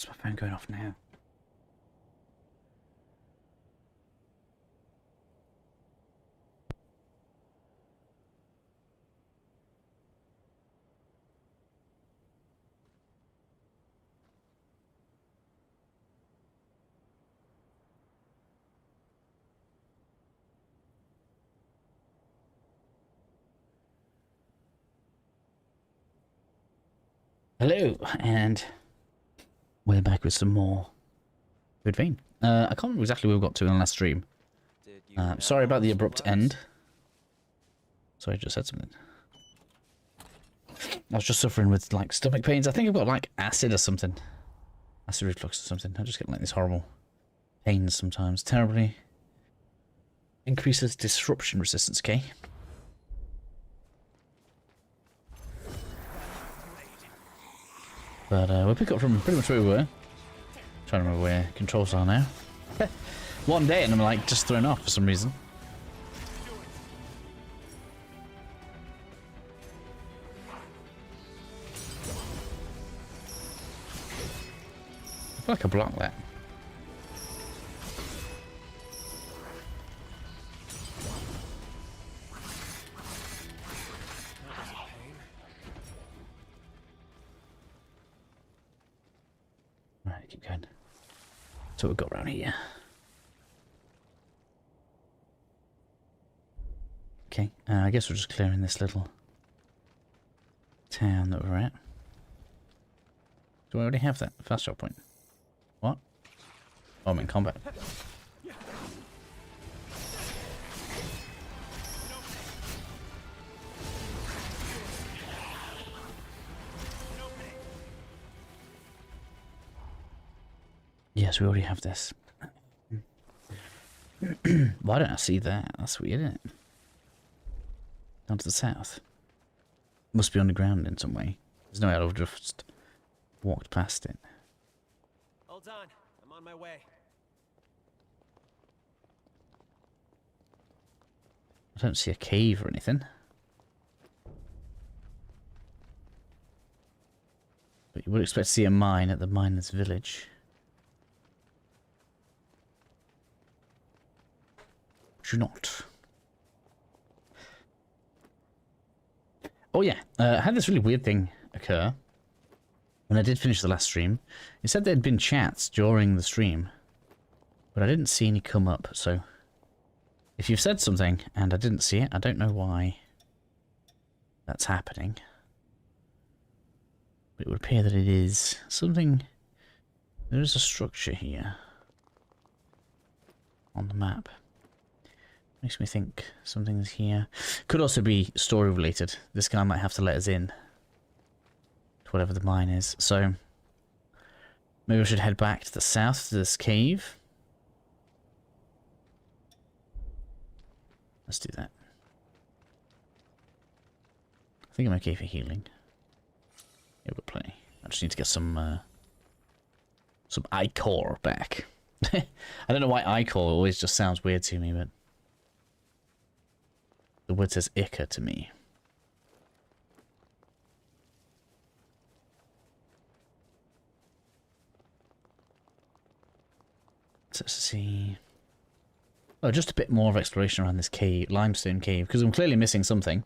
What's my phone going off now? Hello, and we're back with some more Good Vein. I can't remember exactly where we got to in the last stream. Sorry about the abrupt end. Sorry, I just said something. I was just suffering with, like, stomach pains. I think I've got, like, acid or something. Acid reflux or something. I just get, like, these horrible pains sometimes. Terribly increases disruption resistance, okay? But we'll pick up from pretty much where we were. Trying to remember where controls are now. One day and I'm like just thrown off for some reason. I feel like I blocked that. Right, keep going. So we've got around here. Okay, I guess we're just clearing this little town that we're at. Do I already have that fast shot point? What? Oh, I'm in combat. Yes, we already have this. Why don't I see that? That's weird, isn't it? Down to the south. Must be underground in some way. There's no way I would have just walked past it. Hold on, I'm on my way. I don't see a cave or anything. But you would expect to see a mine at the miner's village. Do not. Oh yeah, I had this really weird thing occur when I did finish the last stream. It said there had been chats during the stream, but I didn't see any come up, so if you've said something and I didn't see it, I don't know why that's happening. But it would appear that it is something. There is a structure here on the map. Makes me think something's here. Could also be story related. This guy might have to let us in to whatever the mine is. So maybe we should head back to the south to this cave. Let's do that. I think I'm okay for healing. Yeah, we're plenty. I just need to get some ichor back. I don't know why ichor always just sounds weird to me, but the word says Ica to me. So let's see. Oh, just a bit more of exploration around this cave, limestone cave, because I'm clearly missing something.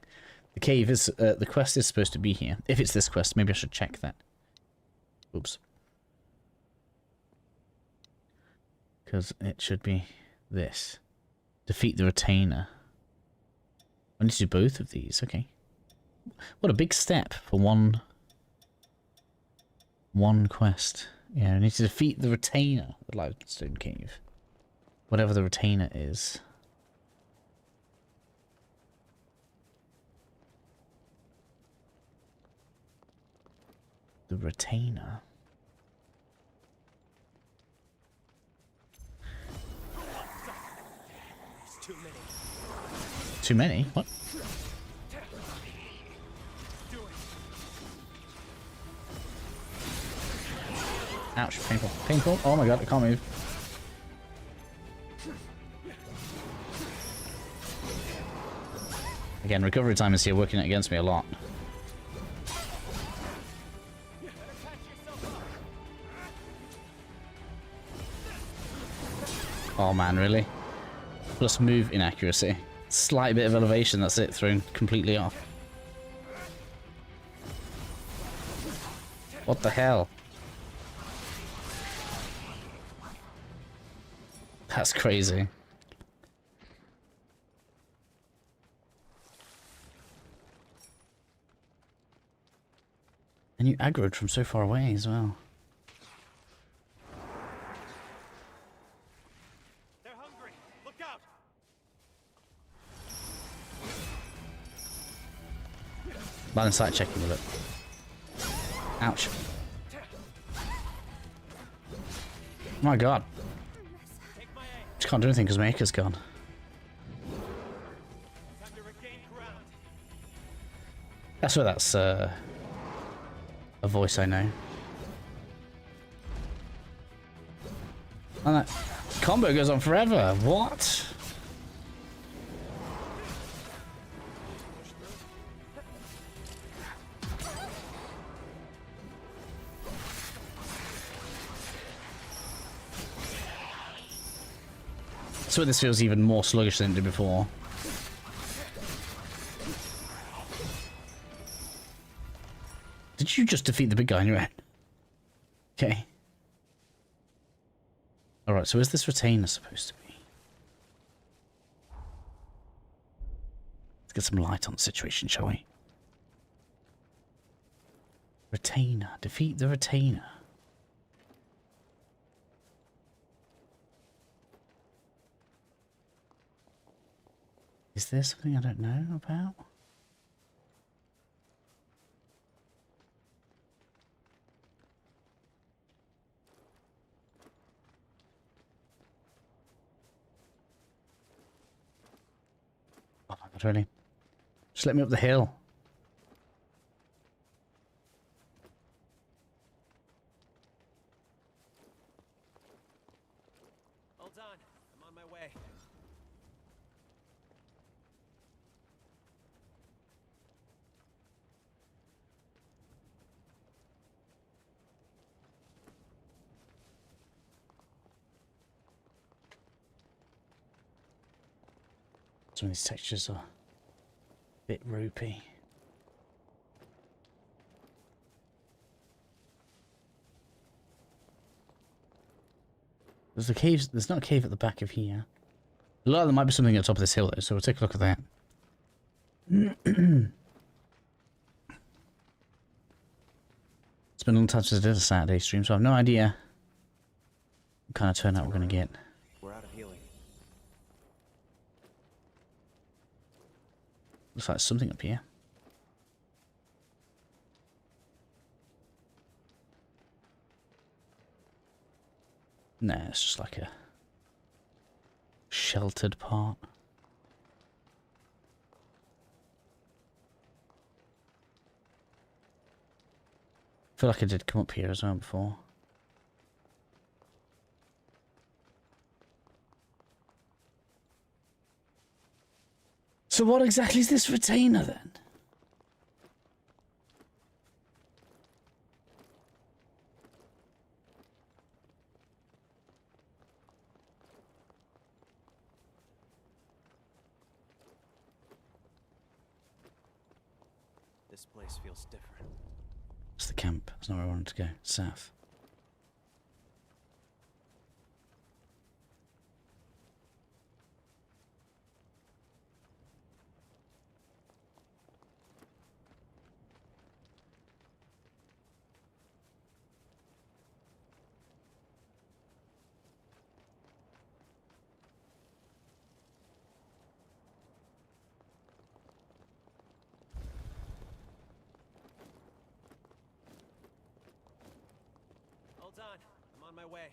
The cave is, the quest is supposed to be here. If it's this quest, maybe I should check that. Oops. Because it should be this. Defeat the retainer. I need to do both of these, okay. What a big step for one quest. Yeah, I need to defeat the retainer at the limestone cave. Whatever the retainer is. The retainer. Too many. Too many? What? Ouch, painful. Painful? Oh my god, I can't move. Again, recovery time is here working against me a lot. Oh man, really? Plus move inaccuracy. Slight bit of elevation, that's it, thrown completely off. What the hell? That's crazy. And you aggroed from so far away as well. They're hungry. Look out. Line of sight checking with it. Ouch. Oh my god. Take my aim. Just can't do anything because my acre's gone. Time to regain ground. That's where that's a voice I know. And that combo goes on forever. What? So this feels even more sluggish than it did before. Did you just defeat the big guy on your own? Okay. Alright, so is this retainer supposed to be? Let's get some light on the situation, shall we? Retainer. Defeat the retainer. Is there something I don't know about? Oh my god, really? Just let me up the hill. Hold on. I'm on my way. Some of these textures are a bit ropey. There's the caves. There's not a cave at the back of here. A lot of there might be something at the top of this hill though, so we'll take a look at that. It's been a long time since I did a Saturday stream, so I have no idea what kind of turnout we're going to get. We're out of healing. Looks like something up here. Nah, it's just like a sheltered part. I feel like I did come up here as well before. So what exactly is this retainer then? This place feels different. It's the camp. That's not where I wanted to go. South. Hold on. I'm on my way.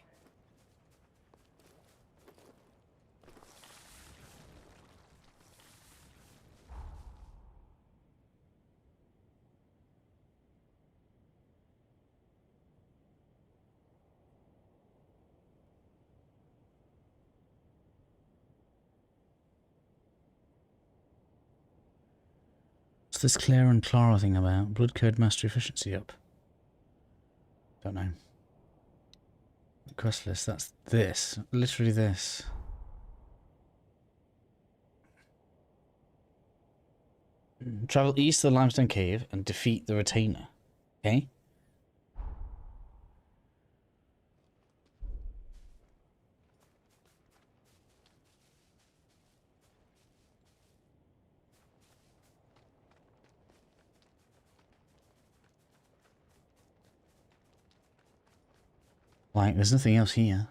What's this Claire and Clara thing about? Blood code mastery efficiency up. Don't know. Quest list, that's this. Literally this. Travel east of the limestone cave and defeat the retainer. Okay? Like, there's nothing else here.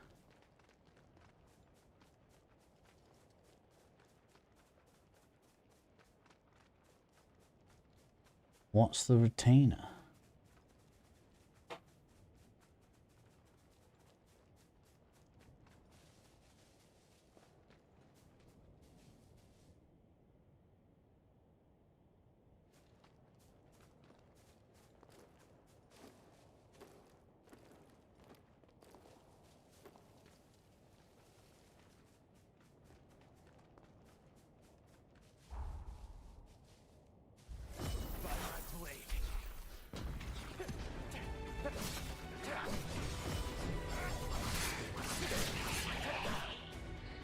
What's the retainer?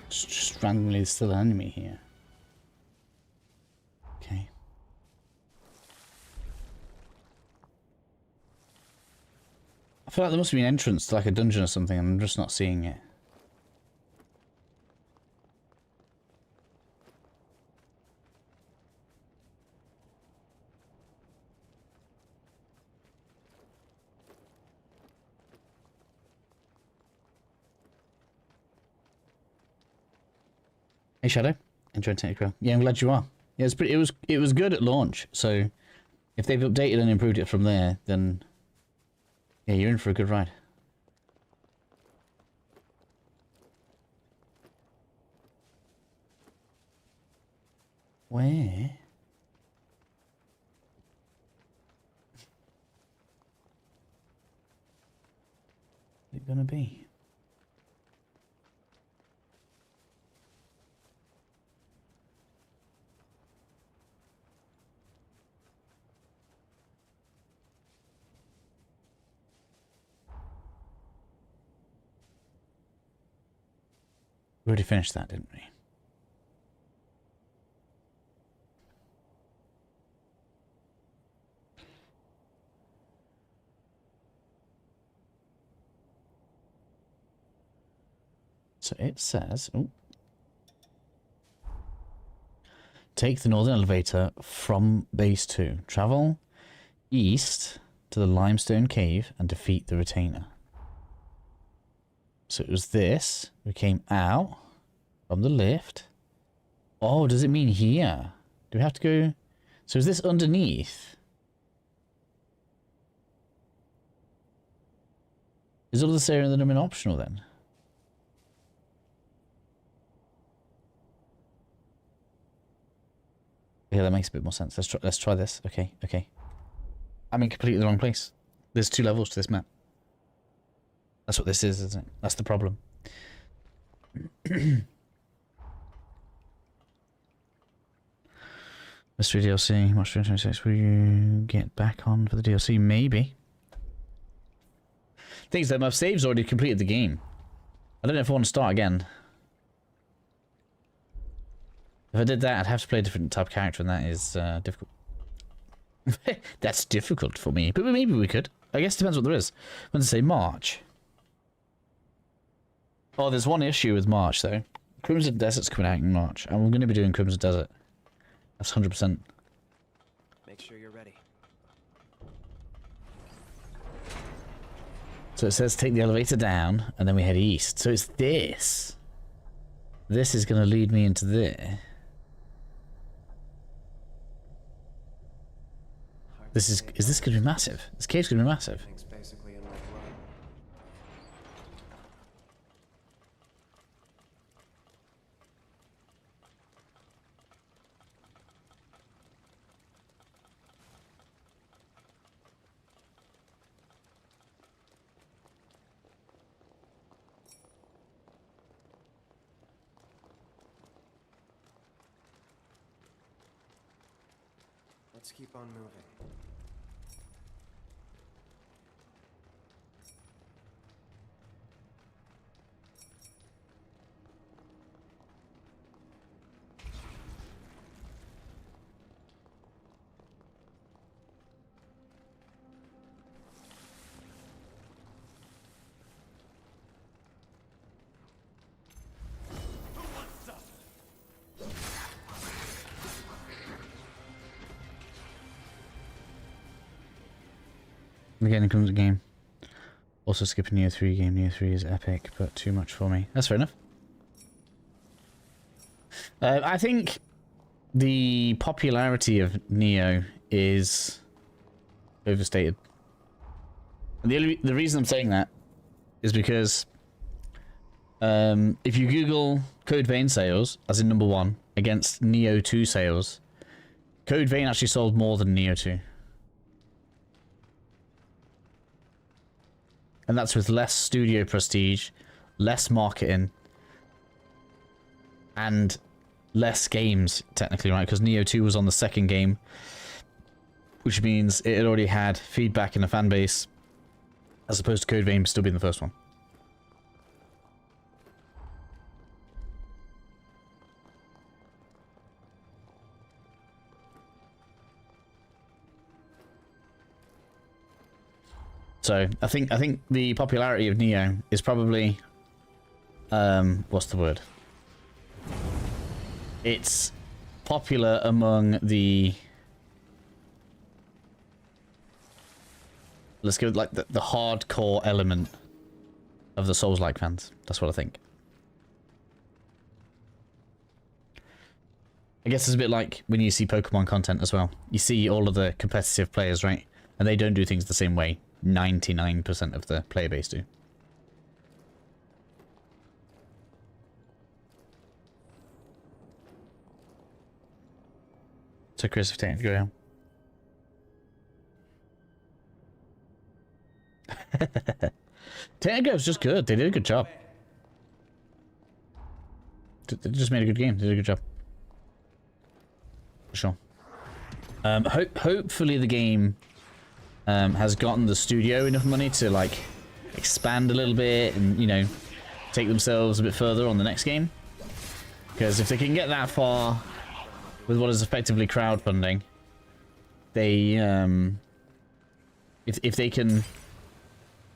Just randomly there's still an enemy here. Okay. I feel like there must be an entrance to like a dungeon or something and I'm just not seeing it. Hey Shadow, enjoying Technical. Yeah, I'm glad you are. Yeah, it was good at launch, so if they've updated and improved it from there, then yeah, you're in for a good ride. Where is it gonna be? We already finished that, didn't we? So it says, oh, take the northern elevator from base 2. Travel east to the limestone cave and defeat the retainer. So it was this. We came out from the lift. Oh, does it mean here? Do we have to go? So is this underneath? Is all this area then optional then? Yeah, that makes a bit more sense. Let's try this. Okay, okay. I'm in completely the wrong place. There's 2 levels to this map. That's what this is, isn't it? That's the problem. Mystery DLC, March 2026. Will you get back on for the DLC? Maybe. Thing is that my save's already completed the game. I don't know if I want to start again. If I did that, I'd have to play a different type of character, and that is difficult. That's difficult for me, but maybe we could. I guess it depends what there is. When to say March. Oh, there's one issue with March, though. Crimson Desert's coming out in March, and we're going to be doing Crimson Desert. That's 100%. Make sure you're ready. So it says take the elevator down, and then we head east. So it's this. This is going to lead me into there. This is this going to be massive? This cave's going to be massive. Things basically in my blood. Let's keep on moving. Again, comes a game. Also skipping Neo 3 game. Neo 3 is epic, but too much for me. That's fair enough. I think the popularity of Neo is overstated. And the reason I'm saying that is because if you Google Code Vein sales, as in number 1, against Neo 2 sales, Code Vein actually sold more than Neo 2. And that's with less studio prestige, less marketing, and less games, technically, right? Because Neo 2 was on the second game, which means it had already had feedback in the fan base, as opposed to Code Vein still being the first one. So I think the popularity of Neo is probably what's the word? It's popular among the, let's go with like the hardcore element of the Souls-like fans. That's what I think. I guess it's a bit like when you see Pokemon content as well. You see all of the competitive players, right? And they don't do things the same way. 99% of the player base do. So Chris, if take go down. Technico's just good. They did a good job. They just made a good game. They did a good job. For sure. Hopefully the game has gotten the studio enough money to like expand a little bit and, you know, take themselves a bit further on the next game. Because if they can get that far with what is effectively crowdfunding, they if they can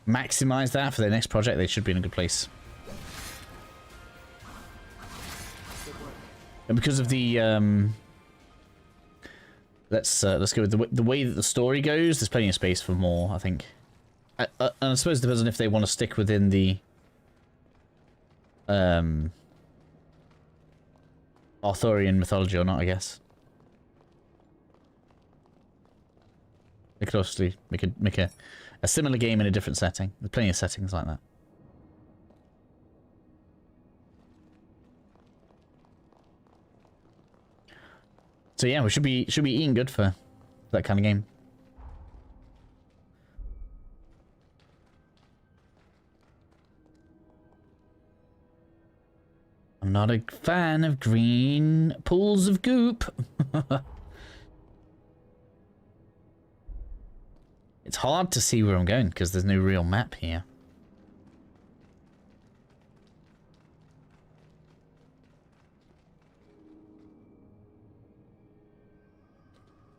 maximize that for their next project, they should be in a good place. And because of the let's go with the way that the story goes, there's plenty of space for more, I think. And I suppose it depends on if they want to stick within the Arthurian mythology or not, I guess. They could obviously make a similar game in a different setting. There's plenty of settings like that. So yeah, we should be eating good for that kind of game. I'm not a fan of green pools of goop. It's hard to see where I'm going because there's no real map here.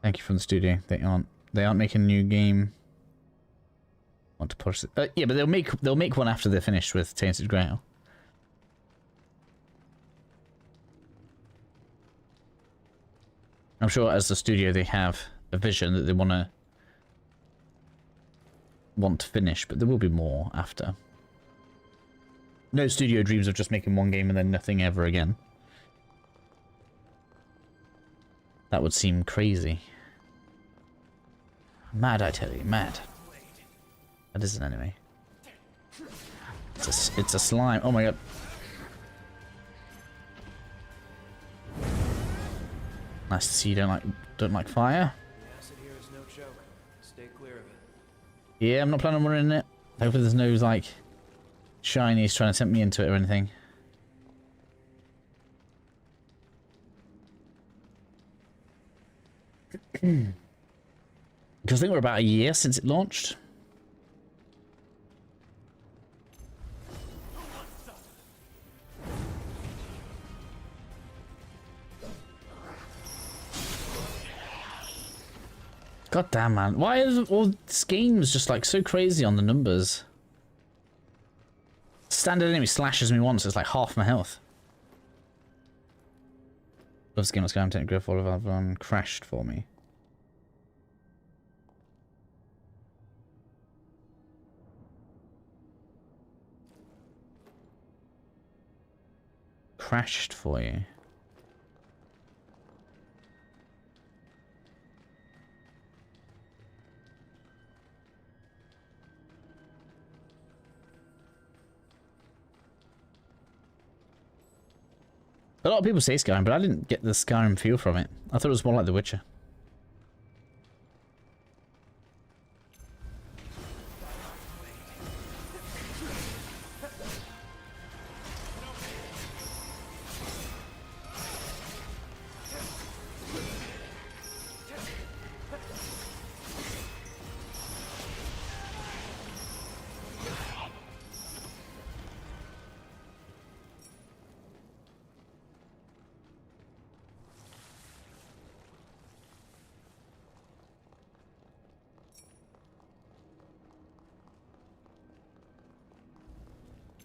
Thank you from the studio. They aren't making a new game. Want to push it? Yeah, but they'll make one after they're finished with Tainted Grail. I'm sure as the studio they have a vision that they want to finish, but there will be more after. No studio dreams of just making one game and then nothing ever again. That would seem crazy. Mad, I tell you, mad. That is an enemy. It's a slime. Oh my god. Nice to see you don't like fire. The acid here is no joke. Stay clear of it. Yeah, I'm not planning on running it. Hopefully there's no like shinies trying to tempt me into it or anything. Because I think we're about a year since it launched. God damn, man. Why is all this game's just like so crazy on the numbers? Standard enemy slashes me once, it's like half my health. Love this game, let's go and take a grip. All of everyone crashed for me. crashed for you. A lot of people say Skyrim, but I didn't get the Skyrim feel from it. I thought it was more like The Witcher.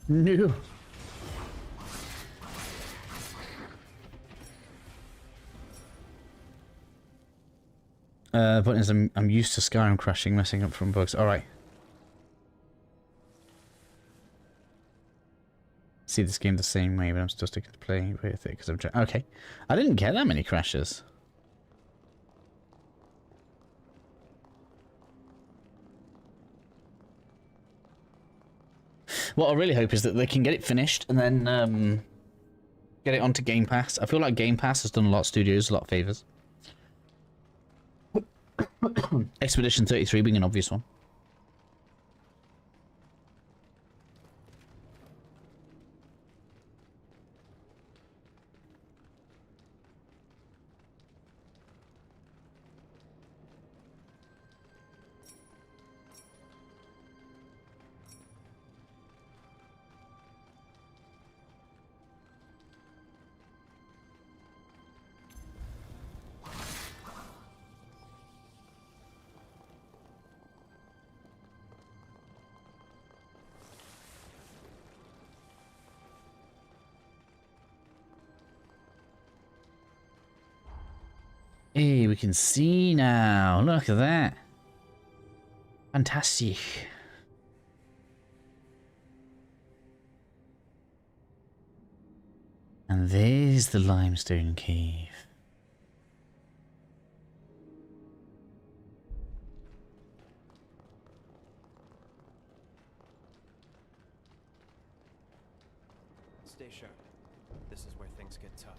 No. But as I'm used to Skyrim crashing, messing up from bugs. All right. See this game the same way, but I'm still sticking to play with it because I'm trying. Okay, I didn't get that many crashes. What I really hope is that they can get it finished and then get it onto Game Pass. I feel like Game Pass has done a lot of studios a lot of favors. Expedition 33 being an obvious one. Hey, we can see now. Look at that. Fantastic. And there's the limestone cave. Stay sharp. This is where things get tough.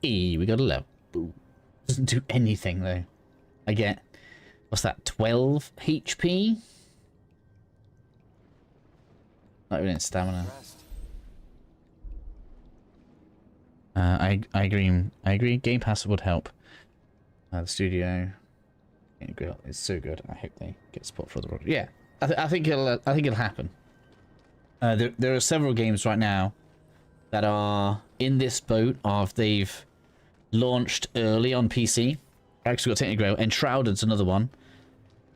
We got a level. Boo. Doesn't do anything though. I get, what's that, 12 HP? Not even in stamina. I agree. Game Pass would help. The studio is so good. I hope they get support for the product. Yeah, I think it'll happen. There are several games right now that are in this boat of they've launched early on PC. I actually got Technical Grail. Enshrouded's another one.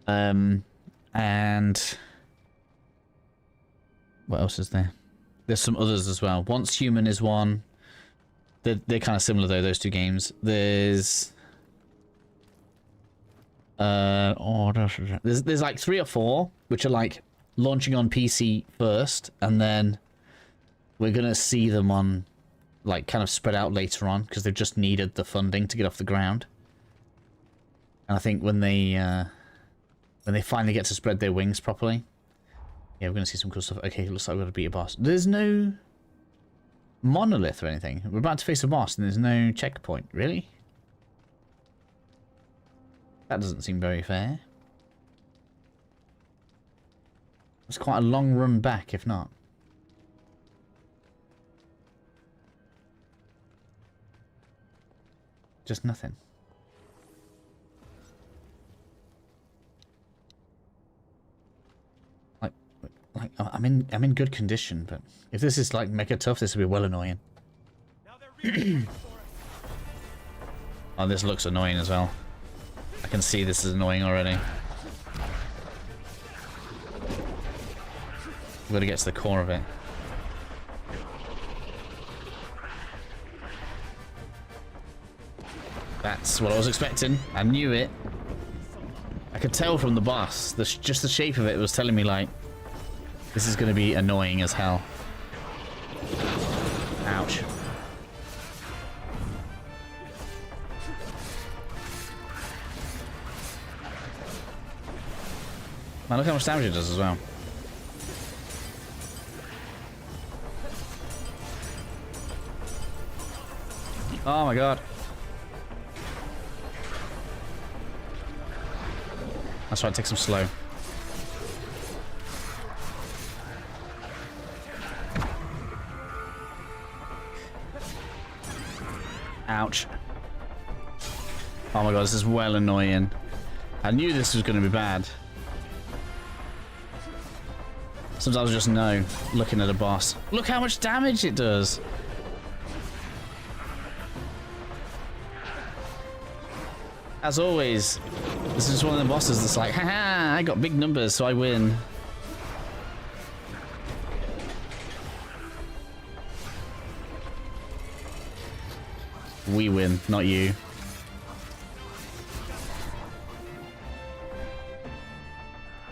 And what else is there? There's some others as well. Once Human is one. They're kind of similar though, those two games. There's there's like 3 or 4 which are like launching on PC first, and then we're gonna see them on like kind of spread out later on because they've just needed the funding to get off the ground. And I think when they finally get to spread their wings properly, yeah, we're gonna see some cool stuff. Okay, looks like we're gonna beat a boss. There's no monolith or anything. We're about to face a boss and there's no checkpoint. Really? That doesn't seem very fair. It's quite a long run back, if not. Just nothing. Like I'm in good condition, but if this is like mega tough, this will be well annoying. Oh, this looks annoying as well. I can see this is annoying already. We've got to get to the core of it. That's what I was expecting. I knew it. could tell from the boss, just the shape of it was telling me, like, this is going to be annoying as hell. Ouch. Man, look how much damage it does as well. Oh my god. That's right, take some slow. Ouch. Oh my god, this is well annoying. I knew this was going to be bad. Sometimes I just know, looking at a boss. Look how much damage it does! As always, this is one of the bosses that's like, haha, I got big numbers, so I win. We win, not you.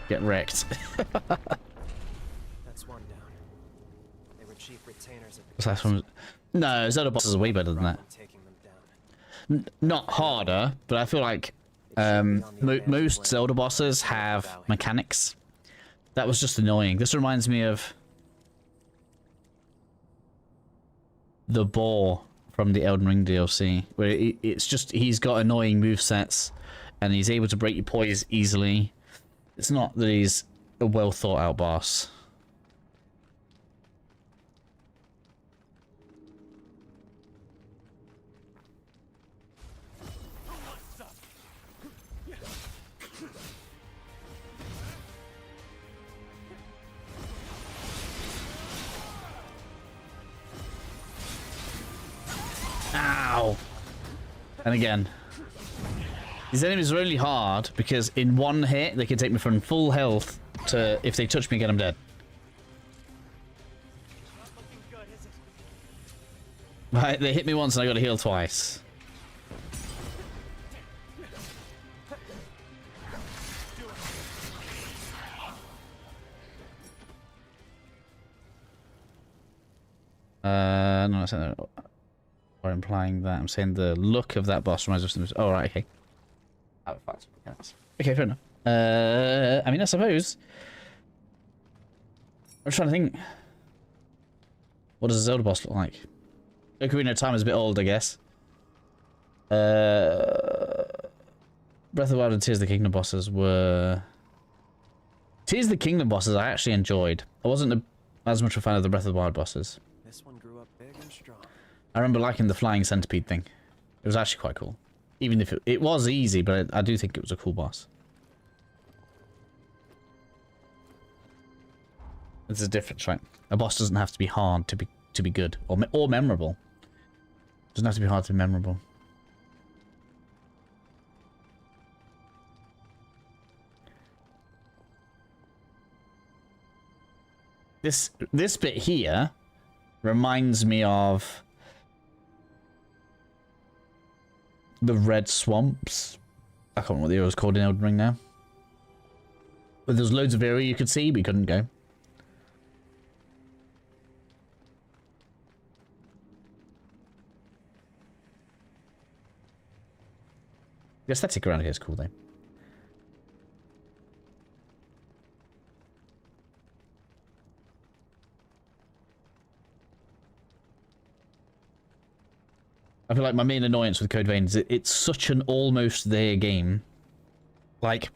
Get wrecked. That's one down. They were chief retainers at the What's that one? No, Zelda bosses are way better than that. taking them down. Not harder, but I feel like most Zelda bosses have mechanics. That was just annoying. This reminds me of the boar from the Elden Ring DLC, where it's just he's got annoying movesets and he's able to break your poise easily. It's not that he's a well thought out boss. Ow! And again, these enemies are really hard because in one hit they can take me from full health to, if they touch me again, I'm dead. Right, they hit me once and I got to heal twice. No, that's not. Or implying that I'm saying the look of that boss reminds us of. Oh, right, okay. Okay, fair enough. I mean, I suppose. I'm trying to think. What does a Zelda boss look like? Ocarina of Time is a bit old, I guess. Breath of the Wild and Tears of the Kingdom bosses were. Tears of the Kingdom bosses I actually enjoyed. I wasn't as much a fan of the Breath of the Wild bosses. This one grew up big and strong. I remember liking the flying centipede thing. It was actually quite cool. Even if it was easy, but I do think it was a cool boss. There's a difference, right? A boss doesn't have to be hard to be good or memorable. It doesn't have to be hard to be memorable. This bit here reminds me of the red swamps. I can't remember what the area was called in Elden Ring now. But there's loads of area you could see, but you couldn't go. The aesthetic around here is cool, though. I feel like my main annoyance with Code Vein is it's such an almost there game. Like,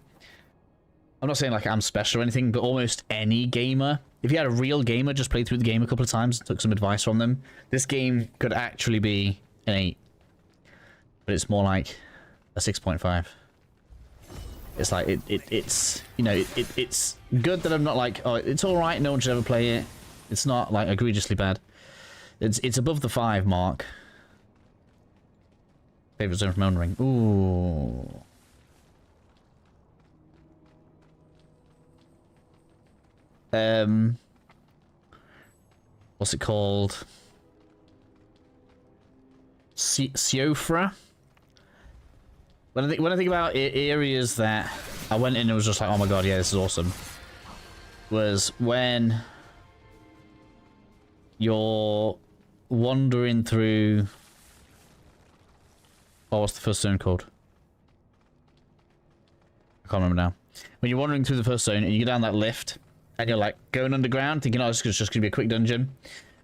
I'm not saying like I'm special or anything, but almost any gamer, if you had a real gamer just played through the game a couple of times and took some advice from them, this game could actually be an 8. But it's more like a 6.5. It's like, it's, you know, it's good that I'm not like, oh, it's alright, no one should ever play it. It's not like egregiously bad. It's above the 5 mark. Favorite zone from Elden Ring. Ooh. What's it called? Siofra? When I think about areas that I went in and was just like, oh my god, yeah, this is awesome. Was when you're wandering through... Oh, what's the first zone called? I can't remember now. When you're wandering through the first zone and you go down that lift and you're like going underground thinking, oh, it's just going to be a quick dungeon.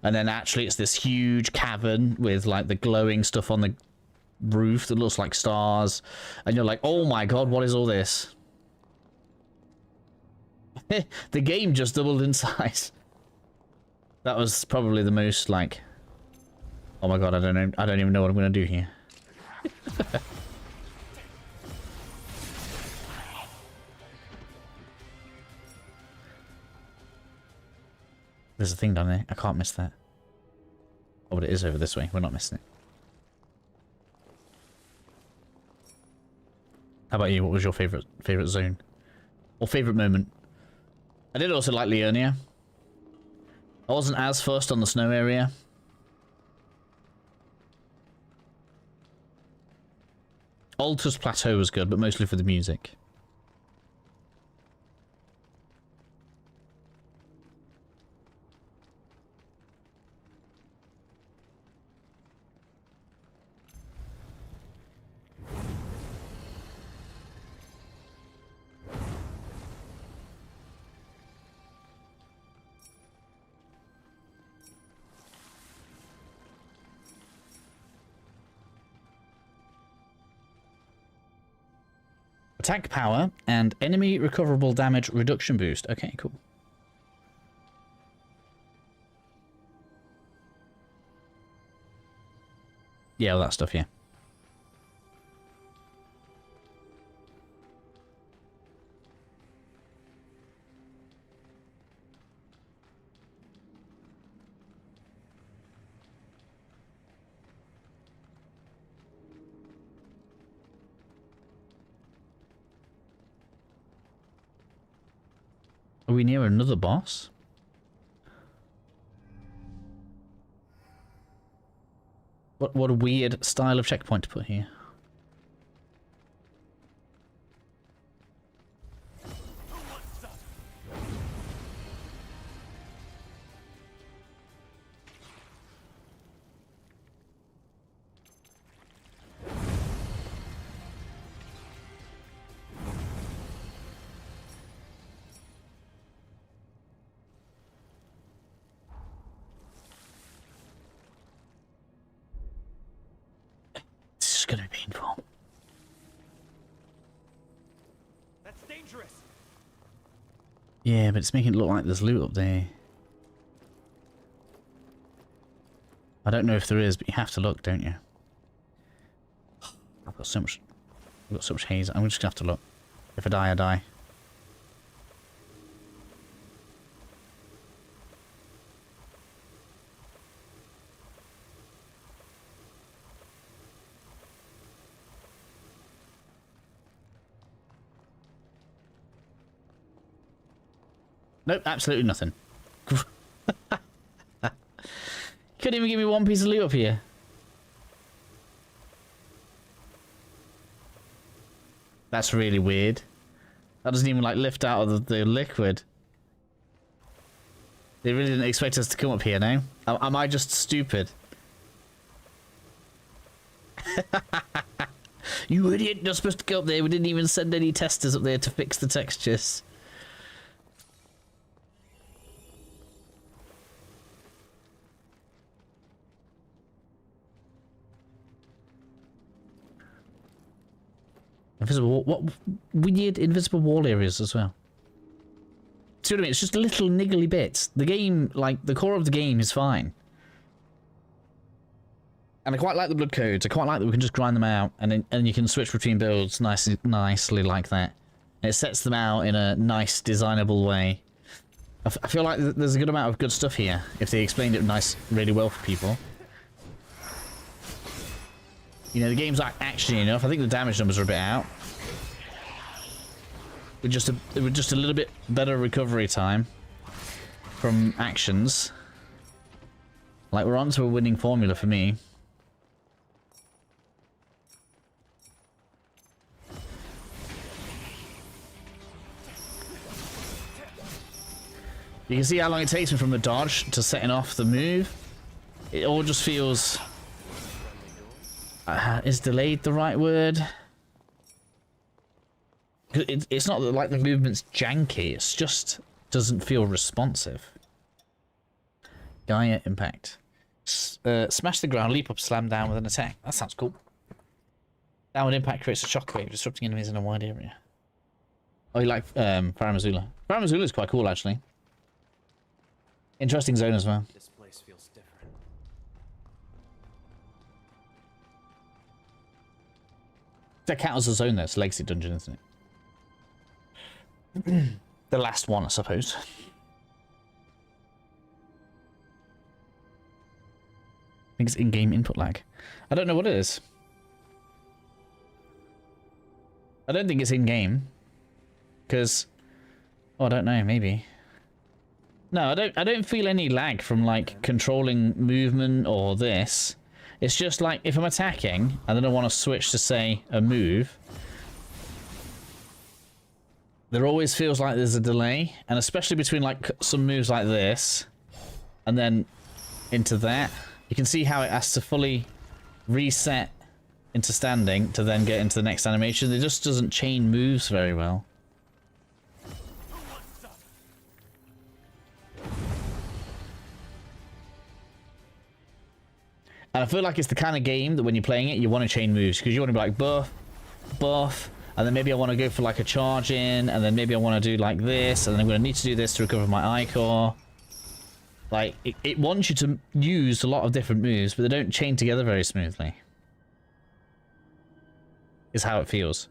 And then actually it's this huge cavern with like the glowing stuff on the roof that looks like stars. And you're like, oh my god, what is all this? The game just doubled in size. That was probably the most like, oh my god, I don't know, I don't even know what I'm going to do here. There's a thing down there. I can't miss that. Oh, but it is over this way. We're not missing it. How about you? What was your favorite zone? Or favorite moment? I did also like Leonia. I wasn't as fussed on the snow area. Altus Plateau was good, but mostly for the music. Attack power and enemy recoverable damage reduction boost. Okay, cool. Yeah, all that stuff, yeah. Are we near another boss? What a weird style of checkpoint to put here. Gonna be painful. That's dangerous. Yeah, but it's making it look like there's loot up there. I don't know if there is, but you have to look, don't you? I've got so much haze. I'm just gonna have to look. If I die, I die. Nope, absolutely nothing. Couldn't even give me one piece of loot up here. That's really weird. That doesn't even like lift out of the liquid. They really didn't expect us to come up here now. Am I just stupid? You idiot, you're supposed to go up there. We didn't even send any testers up there to fix the textures. Invisible wall, what weird invisible wall areas as well. See what I mean? It's just little niggly bits. The game, like the core of the game, is fine. And I quite like the blood codes. I quite like that we can just grind them out, and you can switch between builds nicely like that. And it sets them out in a nice, designable way. I feel like there's a good amount of good stuff here if they explained it really well for people. You know, the game's like actiony enough. I think the damage numbers are a bit out. With just a little bit better recovery time from actions. Like, we're onto a winning formula for me. You can see how long it takes me from the dodge to setting off the move. It all just feels... is delayed the right word? It's not that like the movement's janky, it's just doesn't feel responsive. Gaia impact. Smash the ground, leap up, slam down with an attack. That sounds cool. Downward impact creates a shockwave, disrupting enemies in a wide area. Oh, you like Faramazula. Faramazula is quite cool, actually. Interesting zone as well. This place feels different. That counts as a zone there. It's a legacy dungeon, isn't it? The last one, I suppose. I think it's in-game input lag. I don't know what it is. I don't think it's in-game. Because... oh, I don't know, maybe. No, I don't feel any lag from, like, controlling movement or this. It's just, like, if I'm attacking, and then I want to switch to, say, a move... there always feels like there's a delay. And especially between, like, some moves like this... and then into that. You can see how it has to fully reset into standing to then get into the next animation. It just doesn't chain moves very well. And I feel like it's the kind of game that when you're playing it, you want to chain moves. Because you want to be like, buff, buff, and then maybe I want to go for like a charge in, and then maybe I want to do like this, and then I'm going to need to do this to recover my I-core. Like, it wants you to use a lot of different moves, but they don't chain together very smoothly. Is how it feels.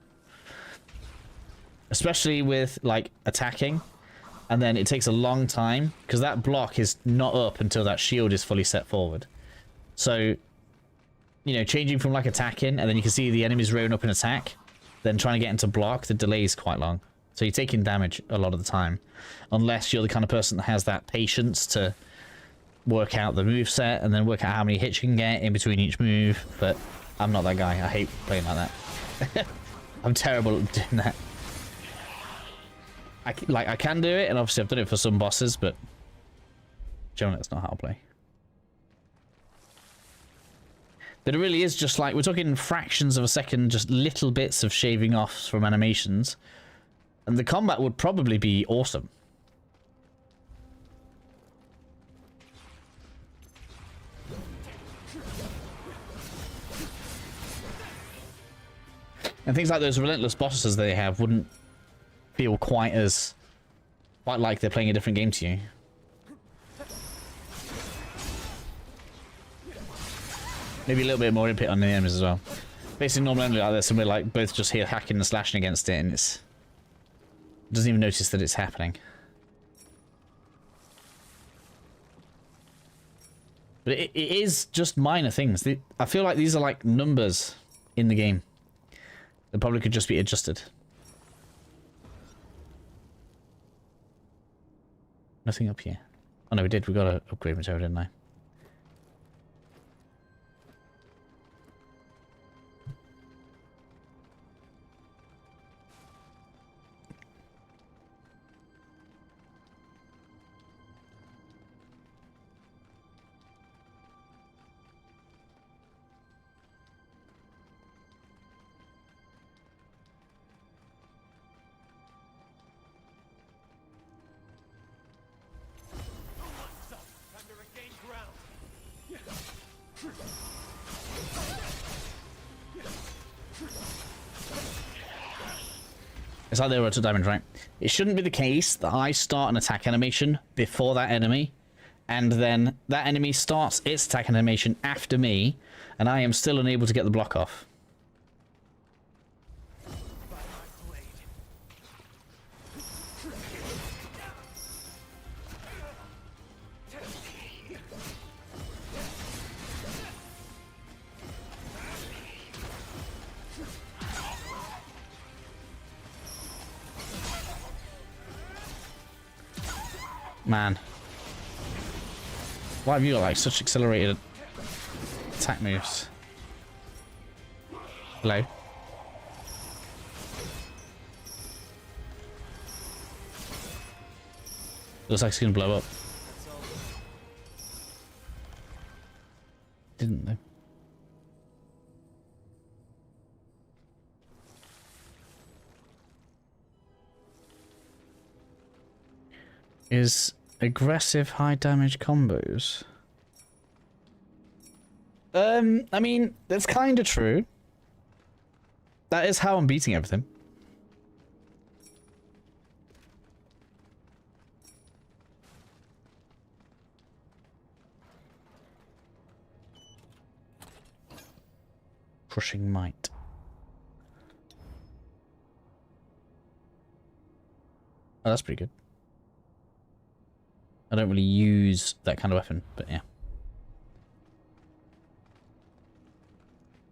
Especially with, like, attacking. And then it takes a long time, because that block is not up until that shield is fully set forward. So, you know, changing from, like, attacking, and then you can see the enemies rowing up in attack, then trying to get into block, the delay is quite long. So you're taking damage a lot of the time. Unless you're the kind of person that has that patience to work out the moveset and then work out how many hits you can get in between each move. But I'm not that guy. I hate playing like that. I'm terrible at doing that. I can do it, and obviously I've done it for some bosses, but generally that's not how I play. But it really is just like, we're talking fractions of a second, just little bits of shaving off from animations. And the combat would probably be awesome. And things like those relentless bosses they have wouldn't feel quite like they're playing a different game to you. Maybe a little bit more input on the enemies as well. Basically, normal enemy like this, and we're like both just here hacking and slashing against it, and it doesn't even notice that it's happening. But it is just minor things. I feel like these are like numbers in the game. They probably could just be adjusted. Nothing up here. Oh no, we did. We got an upgrade material, didn't I? It's like they were at a diamond, right? It shouldn't be the case that I start an attack animation before that enemy, and then that enemy starts its attack animation after me, and I am still unable to get the block off. Man. Why have you got like such accelerated attack moves? Hello? Looks like it's gonna blow up. That's all. Didn't they? Is aggressive high damage combos? I mean, that's kind of true. That is how I'm beating everything. Crushing might. Oh, that's pretty good. I don't really use that kind of weapon, but yeah.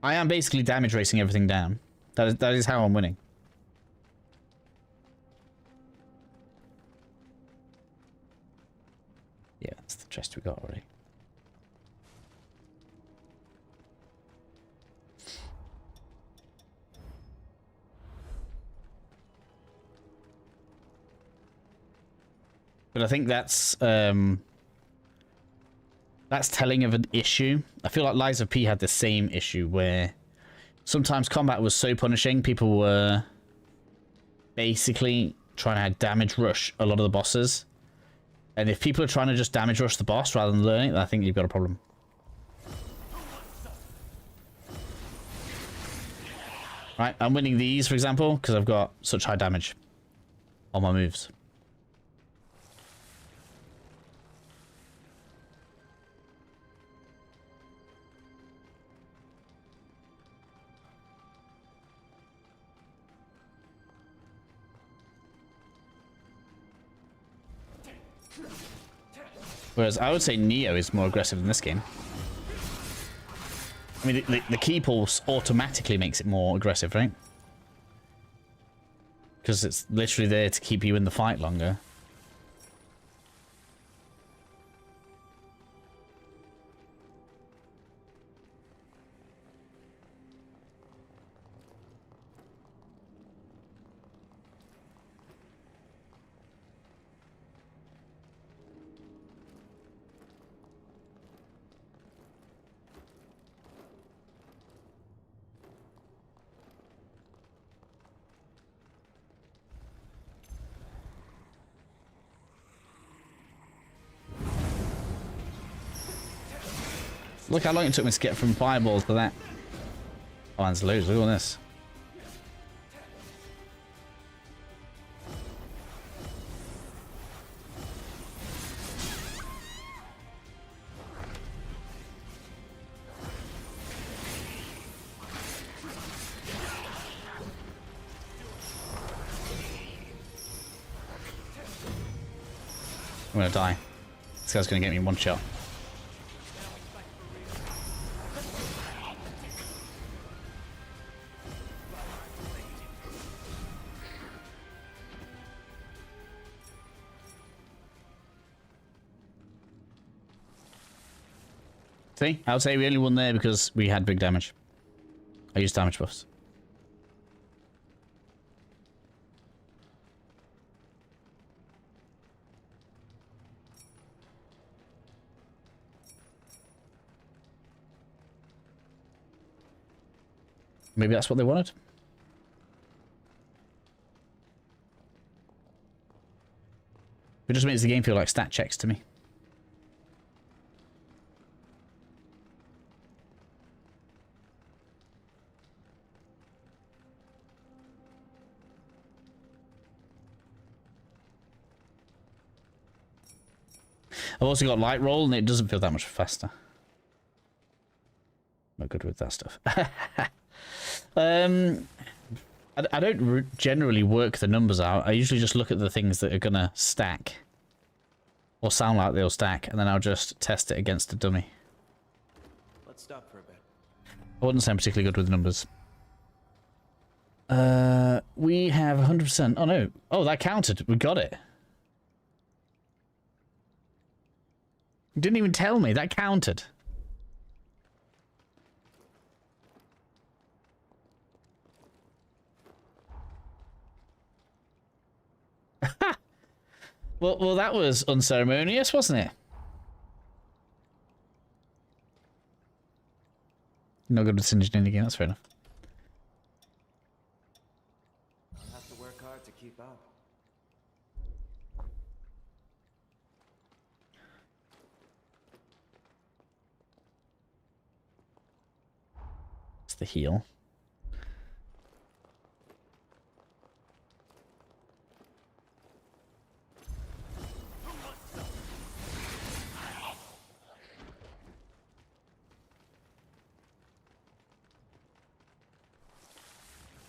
I am basically damage racing everything down. That is how I'm winning. Yeah, that's the chest we got already. But I think that's telling of an issue. I feel like Liza P had the same issue where sometimes combat was so punishing, people were basically trying to damage rush a lot of the bosses. And if people are trying to just damage rush the boss rather than learn it, I think you've got a problem. Right, I'm winning these, for example, because I've got such high damage on my moves. Whereas I would say Neo is more aggressive in this game. I mean, the key pulse automatically makes it more aggressive, right? Because it's literally there to keep you in the fight longer. Look how long it took me to get from fireballs to that. Oh, that's loads. Look at all this. I'm gonna die. This guy's gonna get me in one shot. See, I would say we only won there because we had big damage. I used damage buffs. Maybe that's what they wanted. It just makes the game feel like stat checks to me. I've also got light roll and it doesn't feel that much faster. Not good with that stuff. I don't generally work the numbers out. I usually just look at the things that are gonna stack. Or sound like they'll stack, and then I'll just test it against a dummy. Let's stop for a bit. I wouldn't say I'm particularly good with numbers. We have 100%. Oh no. Oh, that counted. We got it. You didn't even tell me. That counted. Well, that was unceremonious, wasn't it? Not good with singing in the game, that's fair enough. I'll have to work hard to keep up. It's the heal.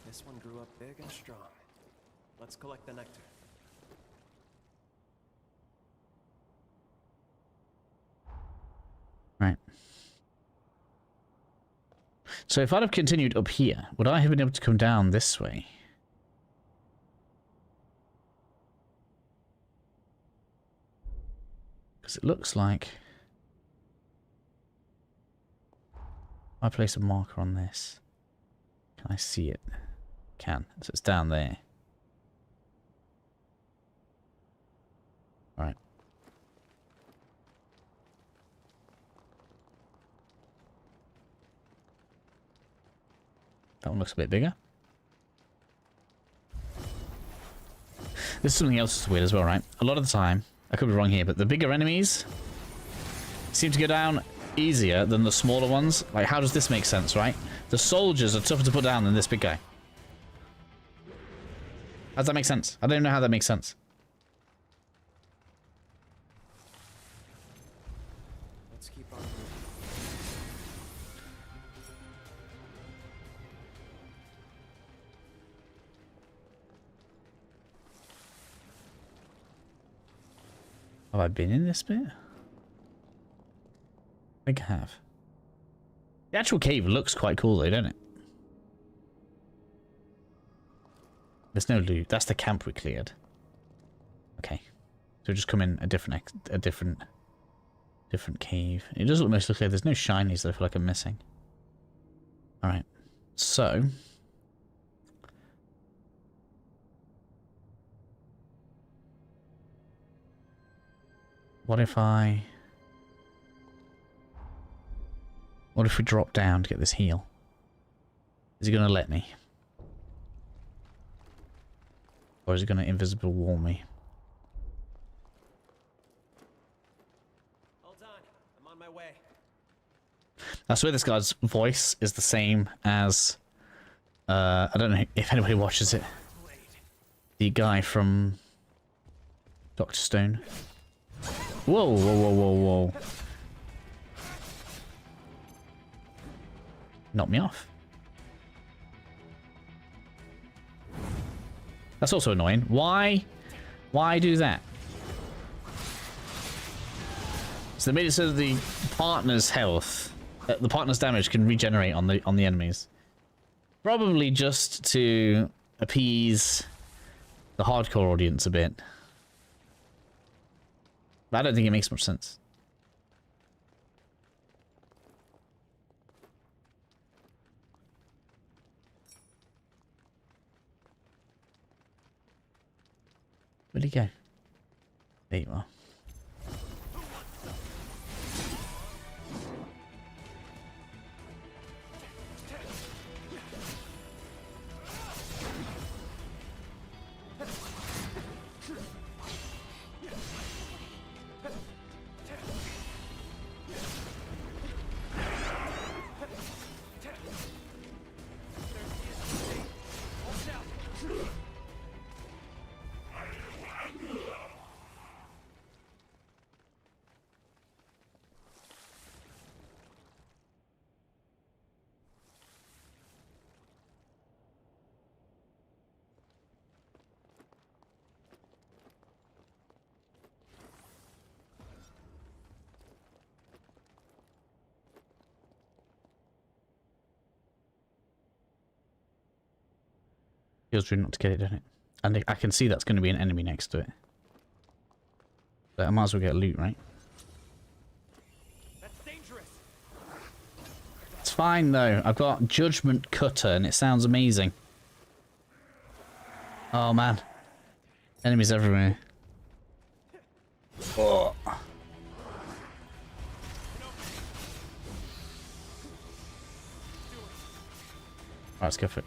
This one grew up big and strong. Let's collect the nectar. Right. So if I'd have continued up here, would I have been able to come down this way? Because it looks like... I place a marker on this. Can I see it? Can. So it's down there. Alright. That one looks a bit bigger. This is something else that's weird as well, right? A lot of the time, I could be wrong here, but the bigger enemies seem to go down easier than the smaller ones. Like, how does this make sense, right? The soldiers are tougher to put down than this big guy. How does that make sense? I don't know how that makes sense. Let's keep on moving. Have I been in this bit? I think I have. The actual cave looks quite cool though, don't it? There's no loot. That's the camp we cleared. Okay. So just come in a different cave. It does almost look like there's no shinies that I feel like I'm missing. Alright. So... What if we drop down to get this heal? Is he going to let me? Or is he going to invisible wall me? Hold on, I'm on my way. I swear this guy's voice is the same as... I don't know if anybody watches it. The guy from... Dr. Stone. Whoa, whoa, whoa, whoa, whoa. Knock me off. That's also annoying. Why? Why do that? So they made it so that the partner's health, the partner's damage can regenerate on the enemies. Probably just to appease the hardcore audience a bit. But I don't think it makes much sense. Where'd he go? There you are. Feels rude not to get it, doesn't it? And I can see that's going to be an enemy next to it. But I might as well get loot, right? That's dangerous. It's fine though. I've got Judgment Cutter and it sounds amazing. Oh man. Enemies everywhere. Oh. Alright, let's go for it.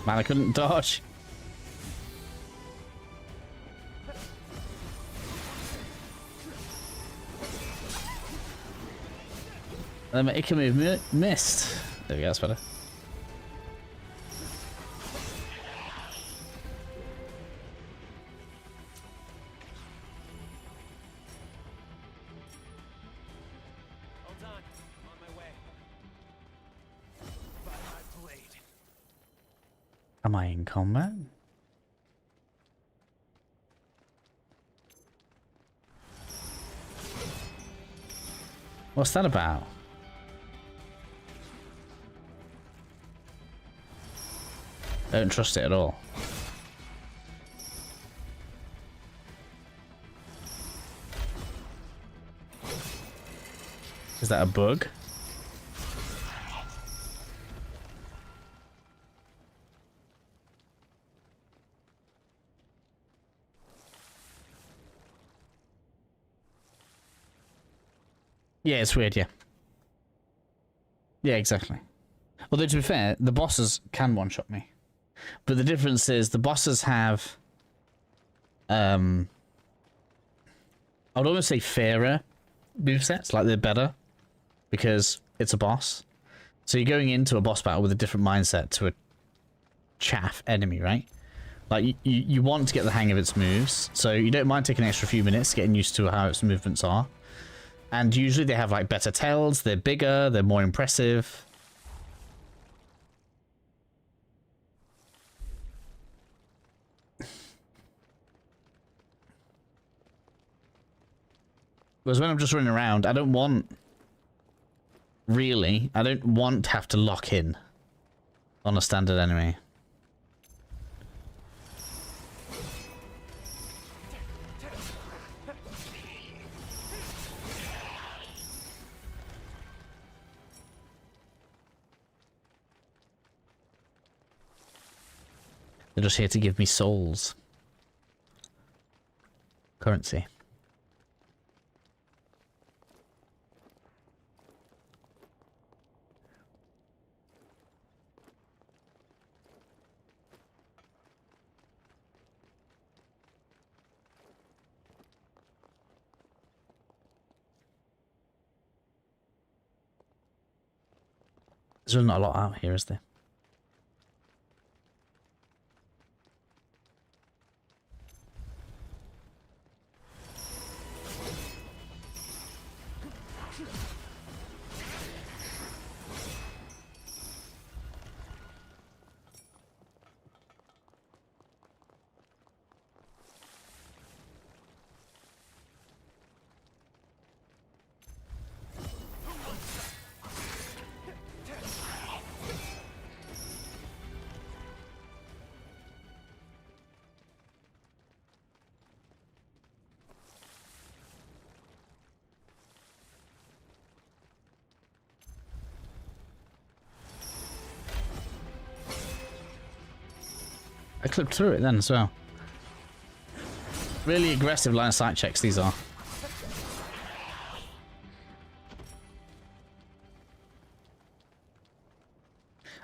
Man, I couldn't dodge. And then my Ica move missed. There we go, that's better. Hold on. I'm on my way. By my blade. Am I in combat? What's that about? I don't trust it at all. Is that a bug? Yeah, it's weird, yeah. Yeah, exactly. Although, to be fair, the bosses can one-shot me. But the difference is the bosses have... I would almost say fairer movesets, like they're better. Because it's a boss. So you're going into a boss battle with a different mindset to a chaff enemy, right? Like, you want to get the hang of its moves, so you don't mind taking an extra few minutes getting used to how its movements are. And usually they have like better tails, they're bigger, they're more impressive. Whereas when I'm just running around, I don't want... Really, I don't want to have to lock in on a standard enemy. They're just here to give me souls. Currency. There's really not a lot out here, is there? I clipped through it then as well. Really aggressive line of sight checks these are.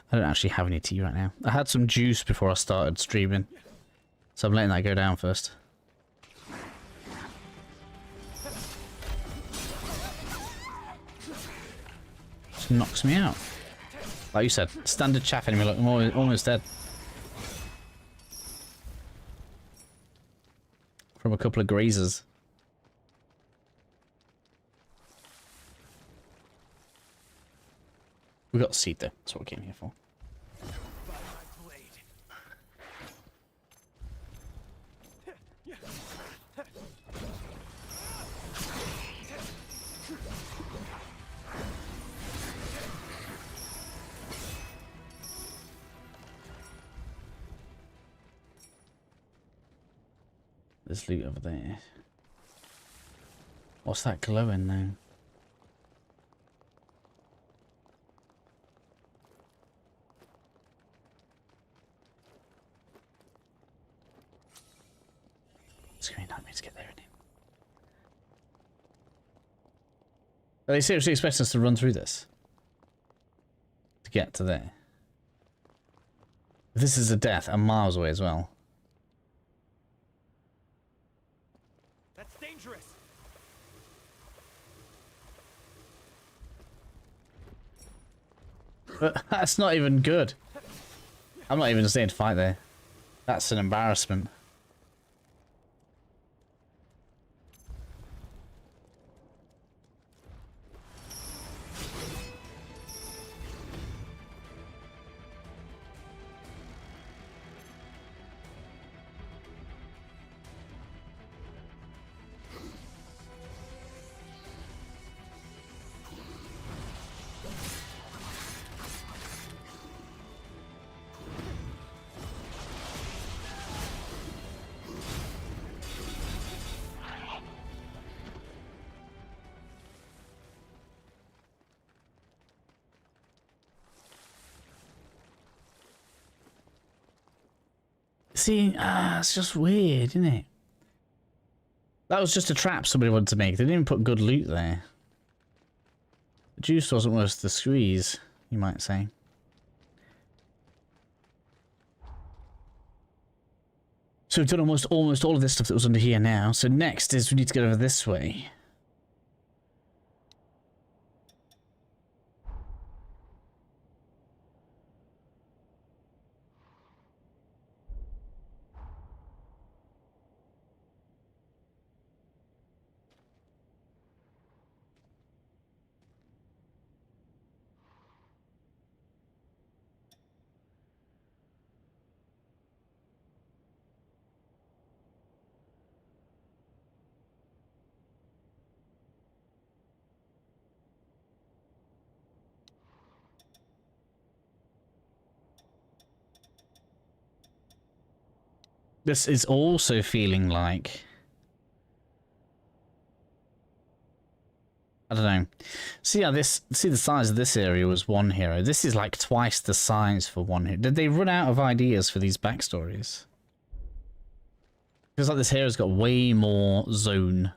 I don't actually have any tea right now. I had some juice before I started streaming, so I'm letting that go down first. Just knocks me out. Like you said, standard chaff enemy, look, I'm almost dead. From a couple of grazers. We got a seed though, that's what we came here for. There's loot over there. What's that glowing now? It's going to nightmare to get there, isn't it? Are they seriously expecting us to run through this? To get to there? This is a death, and miles away as well. That's dangerous. But that's not even good. I'm not even staying to fight there. That's an embarrassment. See, it's just weird, isn't it? That was just a trap somebody wanted to make. They didn't even put good loot there. The juice wasn't worth the squeeze, you might say. So we've done almost all of this stuff that was under here now. So next is we need to get over this way. This is also feeling like... I don't know. See how this... See the size of this area was one hero. This is like twice the size for one hero. Did they run out of ideas for these backstories? Feels like this hero's got way more zone.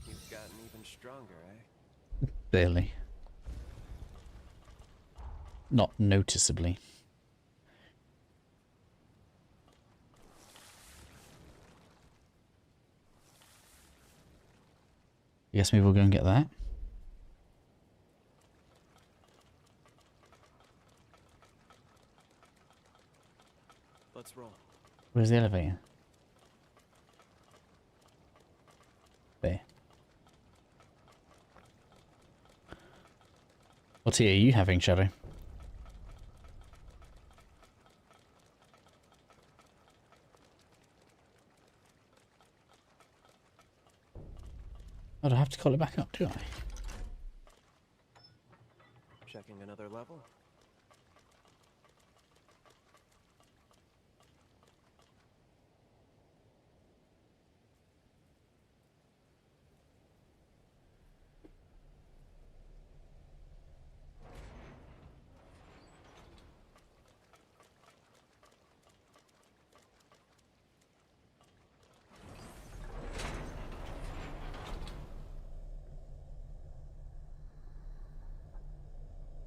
You've gotten even stronger, eh? Barely. Not noticeably. Guess maybe we'll go and get that. Let's roll. Where's the elevator? There. What tea are you having, Shadow? Oh, do I have to call it back up, do I? Checking another level.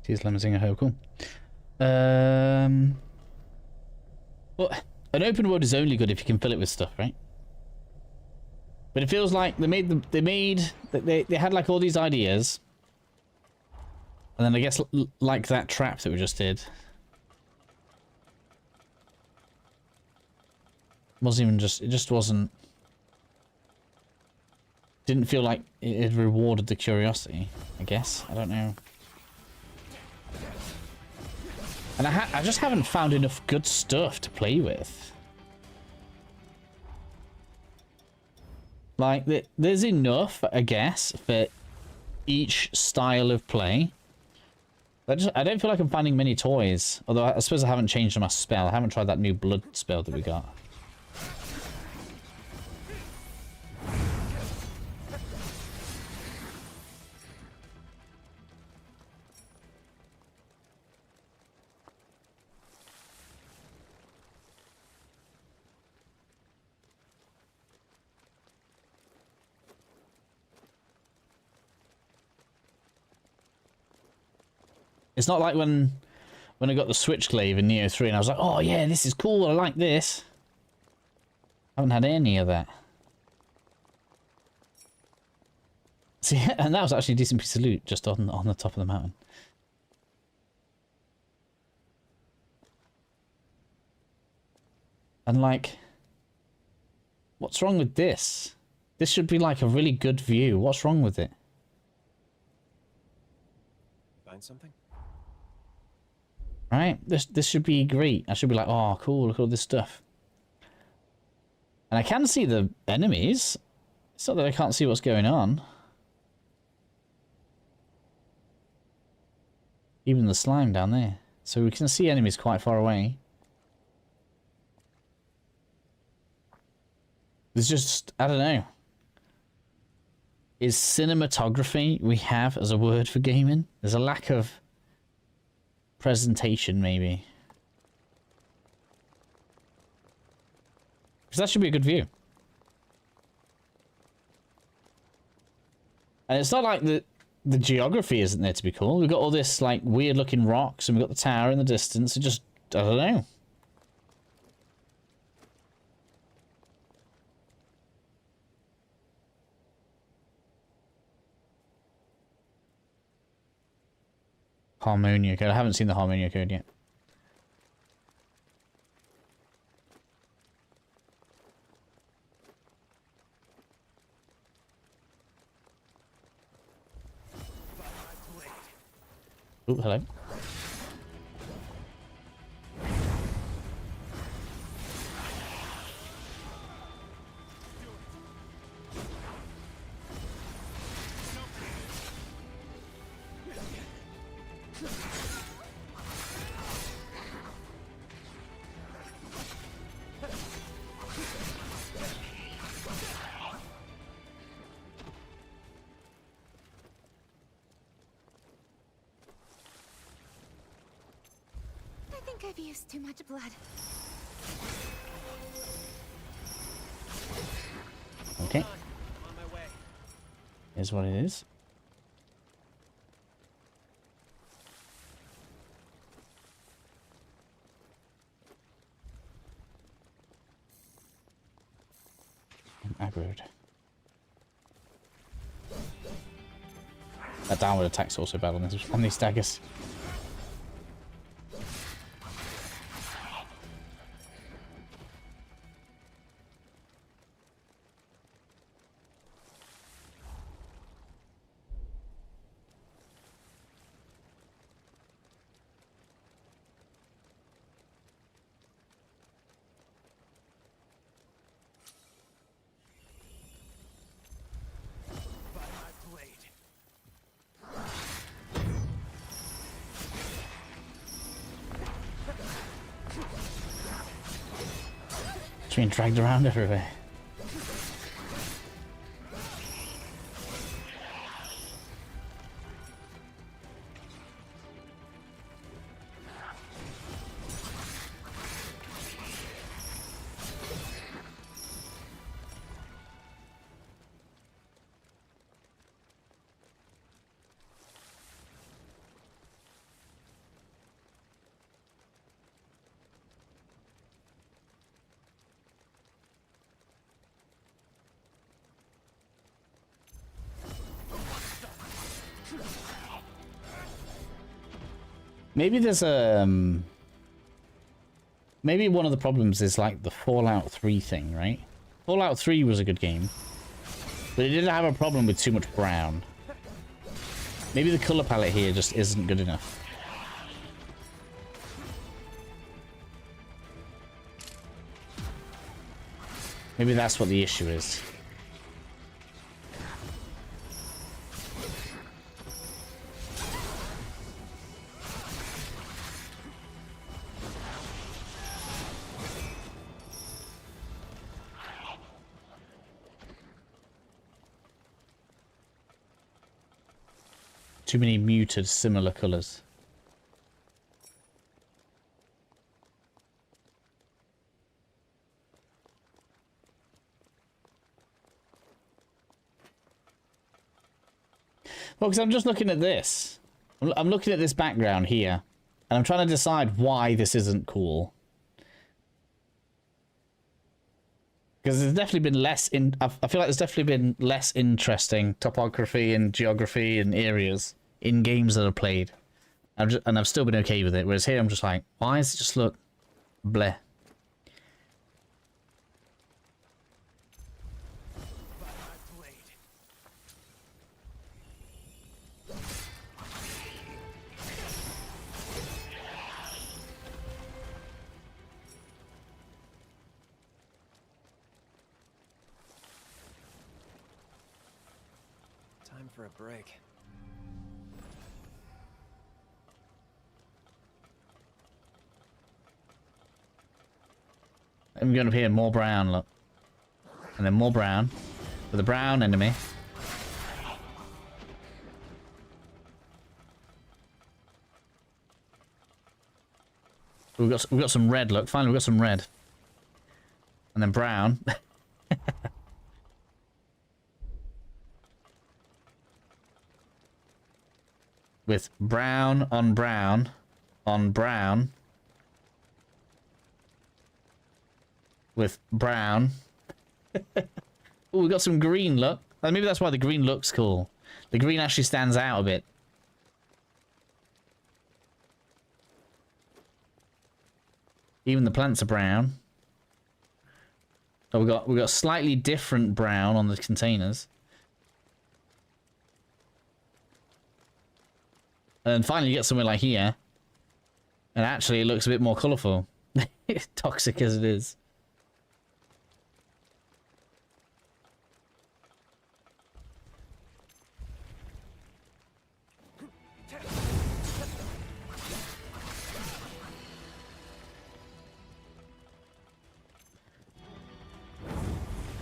He's limousine a cool. Well, an open world is only good if you can fill it with stuff, right? But it feels like they had like all these ideas, and then I guess like that trap that we just did, wasn't even just, it just wasn't, didn't feel like it had rewarded the curiosity, I guess. I don't know. And I just haven't found enough good stuff to play with. Like, there's enough, I guess, for each style of play. I don't feel like I'm finding many toys. Although I suppose I haven't changed my spell. I haven't tried that new blood spell that we got. It's not like when I got the switch glaive in Neo 3 and I was like, oh yeah, this is cool, I like this. I haven't had any of that. See, and that was actually a decent piece of loot just on the top of the mountain. And like, what's wrong with this? This should be like a really good view. What's wrong with it? Find something? Right? This should be great. I should be like, oh, cool, look at all this stuff. And I can see the enemies. It's not that I can't see what's going on. Even the slime down there. So we can see enemies quite far away. There's just, I don't know. Is cinematography we have as a word for gaming? There's a lack of presentation, maybe. Because that should be a good view. And it's not like the geography isn't there to be cool. We've got all this like weird looking rocks and we've got the tower in the distance. It just, I don't know. Harmonia code. I haven't seen the Harmonia code yet. Oh, hello. I've used too much blood. Okay. I'm on my way. Here's what it is. I'm aggroed. That downward attack's also bad on these daggers. It's being dragged around everywhere. Maybe there's a maybe one of the problems is like the Fallout 3 thing, right? Fallout 3 was a good game, but it did have a problem with too much brown. Maybe the color palette here just isn't good enough. Maybe that's what the issue is. Too many muted similar colors. Well, because I'm just looking at this. I'm looking at this background here, and I'm trying to decide why this isn't cool. Because there's definitely been less in. I feel like there's definitely been less interesting topography and geography and areas in games that I've played. And I've still been okay with it. Whereas here I'm just like, why does it just look bleh? Time for a break. I'm going up here, more brown, look. And then more brown. With a brown enemy. We've got some red, look. Finally, we've got some red. And then brown. With brown on brown on brown. With brown. Oh, we got some green, look. Maybe that's why the green looks cool. The green actually stands out a bit. Even the plants are brown. Oh, we got slightly different brown on the containers. And then finally you get somewhere like here. And actually it looks a bit more colourful. Toxic as it is.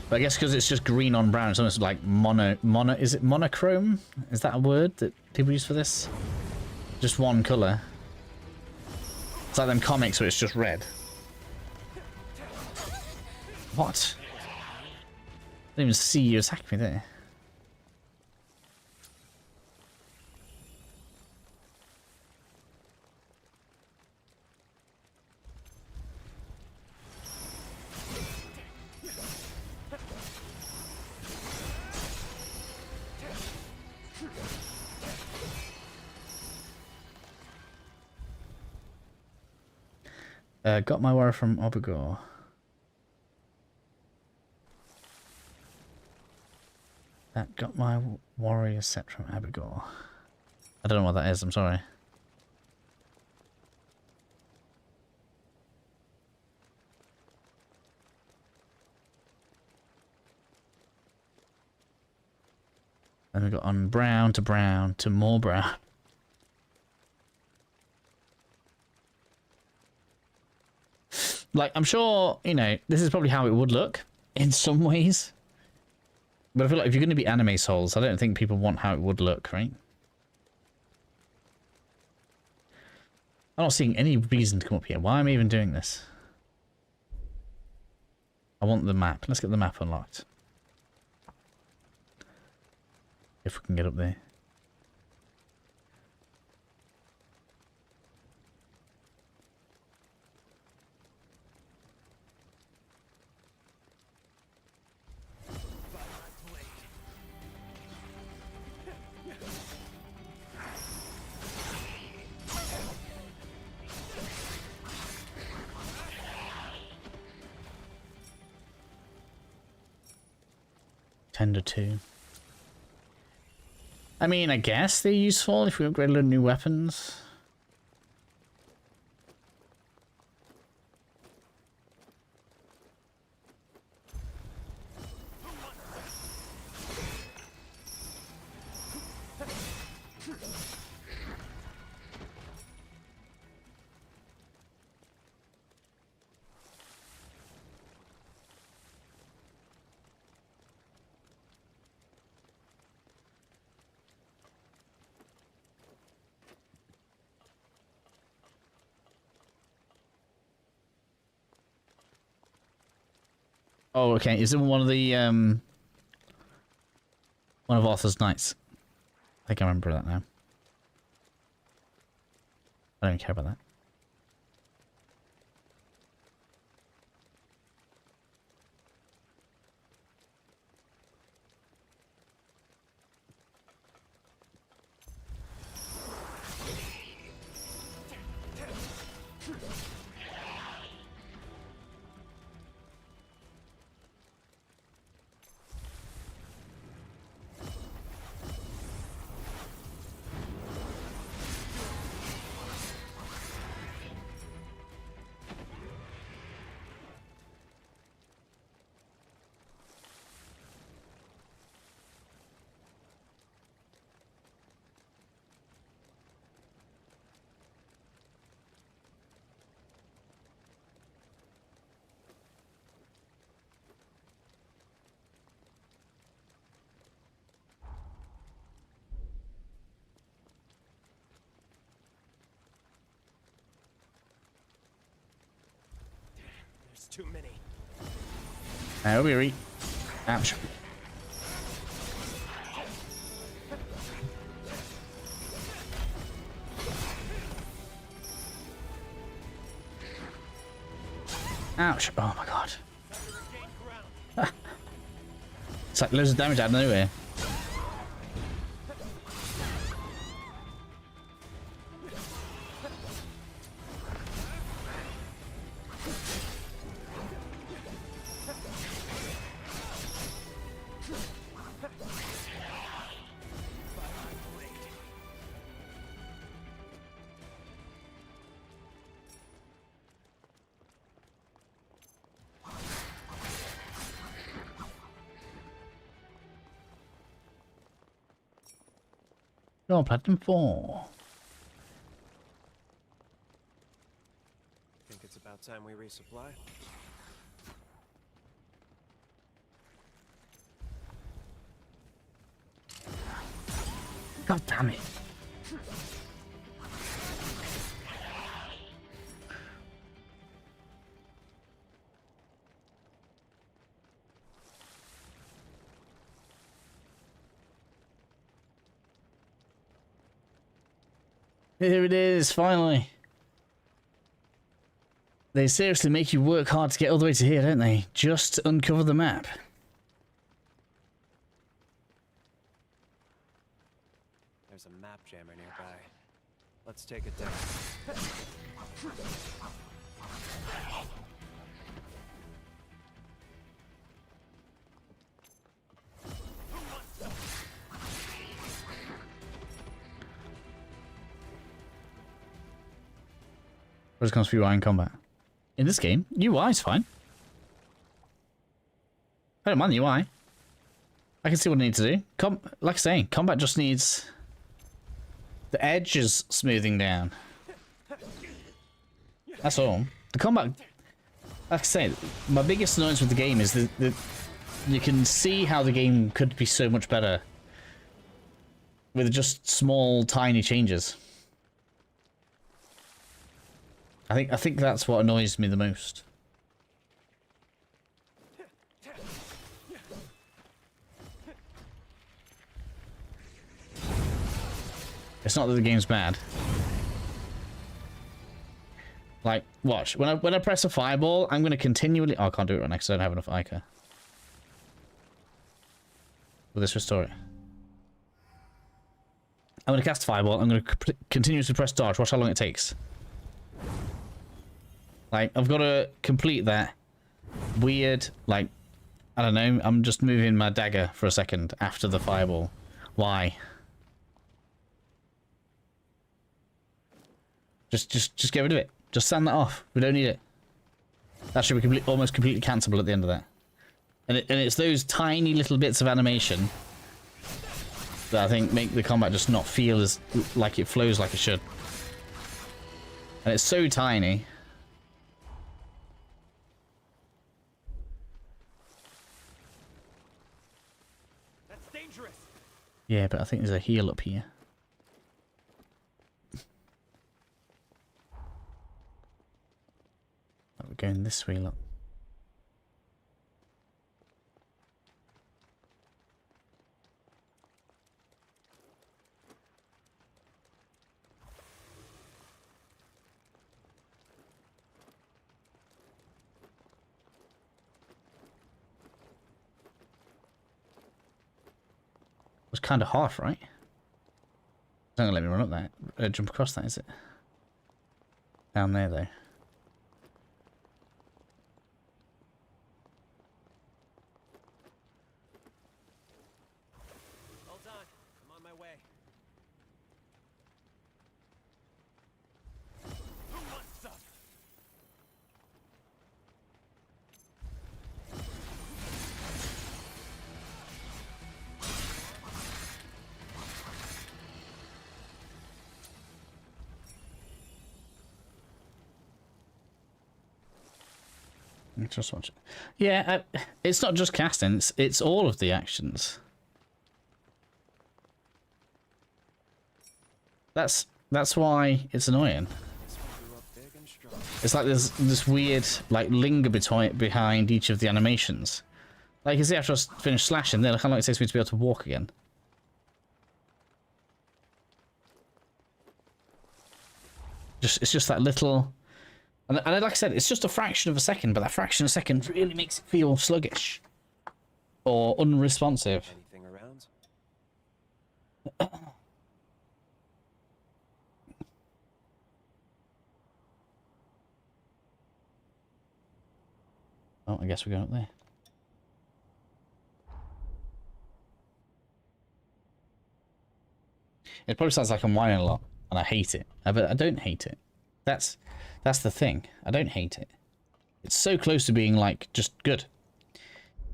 But I guess because it's just green on brown, it's almost like is it monochrome? Is that a word that people use for this? Just one colour. It's like them comics where it's just red. What? I didn't even see you attack me there. Got my wire from Obigor. That got my warrior set from Abigor. I don't know what that is, I'm sorry. Then we got on brown to more brown. Like, I'm sure, you know, this is probably how it would look in some ways. But I feel like if you're going to be anime souls, I don't think people want how it would look, right? I'm not seeing any reason to come up here. Why am I even doing this? I want the map. Let's get the map unlocked. If we can get up there. Defender 2. I mean, I guess they're useful if we upgrade a lot of new weapons. Oh, okay. Is it one of the one of Arthur's knights? I think I remember that now. I don't even care about that. There's too many. Oh, weary. Ouch. Ouch. Oh my god. It's like loads of damage out of nowhere. Oh, Platinum 4. Think it's about time we resupply? God damn it. Here it is, finally. They seriously make you work hard to get all the way to here, don't they? Just to uncover the map. There's a map jammer nearby. Let's take it down. What just comes for UI in combat? In this game, UI is fine. I don't mind the UI. I can see what I need to do. Like I say, combat just needs the edges smoothing down. That's all. The combat, like I say, my biggest annoyance with the game is that you can see how the game could be so much better with just small, tiny changes. I think that's what annoys me the most. It's not that the game's bad. Like, watch. When I press a fireball, I'm going to continually... Oh, I can't do it right now because I don't have enough Ica. Will this restore it? I'm going to cast a fireball. I'm going to continuously press dodge. Watch how long it takes. Like, I've got to complete that weird, like, I don't know. I'm just moving my dagger for a second after the fireball. Why? Just get rid of it. Just sand that off. We don't need it. That should be almost completely cancelable at the end of that. And it's those tiny little bits of animation that I think make the combat just not feel as like it flows like it should. And it's so tiny. That's dangerous. Yeah, but I think there's a heal up here. Oh, we're going this way, look. It was kind of half, right? It's not gonna let me run up that. Jump across that, is it? Down there, though. Hold on. I'm on my way. Who wants some? Just watch it. Yeah, it's not just casting, it's all of the actions. That's why it's annoying. It's like there's this weird like linger behind each of the animations. Like you see after I finish slashing, then how long it takes me to be able to walk again. It's just that little. And like I said, it's just a fraction of a second, but that fraction of a second really makes it feel sluggish. Or unresponsive. Anything around? Oh, I guess we're going up there. It probably sounds like I'm whining a lot, and I hate it. But I don't hate it. That's the thing. I don't hate it. It's so close to being like just good,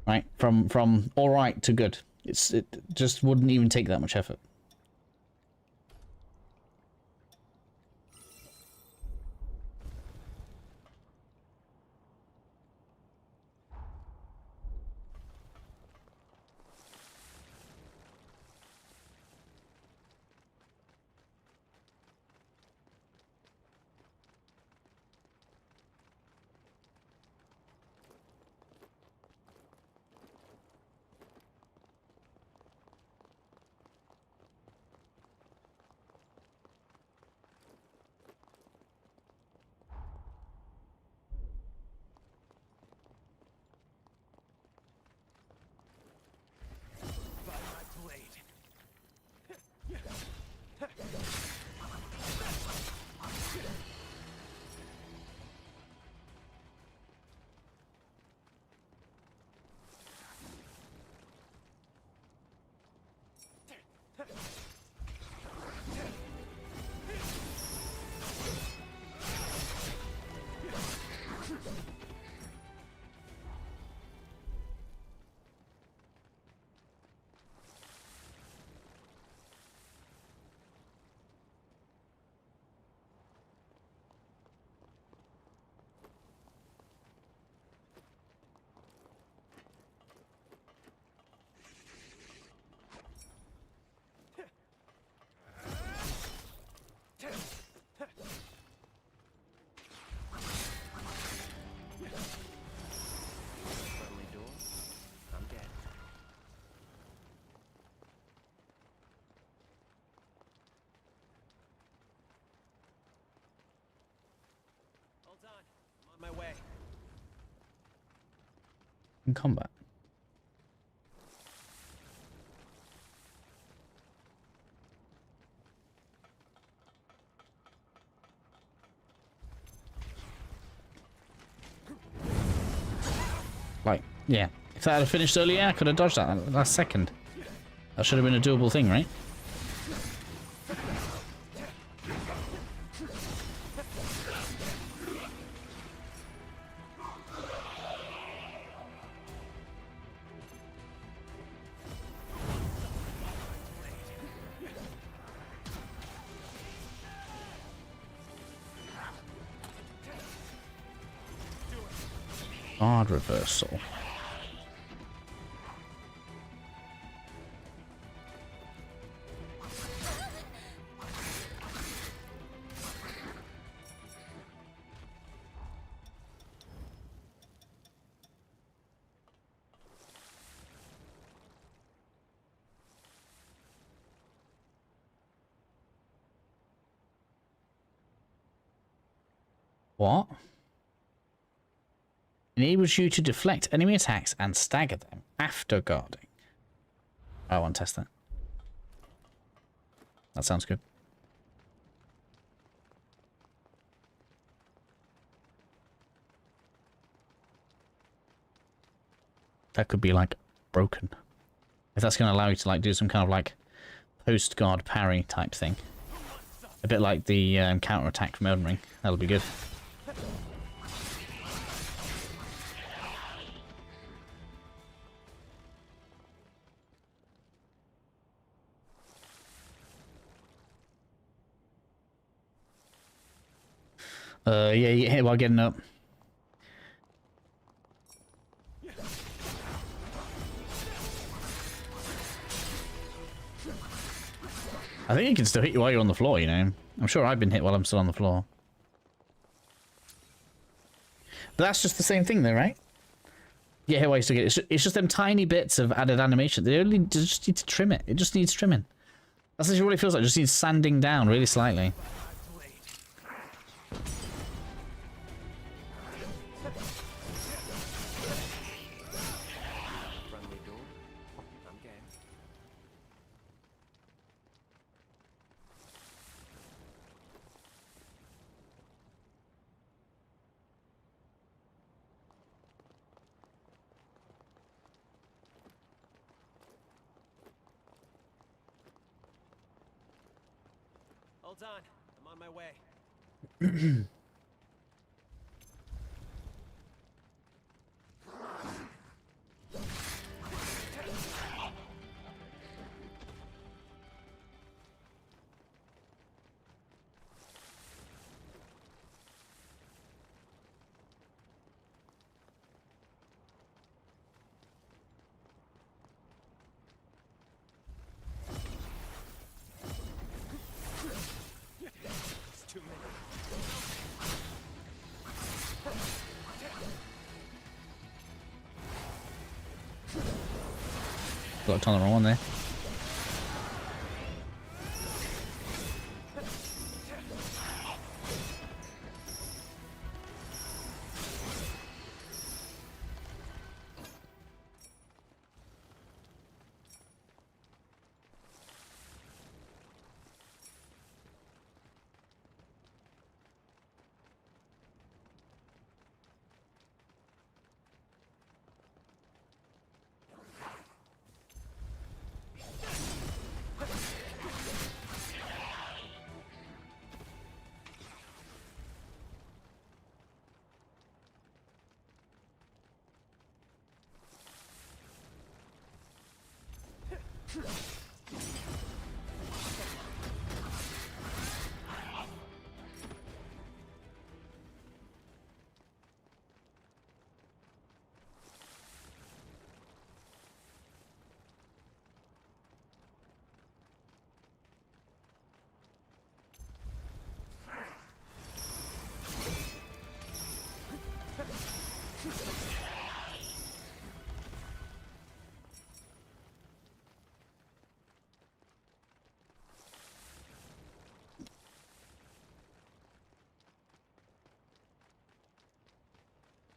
right? From all right to good. It just wouldn't even take that much effort. By my blade. Friendly door. I'm dead. Hold on. I'm on my way. In combat. Like, yeah, If that had finished earlier, I could have dodged that last second. That should have been a doable thing, right? Guard reversal. What? Enables you to deflect enemy attacks and stagger them after guarding. I want to test that. That sounds good. That could be like broken. If that's going to allow you to like do some kind of like post-guard parry type thing. A bit like the counter-attack from Elden Ring. That'll be good. Yeah, you get hit while getting up. I think it can still hit you while you're on the floor, you know. I'm sure I've been hit while I'm still on the floor. But that's just the same thing though, right? Yeah, hit while you still get it. It's just them tiny bits of added animation. They just need to trim it. It just needs trimming. That's actually what it feels like. It just needs sanding down really slightly. Hold on, I'm on my way. Blocked on the wrong one there.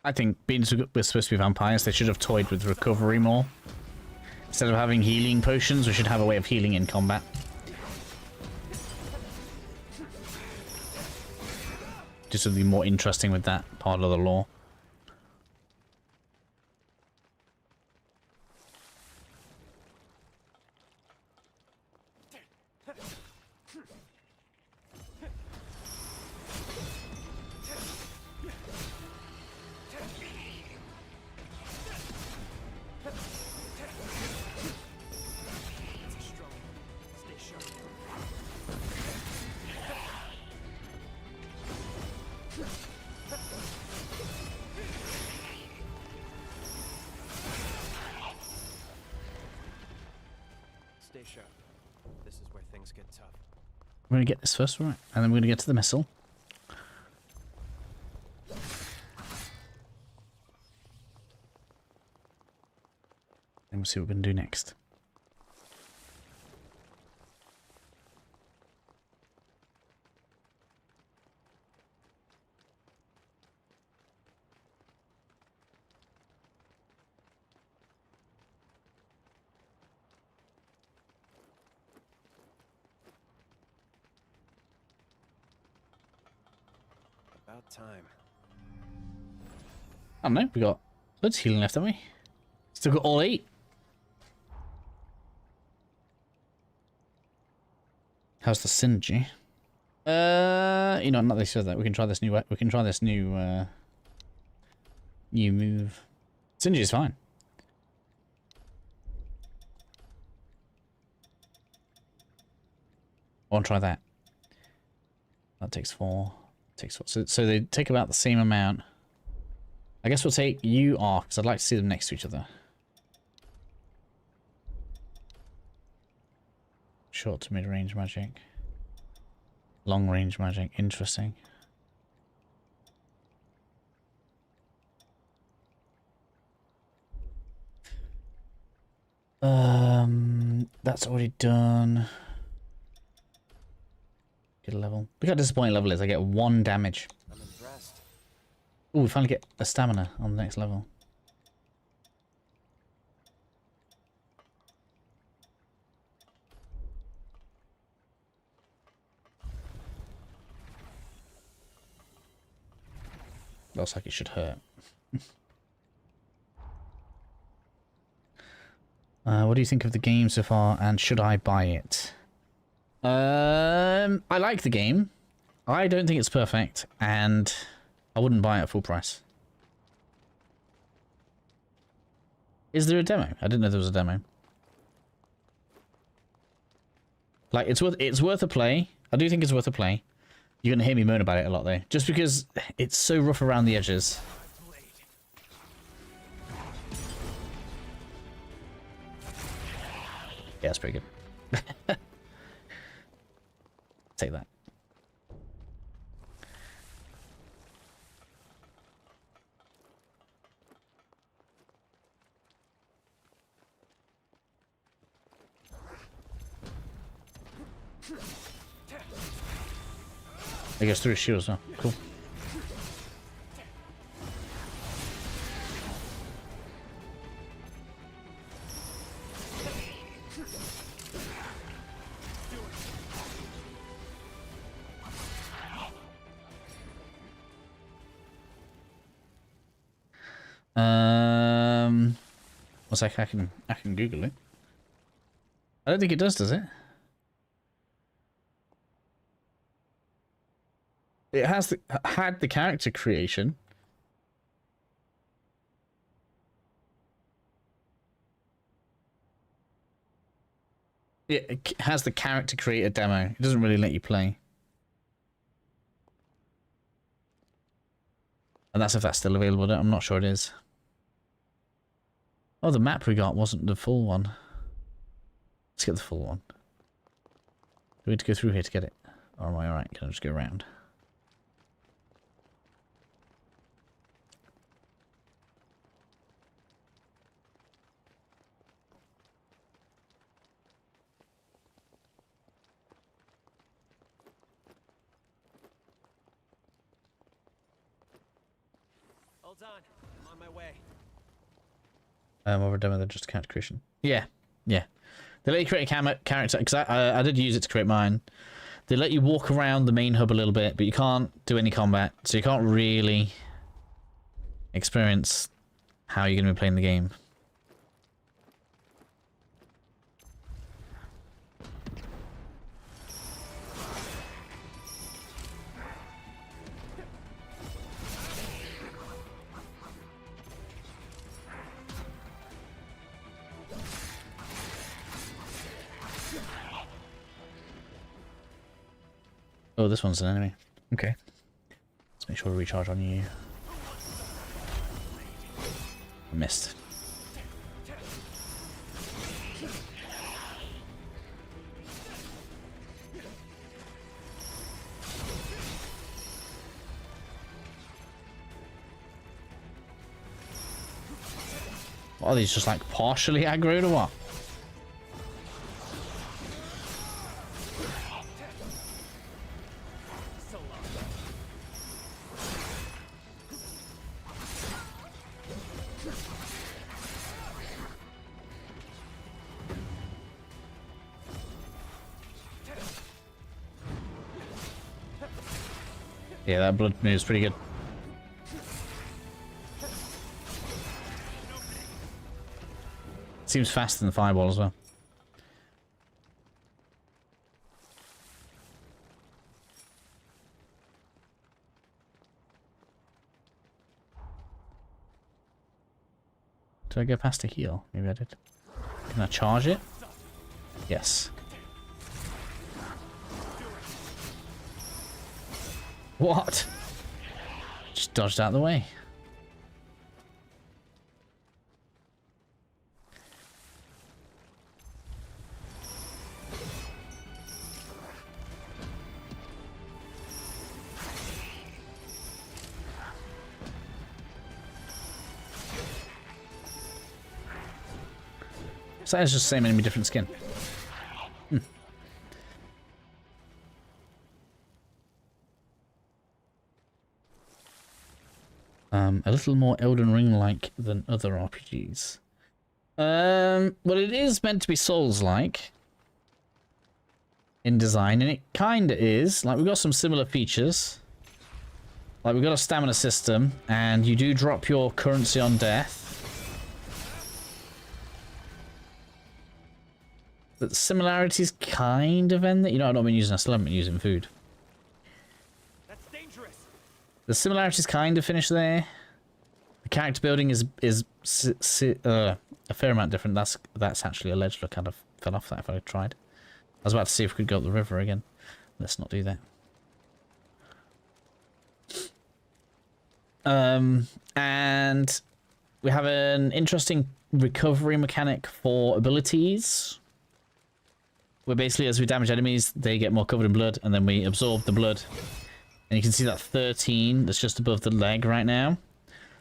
I think being we're supposed to be vampires, they should have toyed with recovery more. Instead of having healing potions, we should have a way of healing in combat. Just to be more interesting with that part of the lore. show. This is where things get tough. We're gonna get this first, right? And then we're gonna get to the missile. And we'll see what we can do next. About time. I don't know, we got loads of healing left, haven't we? Still got all 8. How's the synergy? You know, not they said that. We can try this new. We can try this new. New move. Synergy is fine. I want to try that. That takes 4. Takes 4. So they take about the same amount. I guess we'll take you off because I'd like to see them next to each other. Short to mid-range magic. Long-range magic. Interesting. That's already done. Get a level. Look how disappointing level is. I get 1 damage. I'm impressed. Oh, we finally get a stamina on the next level. Looks like it should hurt. What do you think of the game so far, and should I buy it? I like the game. I don't think it's perfect, and I wouldn't buy it at full price. Is there a demo? I didn't know there was a demo. Like, it's worth a play. I do think it's worth a play. You're gonna hear me moan about it a lot though, just because it's so rough around the edges. Yeah, that's pretty good. Take that. I guess through his shield as well. Cool. What's like I can Google it. I don't think it does it? It has had the character creation. It has the character creator demo. It doesn't really let you play. And that's if that's still available. I'm not sure it is. Oh, the map we got wasn't the full one. Let's get the full one. Do we need to go through here to get it? Or am I alright? Can I just go around? Hold on. I'm on my way. Over demo than just character creation. Yeah, yeah. They let you create a character because I did use it to create mine. They let you walk around the main hub a little bit, but you can't do any combat, so you can't really experience how you're going to be playing the game. Oh, this one's an enemy. Okay. Let's make sure we recharge on you. I missed. What, are these just like partially aggroed or what? Yeah, that blood moves pretty good. Seems faster than the fireball as well. Did I go past a heal? Maybe I did. Can I charge it? Yes. What? Just dodged out of the way. So that is just the same enemy, different skin. A little more Elden Ring-like than other RPGs. Well, it is meant to be Souls-like in design, and it kind of is. Like, we've got some similar features. Like, we've got a stamina system, and you do drop your currency on death. But the similarities kind of end that. You know, I've not been using, I still haven't been using food. That's dangerous. The similarities kind of finish there. The character building is a fair amount different. That's actually a ledge. Look, kind of fell off that if I tried. I was about to see if we could go up the river again. Let's not do that. And we have an interesting recovery mechanic for abilities. Where basically, as we damage enemies, they get more covered in blood, and then we absorb the blood. And you can see that 13 that's just above the leg right now.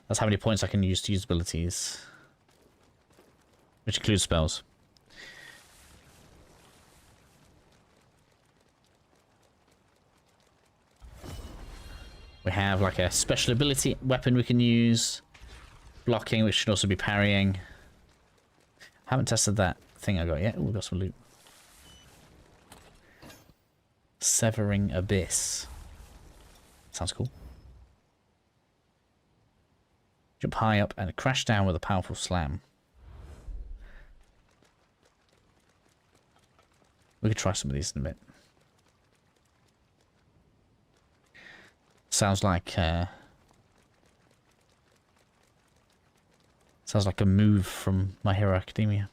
That's how many points I can use to use abilities. Which includes spells. We have like a special ability weapon we can use. Blocking, which should also be parrying. Haven't tested that thing I got yet. Oh, we got some loot. Severing Abyss. Sounds cool. Jump high up and crash down with a powerful slam. We could try some of these in a bit. Sounds like a move from My Hero Academia.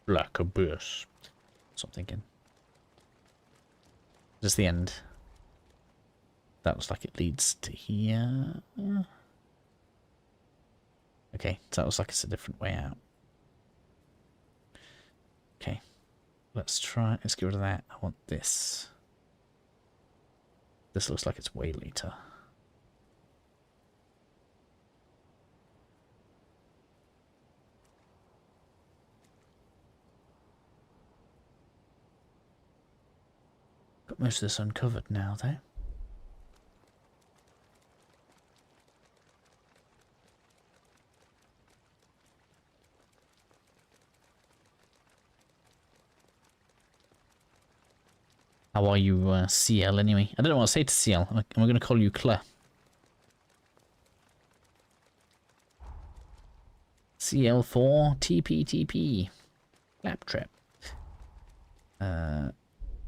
Black Abyss. That's what I'm thinking. Just the end. That looks like it leads to here. Okay, so that looks like it's a different way out. Okay, let's get rid of that. I want this. This looks like it's way later. Got most of this uncovered now, though. How are you, CL, anyway? I don't know what to say to CL. Am I going to call you Claire? CL4 TP. Claptrap.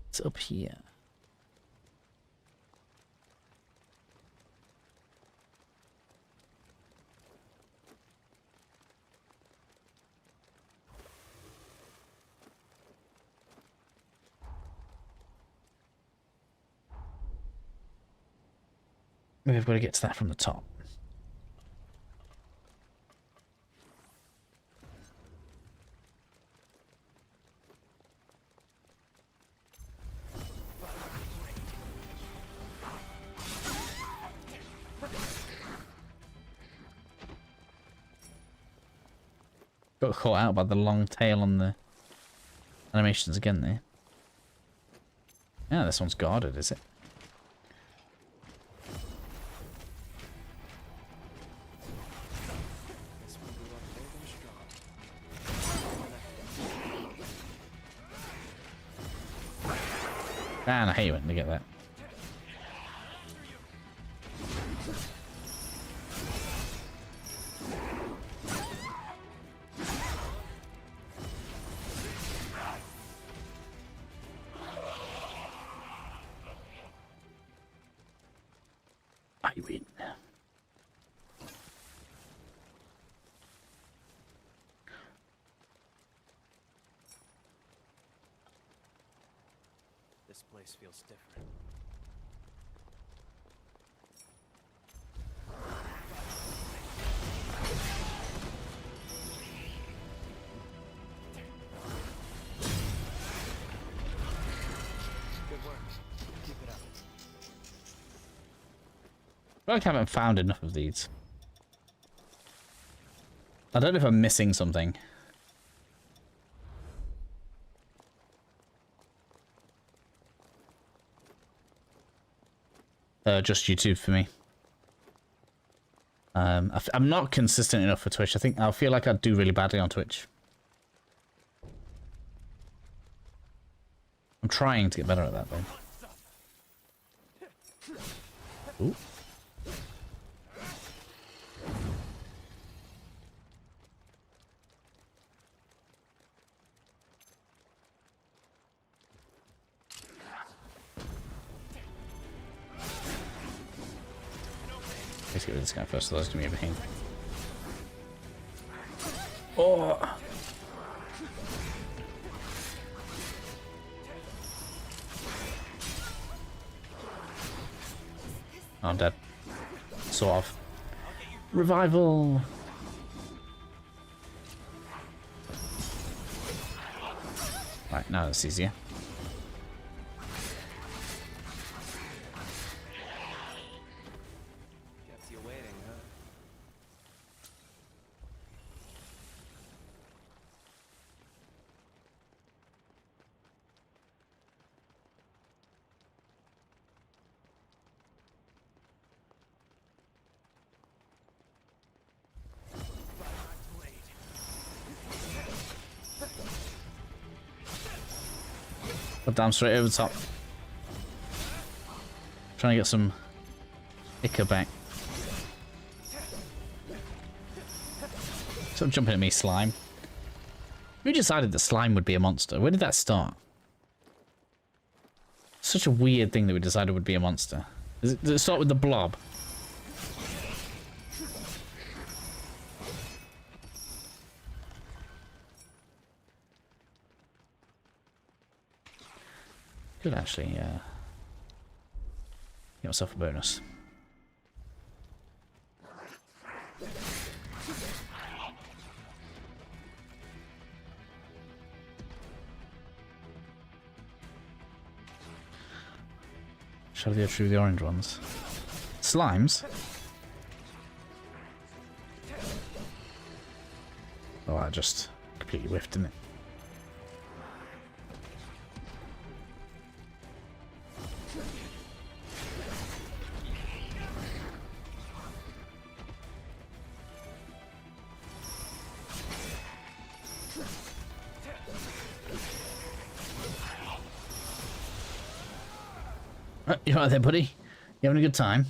It's up here. We've got to get to that from the top. Got caught out by the long tail on the animations again there. Yeah, this one's guarded, is it? Guess we grew up big and strong. Man, I hate when they get that. I win. This place feels different. Good work. Keep it up. I feel like I haven't found enough of these. I don't know if I'm missing something. Just YouTube for me. I'm not consistent enough for Twitch. I feel like I'd do really badly on Twitch. I'm trying to get better at that though. Ooh. Let's get rid of this guy first, otherwise it's gonna be a pain. Oh! Oh, I'm dead. Sort of. Revival! Right, now that's easier. Kept you waiting, huh? Put down straight over the top. Trying to get some Ica back. Stop jumping at me, slime. Who decided that slime would be a monster? Where did that start? Such a weird thing that we decided would be a monster. Does it start with the blob? Could actually get myself a bonus. Shall I go through the orange ones? Slimes? Oh, I just completely whiffed, didn't it? You alright there, buddy? You having a good time?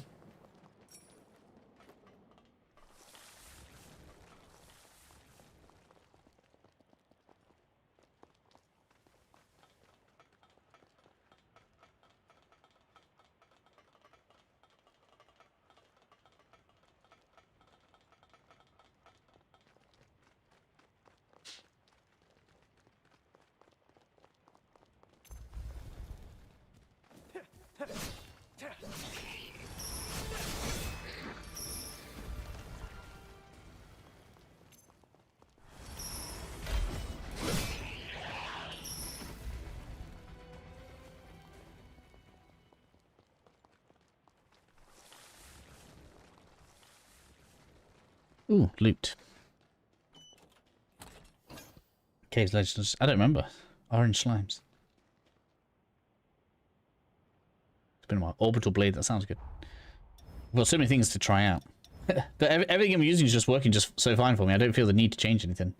Ooh, loot. Caves Legends. I don't remember. Orange slimes. It's been a while. Orbital blade. That sounds good. Well, so many things to try out. Everything I'm using is just working just so fine for me. I don't feel the need to change anything.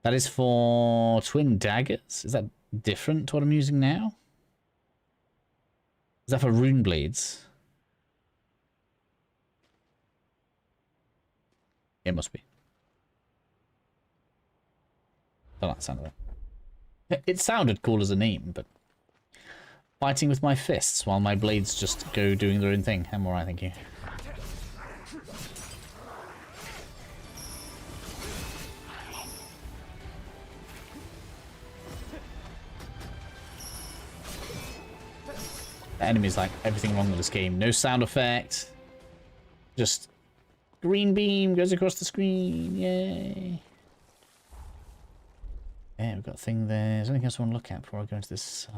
That is for twin daggers. Is that different to what I'm using now? Is that for rune blades? It must be. I like the sound of that. It sounded cool as a name, but fighting with my fists while my blades just go doing their own thing. I'm alright, thank you. The enemy's like everything wrong with this game. No sound effect. Just green beam goes across the screen. Yay. Yeah, we've got a thing there. Is there anything else I want to look at before I go into this?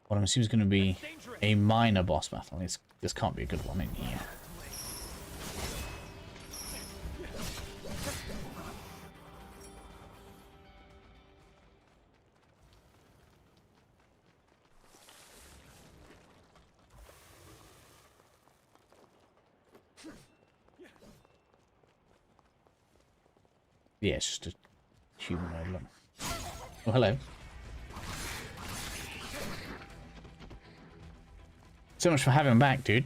What I'm assuming is going to be a minor boss battle. This can't be a good one, yeah. Yeah, it's just a humanoid look. Oh, hello. So much for having him back, dude.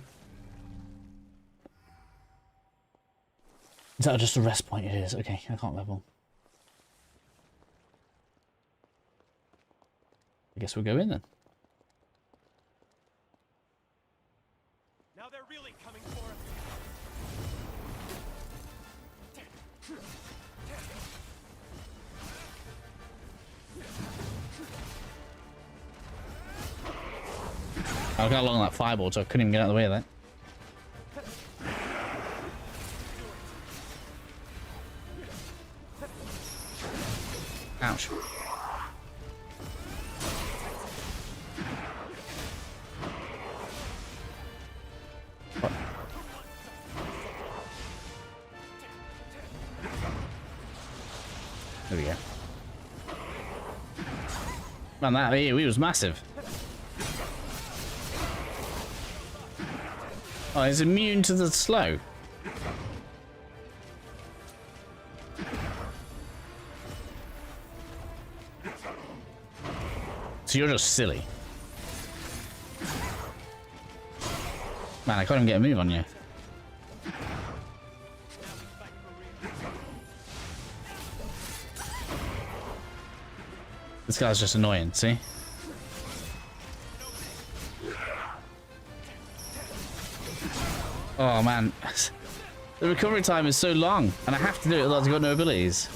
Is that just a rest point? It is. Okay, I can't level. I guess we'll go in then. Now they're really coming for us. I got along that fireball, so I couldn't even get out of the way of that. Ouch. What? There we go. Man, that AoE was massive. Oh, he's immune to the slow. So you're just silly. Man, I can't even get a move on you. This guy's just annoying, see? Oh man, the recovery time is so long, and I have to do it otherwise I've got no abilities.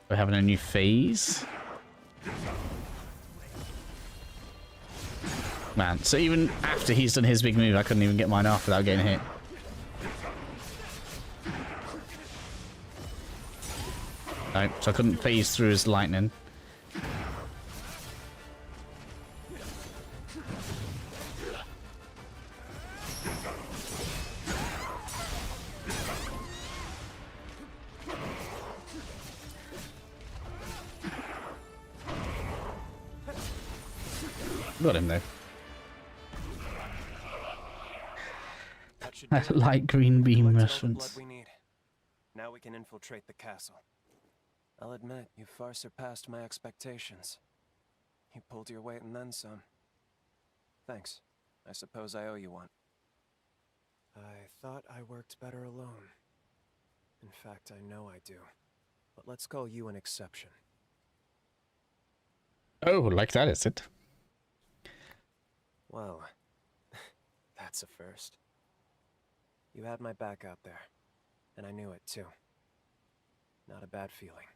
We're having a new phase. Man, so even after he's done his big move, I couldn't even get mine off without getting hit. No, so I couldn't phase through his lightning. Got him though. I like green beam reference. Now we can infiltrate the castle. I'll admit, you far surpassed my expectations. You pulled your weight and then some. Thanks. I suppose I owe you one. I thought I worked better alone. In fact, I know I do. But let's call you an exception. Oh, like that, is it? Well, that's a first. You had my back out there, and I knew it too. Not a bad feeling.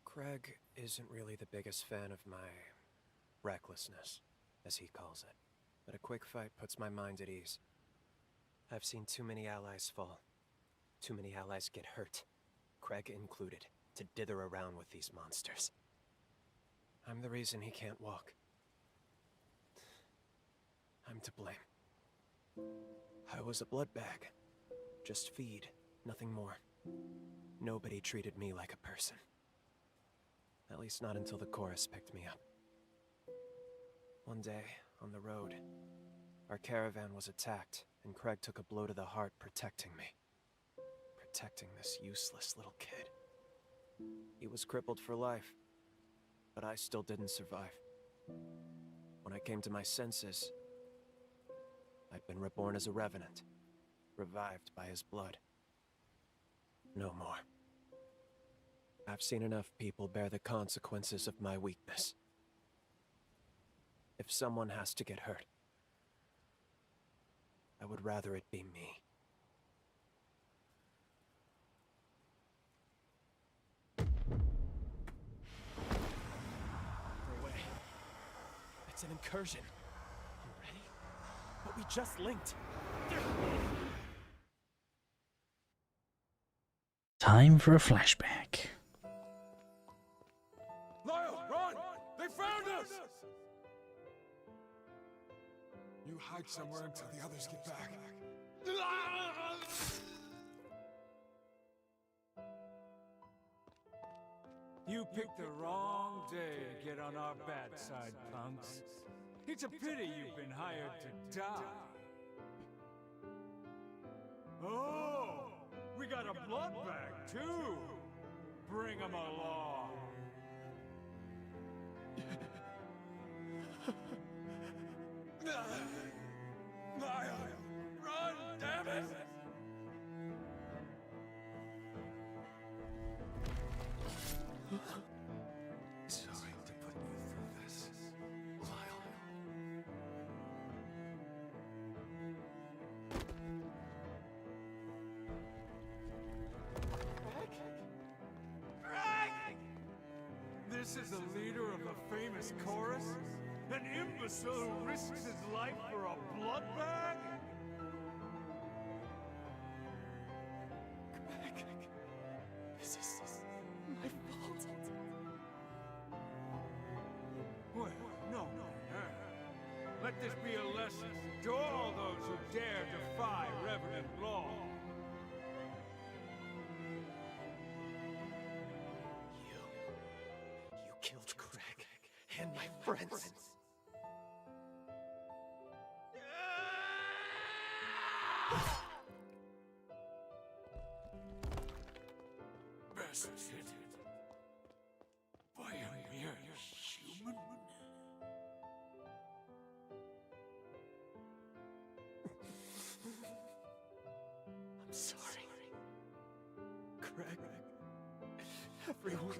Craig isn't really the biggest fan of my recklessness, as he calls it. but a quick fight puts my mind at ease. I've seen too many allies fall. Too many allies get hurt, Craig included, to dither around with these monsters. I'm the reason he can't walk. I'm to blame. I was a blood bag. Just feed, nothing more. Nobody treated me like a person. At least not until the chorus picked me up. One day, on the road, our caravan was attacked, and Craig took a blow to the heart protecting me. Protecting this useless little kid. He was crippled for life, but I still didn't survive. When I came to my senses, I'd been reborn as a revenant, revived by his blood. No more. I've seen enough people bear the consequences of my weakness. If someone has to get hurt, I would rather it be me. Away. It's an incursion. You ready? But we just linked. Time for a flashback. Lyle, run! They found us! You hide somewhere until the others get back. You picked the wrong day to get on our bad side, punks. It's a pity you've been hired to die. Oh, we got a blood bag, too. Bring 'em along. Lyle, run, damn it! Sorry to put you through this, Lyle. This is the leader of the famous chorus? An imbecile who risks his life for a blood bag? Craig, this is my fault. Well, no. Let this be a lesson to all those who dare defy revenant law. You killed Craig and my friends. Bastard. By a mere human? I'm sorry. Craig. Everyone.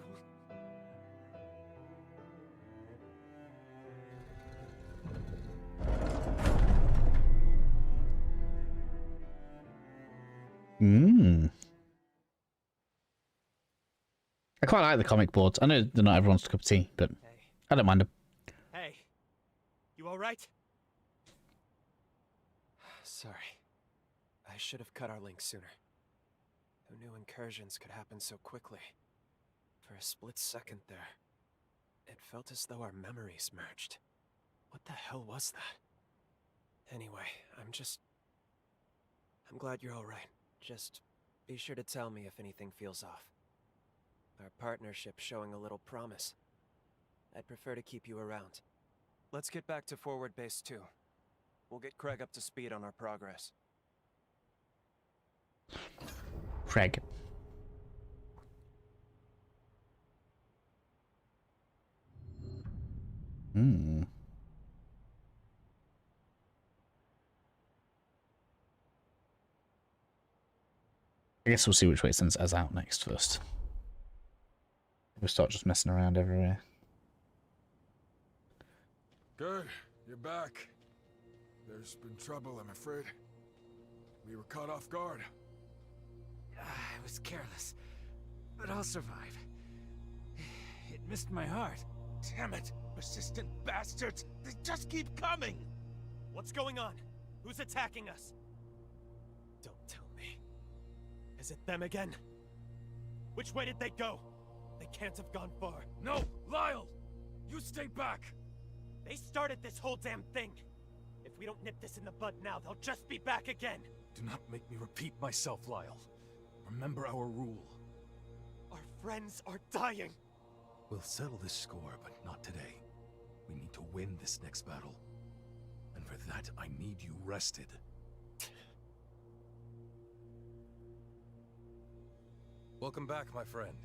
I quite like the comic boards. I know they're not everyone's cup of tea, but I don't mind them. Hey, you alright? Sorry. I should have cut our link sooner. Who knew incursions could happen so quickly? For a split second there, it felt as though our memories merged. What the hell was that? Anyway, I'm glad you're alright. Just be sure to tell me if anything feels off. Our partnership's showing a little promise. I'd prefer to keep you around. Let's get back to Forward Base 2. We'll get Craig up to speed on our progress. Craig. I guess we'll see which way it sends us out next first. We'll start just messing around everywhere. Good, you're back. There's been trouble, I'm afraid. We were caught off guard. I was careless, but I'll survive. It missed my heart. Damn it! Persistent bastards! They just keep coming! What's going on? Who's attacking us? Don't tell me. Is it them again? Which way did they go? They can't have gone far. No! Lyle! You stay back! They started this whole damn thing. If we don't nip this in the bud now, they'll just be back again. Do not make me repeat myself, Lyle. Remember our rule. Our friends are dying. We'll settle this score, but not today. We need to win this next battle. And for that, I need you rested. Welcome back, my friend.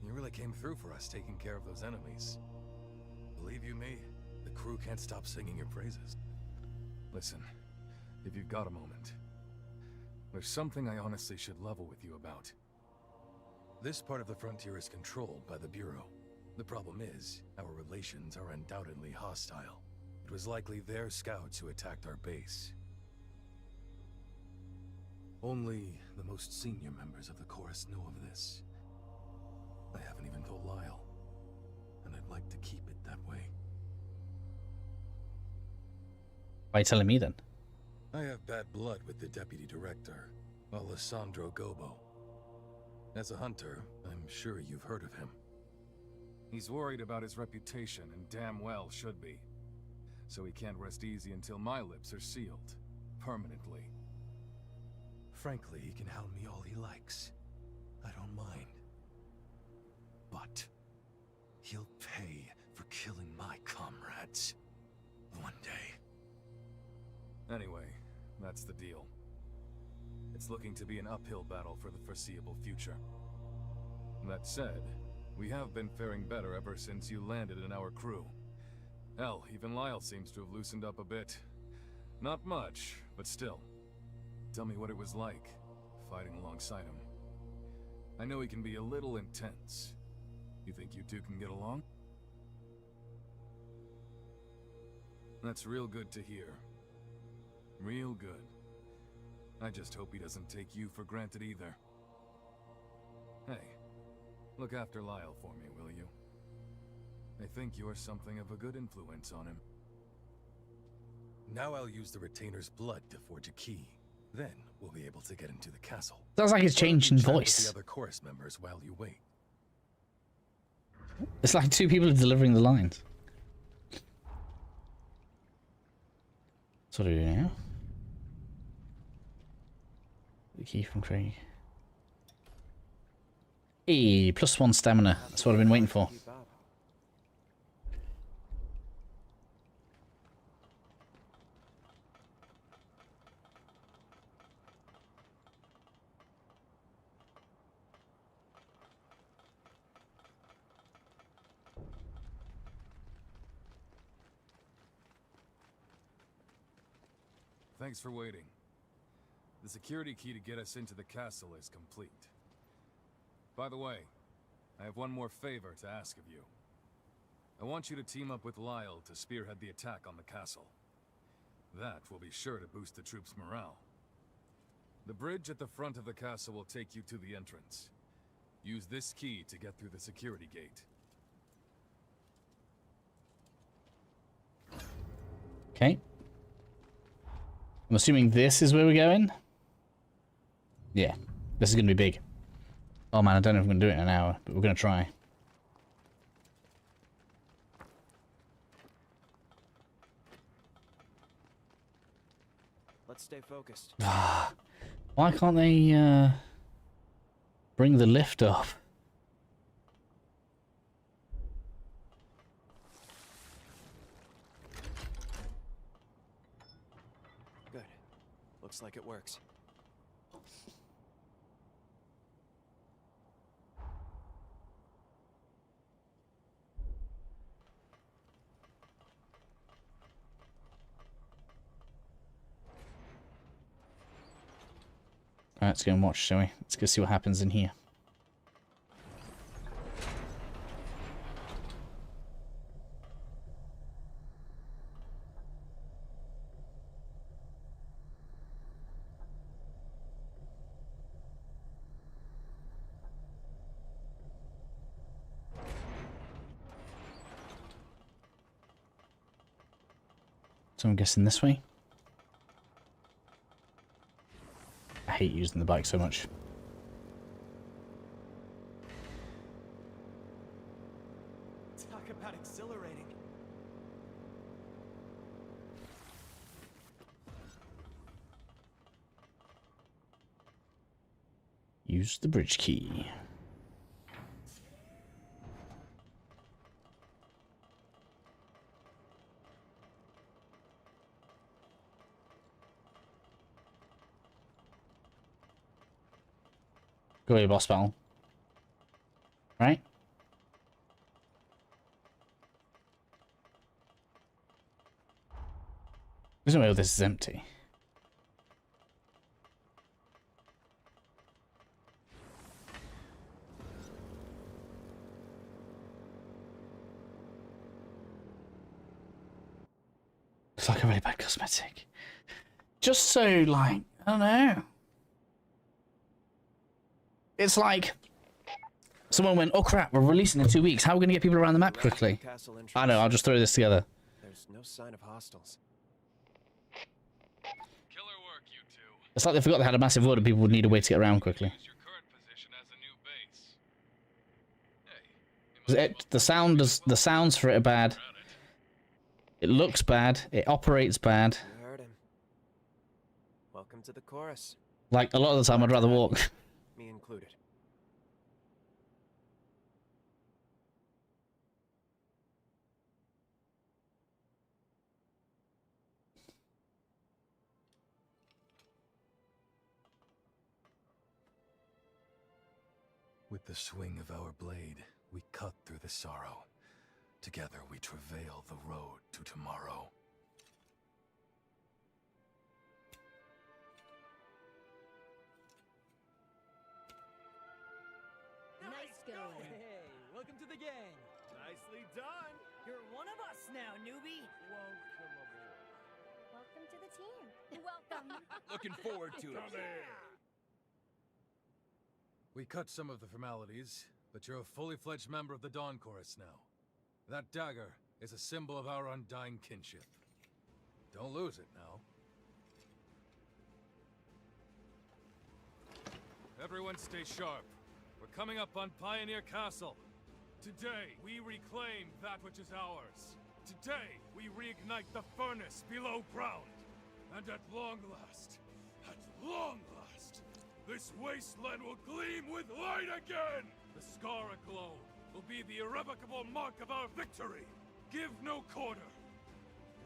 You really came through for us taking care of those enemies. Believe you me, the crew can't stop singing your praises. Listen, if you've got a moment, there's something I honestly should level with you about. This part of the frontier is controlled by the Bureau. The problem is, our relations are undoubtedly hostile. It was likely their scouts who attacked our base. Only the most senior members of the chorus know of this. I haven't even told Lyle, and I'd like to keep it that way. Why are you telling me then? I have bad blood with the deputy director, Alessandro Gobo. As a hunter, I'm sure you've heard of him. He's worried about his reputation, and damn well should be. So he can't rest easy until my lips are sealed. Permanently. Frankly, he can hound me all he likes. I don't mind. But he'll pay for killing my comrades. One day. Anyway, that's the deal. It's looking to be an uphill battle for the foreseeable future. That said, we have been faring better ever since you landed in our crew. Hell, even Lyle seems to have loosened up a bit. Not much, but still. Tell me what it was like, fighting alongside him. I know he can be a little intense. You think you two can get along? That's real good to hear. Real good. I just hope he doesn't take you for granted either. Hey, look after Lyle for me, will you? I think you're something of a good influence on him. Now I'll use the retainer's blood to forge a key. Then we'll be able to get into the castle. Sounds like he's changed in Chat with voice. the other chorus members while you wait. It's like two people are delivering the lines. So what do we do now? The key from Craig. Hey, +1 stamina. That's what I've been waiting for. Thanks for waiting. The security key to get us into the castle is complete. By the way, I have one more favor to ask of you. I want you to team up with Lyle to spearhead the attack on the castle. That will be sure to boost the troops' morale. The bridge at the front of the castle will take you to the entrance. Use this key to get through the security gate. Okay. I'm assuming this is where we're going? Yeah. This is going to be big. Oh man, I don't know if I'm going to do it in an hour, but we're going to try. Let's stay focused. Why can't they bring the lift up? Good. Looks like it works. Alright, let's go and watch, shall we? Let's go see what happens in here. So I'm guessing this way. I hate using the bike so much. Talk about exhilarating. Use the bridge key. Go away, boss battle. Right? There's no way this is empty. It's like a really bad cosmetic. Just so, like, I don't know. It's like someone went, oh crap, we're releasing in 2 weeks. How are we going to get people around the map quickly? I know, I'll just throw this together. There's no sign of hostiles. Killer work, you two. It's like they forgot they had a massive wood and people would need a way to get around quickly. Use your current position as a new base. Hey, The sounds for it are bad. It looks bad. It operates bad. You heard him. Welcome to the chorus. Like, a lot of the time I'd rather walk. Me included. With the swing of our blade, we cut through the sorrow. Together we travail the road to tomorrow. Nice going. Hey, welcome to the gang. Nicely done. You're one of us now, newbie. Welcome aboard. Welcome to the team. Welcome. Looking forward to it. We cut some of the formalities, but you're a fully fledged member of the Dawn Chorus now. That dagger is a symbol of our undying kinship. Don't lose it now. Everyone stay sharp. We're coming up on Pioneer Castle. Today, we reclaim that which is ours. Today, we reignite the furnace below ground. And at long last, this wasteland will gleam with light again! The scar aglow will be the irrevocable mark of our victory. Give no quarter.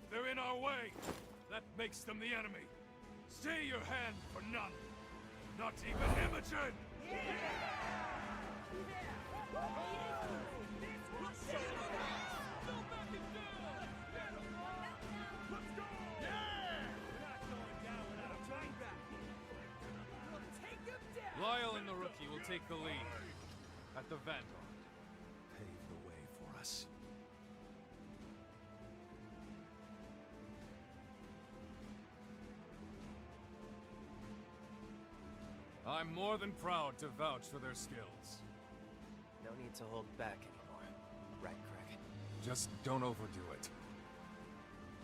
If they're in our way, that makes them the enemy. Stay your hand for none. Not even Imogen! Lyle and the rookie will take the lead at the Vanguard. Pave the way for us. I'm more than proud to vouch for their skills. No need to hold back anymore. Right, Craig? Just don't overdo it.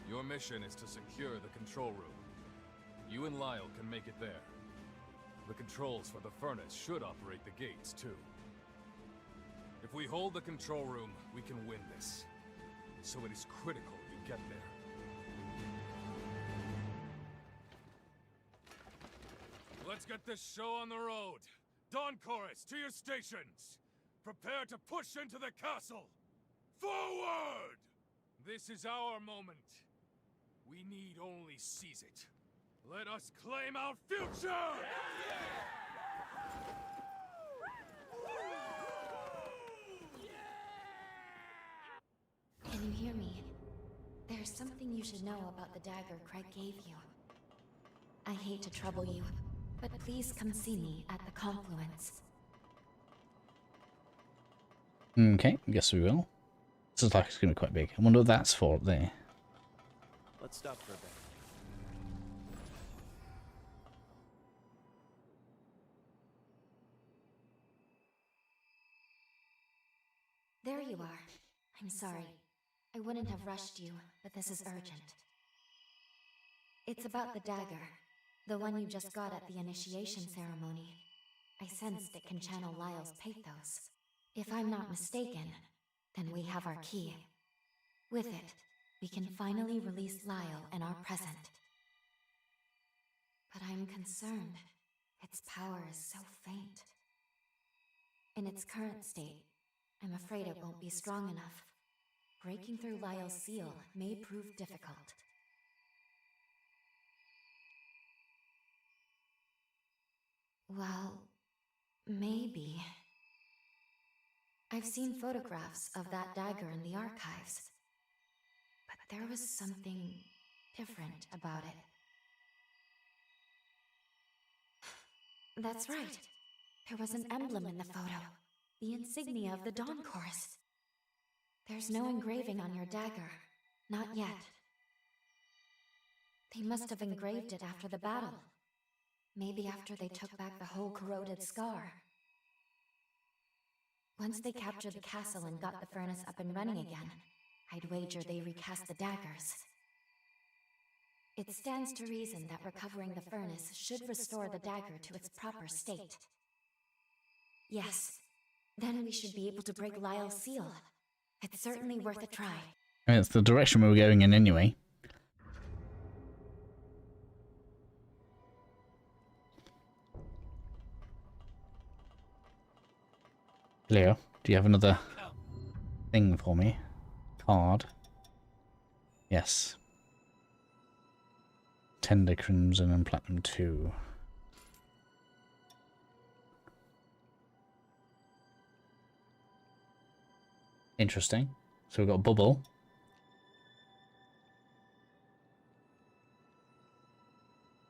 Your mission is to secure the control room. You and Lyle can make it there. The controls for the furnace should operate the gates, too. If we hold the control room, we can win this. So it is critical you get there. Let's get this show on the road. Dawn Chorus, to your stations! Prepare to push into the castle! Forward! This is our moment. We need only seize it. Let us claim our future! Can you hear me? There's something you should know about the dagger Craig gave you. I hate to trouble you, but please come see me at the confluence. Okay, guess we will. This is like it's going to be quite big. I wonder what that's for up there. Let's stop for a bit. There you are. I'm sorry. I wouldn't have rushed you, but this is urgent. It's about the dagger. The one you just got at the initiation ceremony. I sensed it can channel Lyle's pathos. If I'm not mistaken, then we have our key. With it, we can finally release Lyle and our present. But I'm concerned. Its power is so faint. In its current state, I'm afraid it won't be strong enough. Breaking through Lyle's seal may prove difficult. Well, maybe. I've seen photographs of that dagger in the archives, but there was something different about it. That's right. There was an emblem in the photo, the insignia of the Dawn Chorus. There's no engraving on your dagger, not yet. They must have engraved it after the battle. Maybe after they took back the whole corroded scar. Once they captured the castle and got the furnace up and running again, I'd wager they recast the daggers. It stands to reason that recovering the furnace should restore the dagger to its proper state. Yes, then we should be able to break Lyle's seal. It's certainly worth a try. It's the direction we were going in anyway. Leo, do you have another thing for me? Card. Yes. Tender Crimson and Platinum 2. Interesting. So we've got Bubble.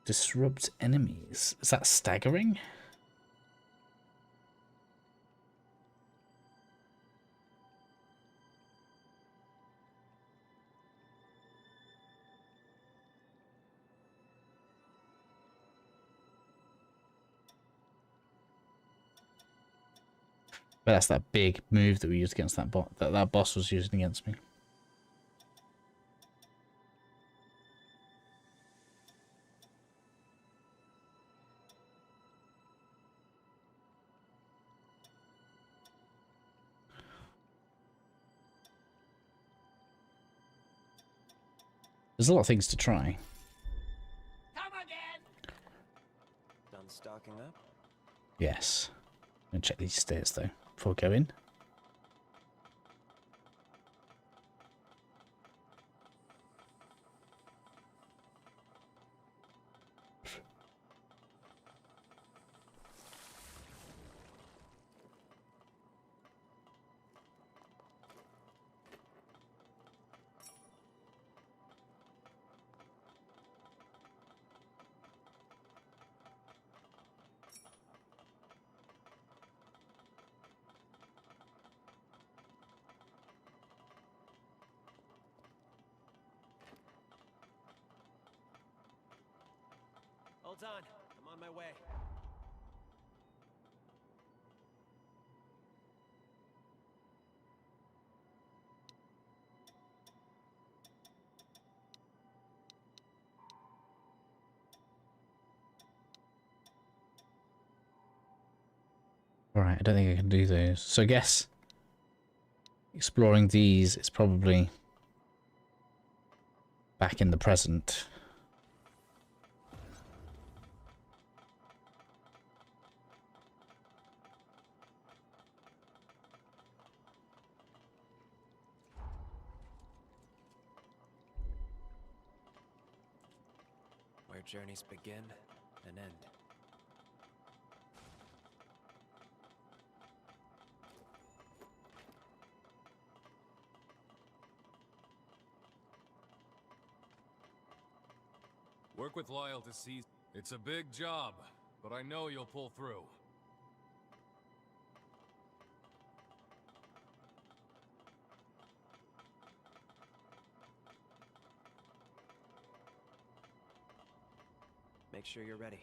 Disrupt enemies. Is that staggering? But that's that big move that we used against that bot that boss was using against me. There's a lot of things to try. Come again! Done stocking up? Yes. I'm gonna check these stairs though before we go in. Hold on, I'm on my way. Alright, I don't think I can do those. So I guess exploring these is probably back in the present. Where journeys begin and end. Work with Lyle to see. It's a big job, but I know you'll pull through. Make sure you're ready.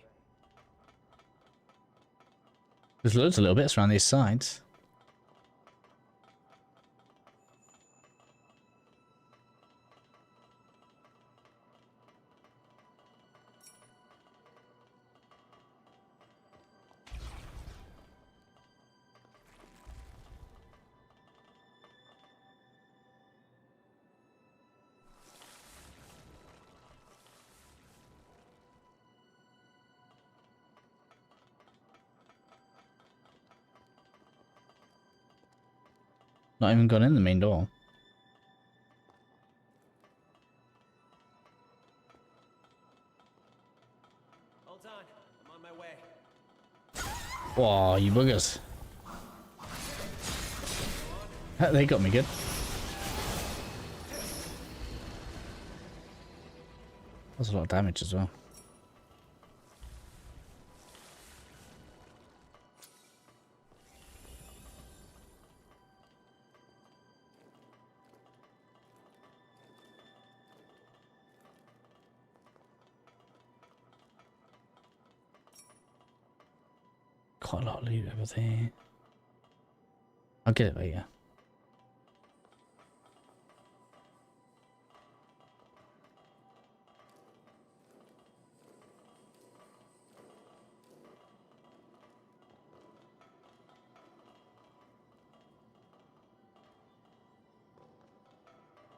There's loads of little bits around these sides. Not even gone in the main door. Hold on, I'm on my way. Whoa, you buggers. They got me good. That's a lot of damage as well. Quite a lot of loot over there. I'll get it later.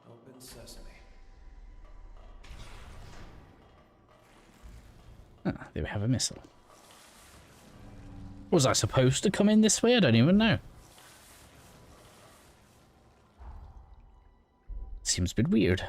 Open sesame. Ah, there we have a missile. Was I supposed to come in this way? I don't even know. Seems a bit weird.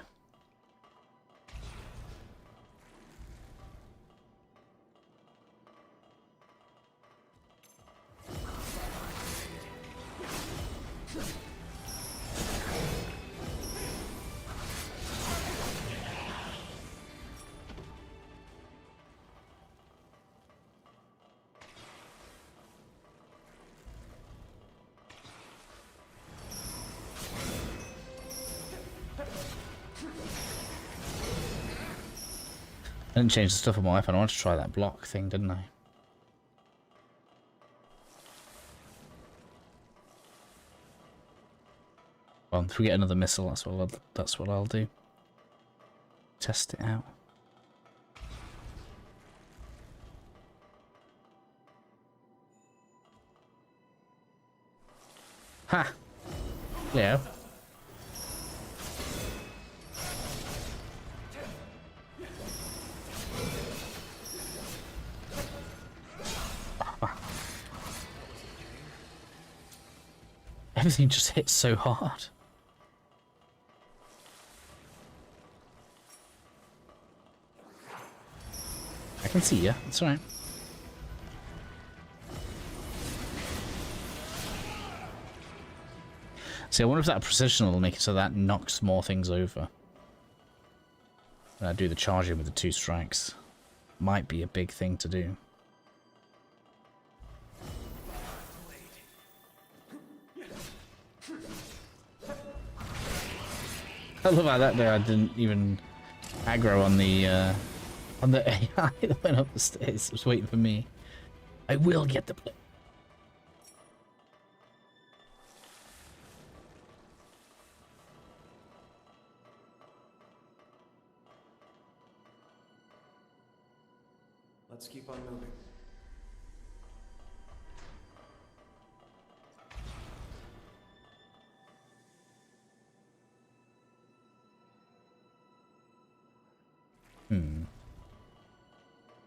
I didn't change the stuff on my iPhone. I wanted to try that block thing, didn't I? Well, if we get another missile, that's what I'll do. Test it out. Ha! Yeah. Everything just hits so hard. I can see ya. It's alright. See, I wonder if that precision will make it so that knocks more things over. When I do the charging with the 2 strikes. Might be a big thing to do. I love how that day I didn't even aggro on the AI that went up the stairs. It was waiting for me. I will get the... Let's keep on moving.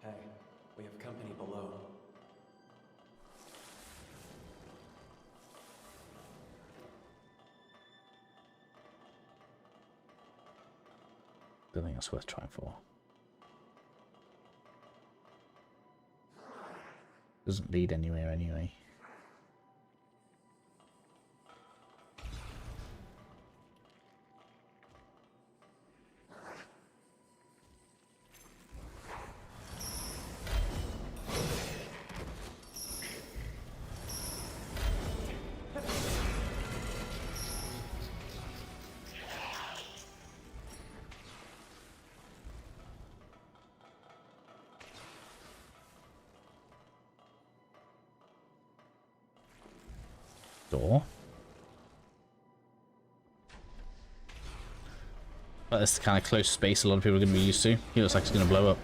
Hey, we have company below. Don't think that's worth trying for. Doesn't lead anywhere anyway. Door. But that's the kind of close space a lot of people are going to be used to. He looks like he's going to blow up.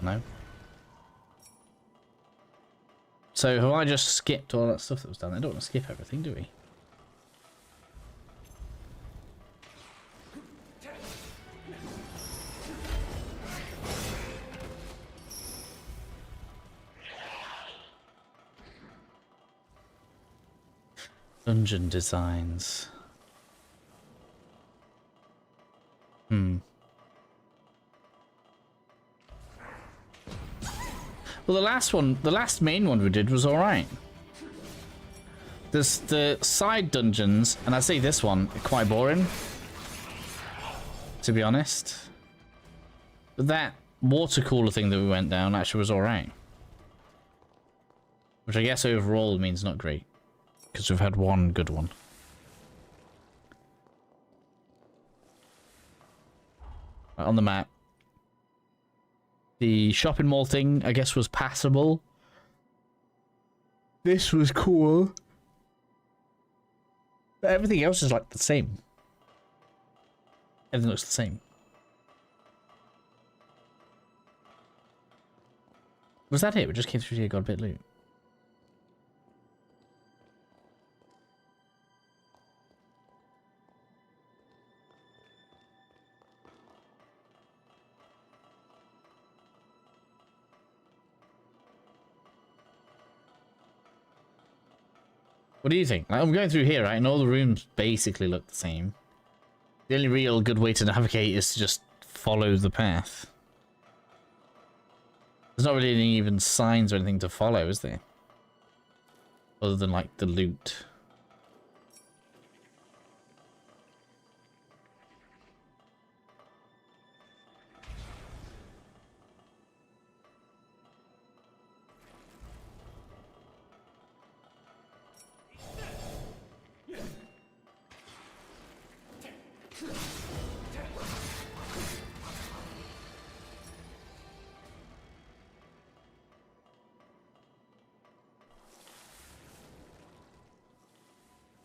No. So have I just skipped all that stuff that was done? I don't want to skip everything, do we? Dungeon designs. Well, the last main one we did was alright. There's the side dungeons, and I say this one, quite boring, to be honest. But that water cooler thing that we went down actually was alright. Which I guess overall means not great, because we've had one good one. Right, on the map. The shopping mall thing, I guess, was passable. This was cool. But everything else is like the same. Everything looks the same. Was that it? We just came through here, got a bit of loot. What do you think? I'm going through here, right? And all the rooms basically look the same. The only real good way to navigate is to just follow the path. There's not really any even signs or anything to follow, is there? Other than, like, the loot.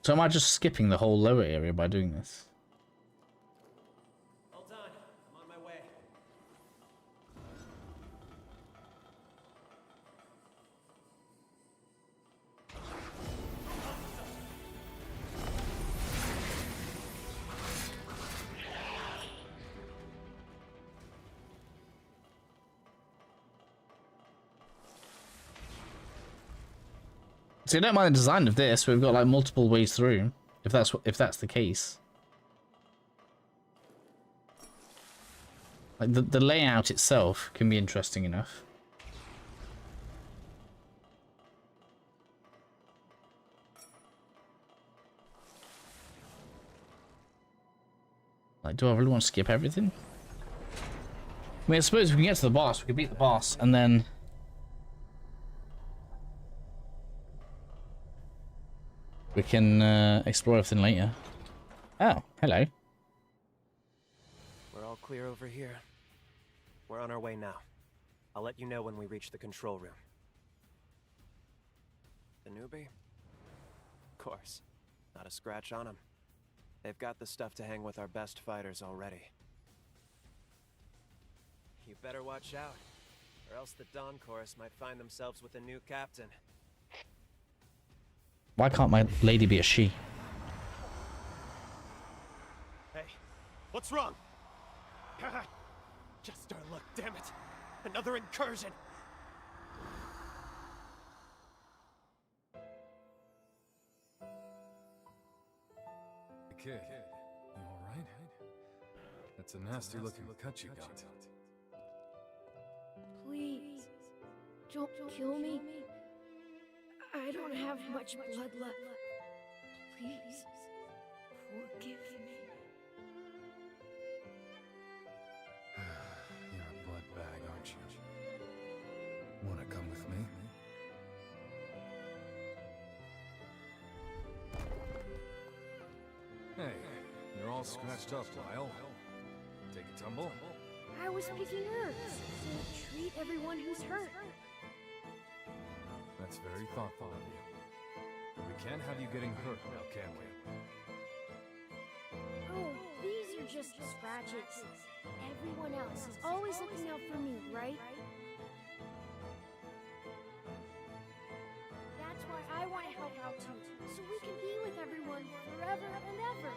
So am I just skipping the whole lower area by doing this? All done. I'm on my way. See, I don't mind the design of this. We've got like multiple ways through. If that's the case. Like the layout itself can be interesting enough. Like, do I really want to skip everything? I mean, I suppose if we can get to the boss, we can beat the boss, and then we can explore everything later. Oh, hello. We're all clear over here. We're on our way now. I'll let you know when we reach the control room. The newbie? Of course. Not a scratch on him. They've got the stuff to hang with our best fighters already. You better watch out, or else the Dawn Chorus might find themselves with a new captain. Why can't my lady be a she? Hey, what's wrong? Just our luck, damn it. Another incursion. Kid, you alright? That's a nasty looking cut you got. Please, don't kill me. I don't have much blood left. Please, forgive me. You're a blood bag, aren't you? Wanna come with me? Hey, you're all scratched up, Lyle. Take a tumble? I was picking herbs to treat everyone who's hurt. That's very thoughtful of you. But we can't have you getting hurt now, can we? Oh, these are just scratches. Everyone else is always looking out for me, right? That's why I want to help out too, so we can be with everyone forever and ever.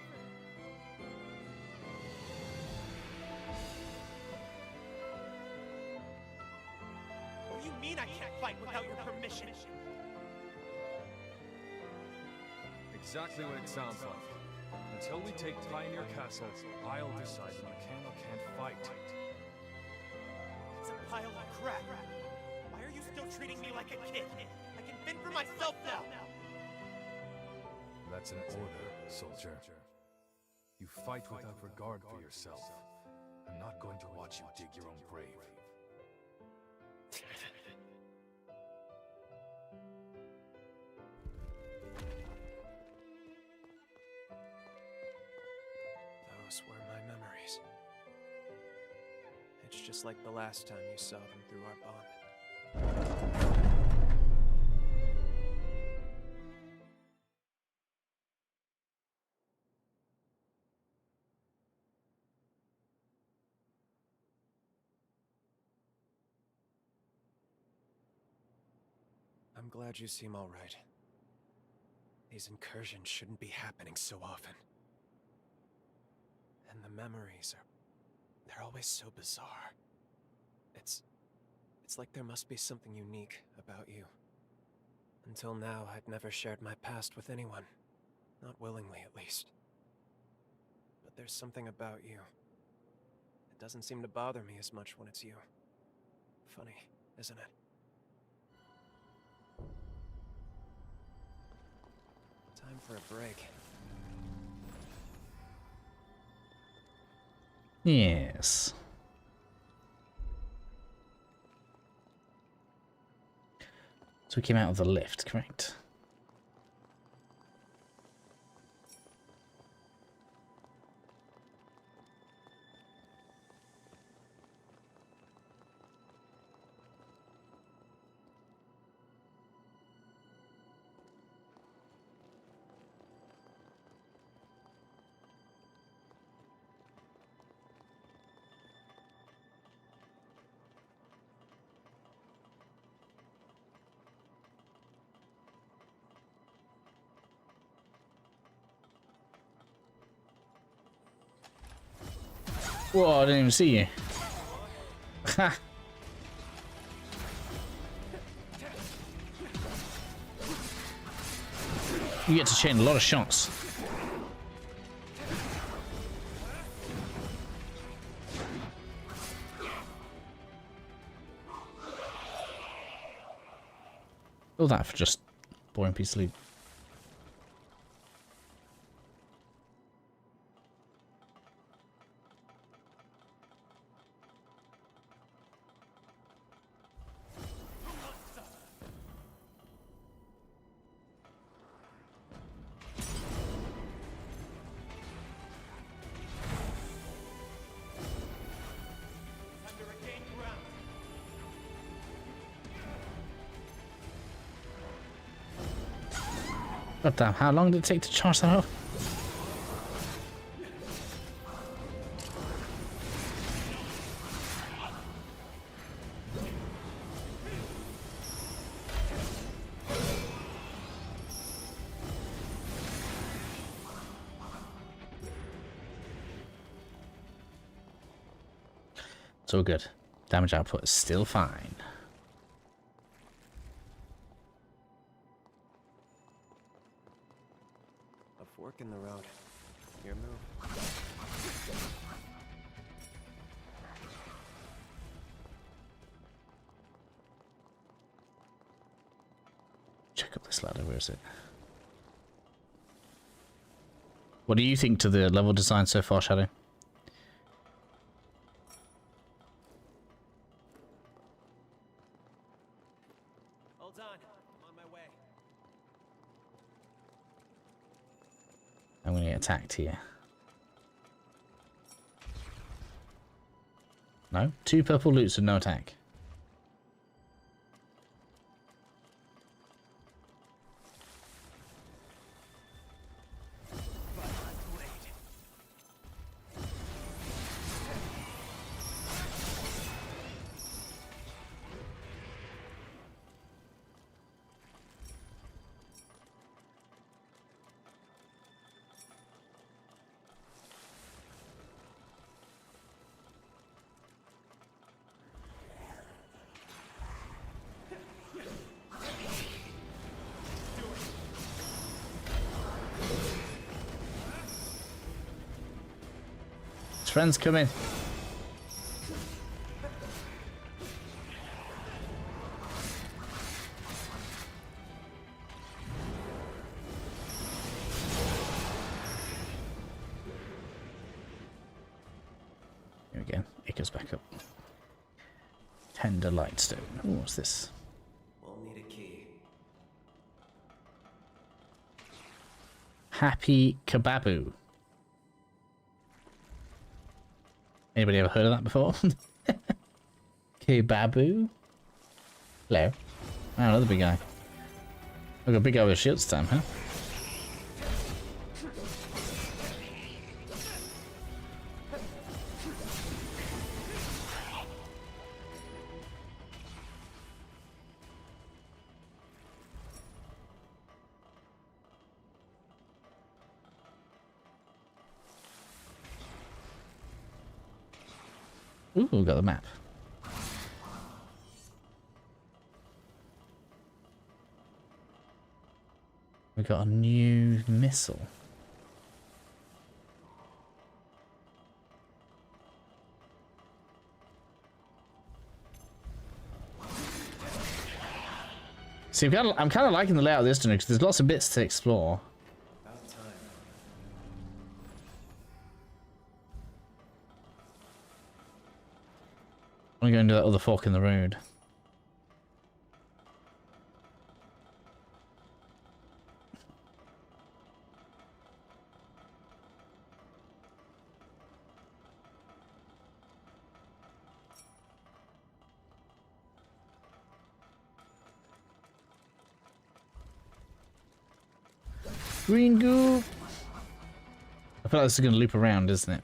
What do you mean I can't fight without your permission? exactly what it sounds like. Until we take Pioneer Castle, I'll decide when you can or can't fight. It's a pile of crap. Why are you still treating me like a kid? I can fend for myself now. That's an order, soldier. You fight without regard for yourself. I'm not going to watch you dig your own grave. Those were my memories. It's just like the last time you saw them through our bond. I'm glad you seem all right. These incursions shouldn't be happening so often. And the memories they're always so bizarre. It's like there must be something unique about you. Until now, I'd never shared my past with anyone. Not willingly, at least. But there's something about you. It doesn't seem to bother me as much when it's you. Funny, isn't it? Time for a break. Yes. So we came out of the lift, correct? Whoa, I didn't even see you. Ha! You get to chain a lot of shots. All that for just boring piece of loot. Time to regain ground. God damn, how long did it take to charge that up? It's all good. Damage output is still fine. A fork in the road. Your move. Check up this ladder, where is it? What do you think to the level design so far, Shadow? Hold on. I'm on my way. I'm going to get attacked here. No? 2 purple loots and no attack. friend's coming. Here we go. It goes back up. Tender lightstone. Ooh, what's this? We'll need a key. Happy Kebabu. Anybody ever heard of that before? Kebabu? Hello. Oh, another big guy. Look, a big guy with a shield this time, huh? Ooh, we got the map. We got a new missile. See, I'm kind of liking the layout of this dungeon because there's lots of bits to explore. About time. I'm going to that other fork in the road. Green goo. I feel like this is going to loop around, isn't it?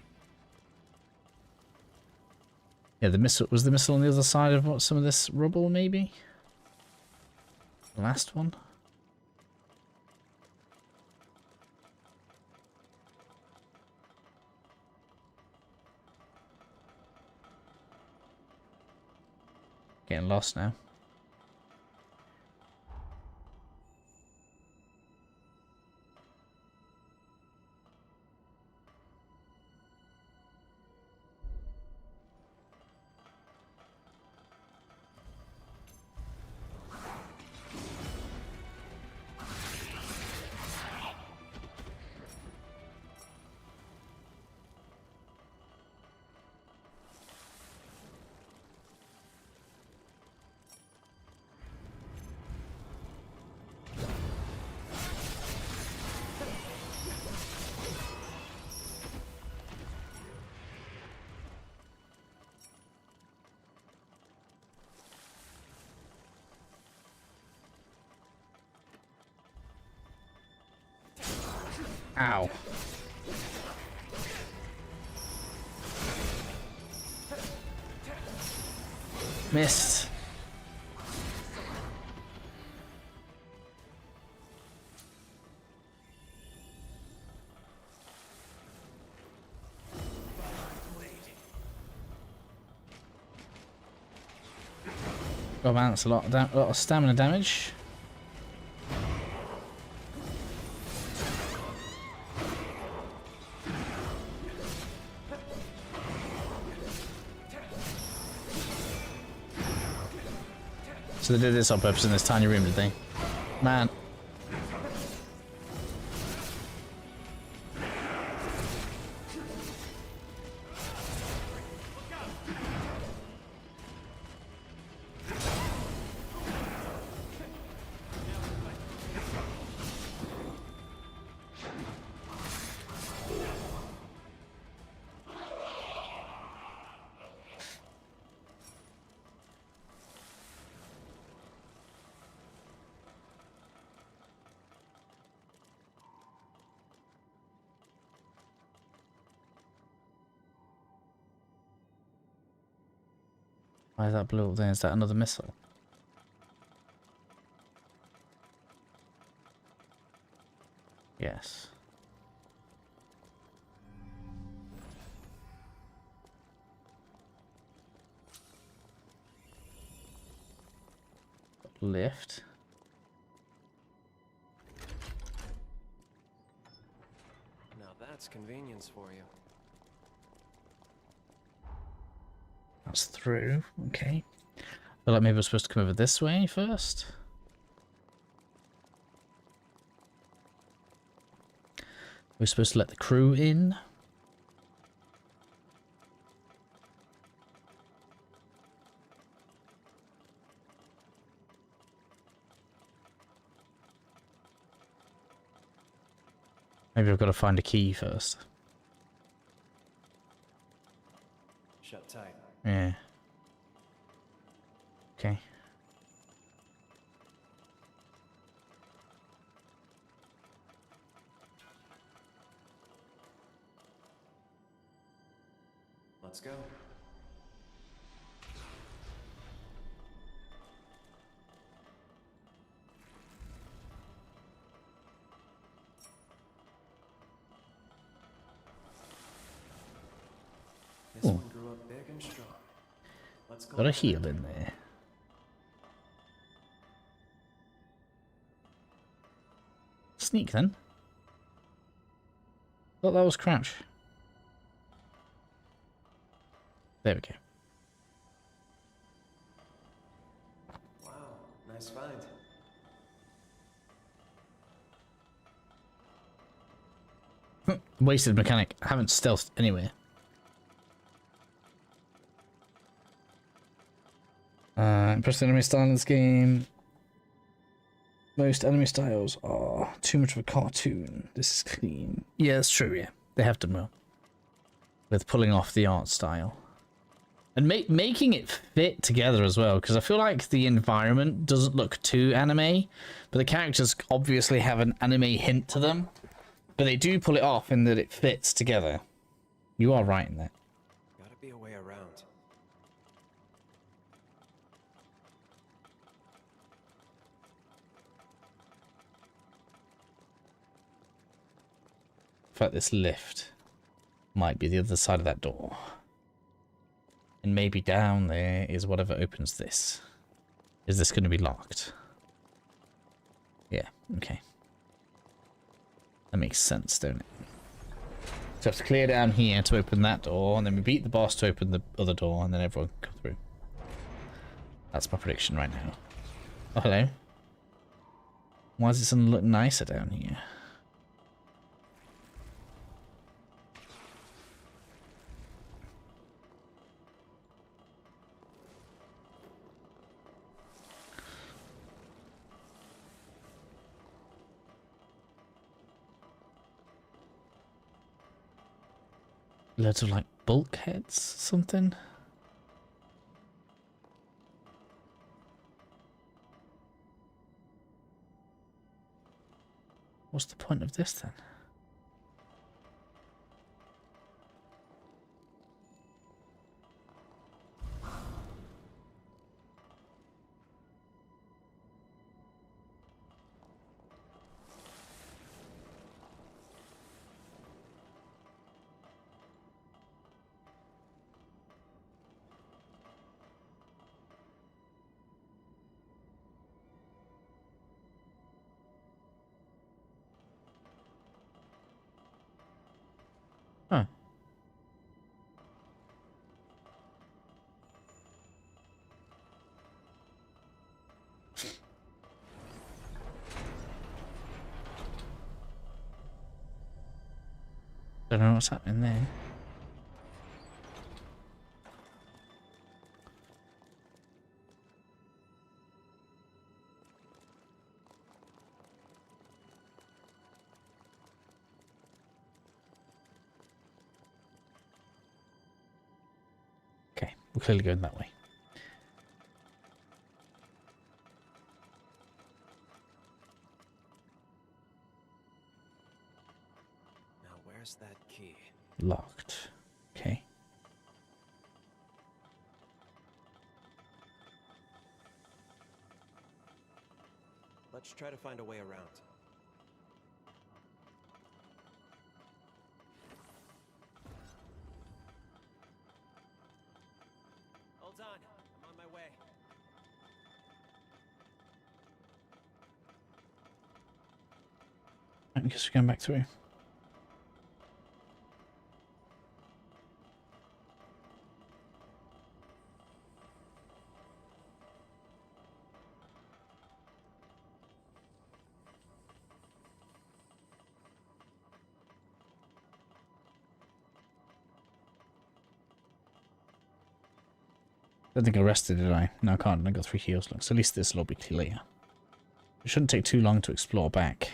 Yeah, the missile was the missile on the other side of what, some of this rubble, maybe? The last one? Getting lost now. Ow. Missed. Oh man, that's a lot of stamina damage. So they did this on purpose in this tiny room, did they? Man. Why is that blue up there? Is that another missile? Yes. Lift. Now that's convenience for you. That's through. Okay. I feel like maybe we're supposed to come over this way first. We're supposed to let the crew in. Maybe I've got to find a key first. Shut tight. Yeah. Okay. Let's go. This Ooh. one grew up big and strong. Let's go. Got a heal in there. Sneak then. Thought that was crouch. There we go. Wow, nice find. Wasted mechanic. I haven't stealthed anywhere. Impressive enemy style in this game. Most enemy styles are too much of a cartoon. This is clean. Yeah, that's true, yeah. They have done well with pulling off the art style. And making it fit together as well, because I feel like the environment doesn't look too anime, but the characters obviously have an anime hint to them. But they do pull it off in that it fits together. You are right in that. Gotta be a way around. In fact, this lift might be the other side of that door. And maybe down there is whatever opens this. Is this going to be locked? Yeah, okay. That makes sense, don't it? So we have to clear down here to open that door, and then we beat the boss to open the other door, and then everyone can come through. That's my prediction right now. Oh, hello. Why does it suddenly look nicer down here? Loads of like bulkheads or something. What's the point of this then? Huh. Don't know what's happening there. Okay, we're clearly going that way. Now where's that key? Locked. Okay. Let's try to find a way around. Hold on, I'm on my way. I guess we're going back through. Don't think I rested, did I? No, I can't. I got 3 heals. Look, so at least this will be clear. It shouldn't take too long to explore back.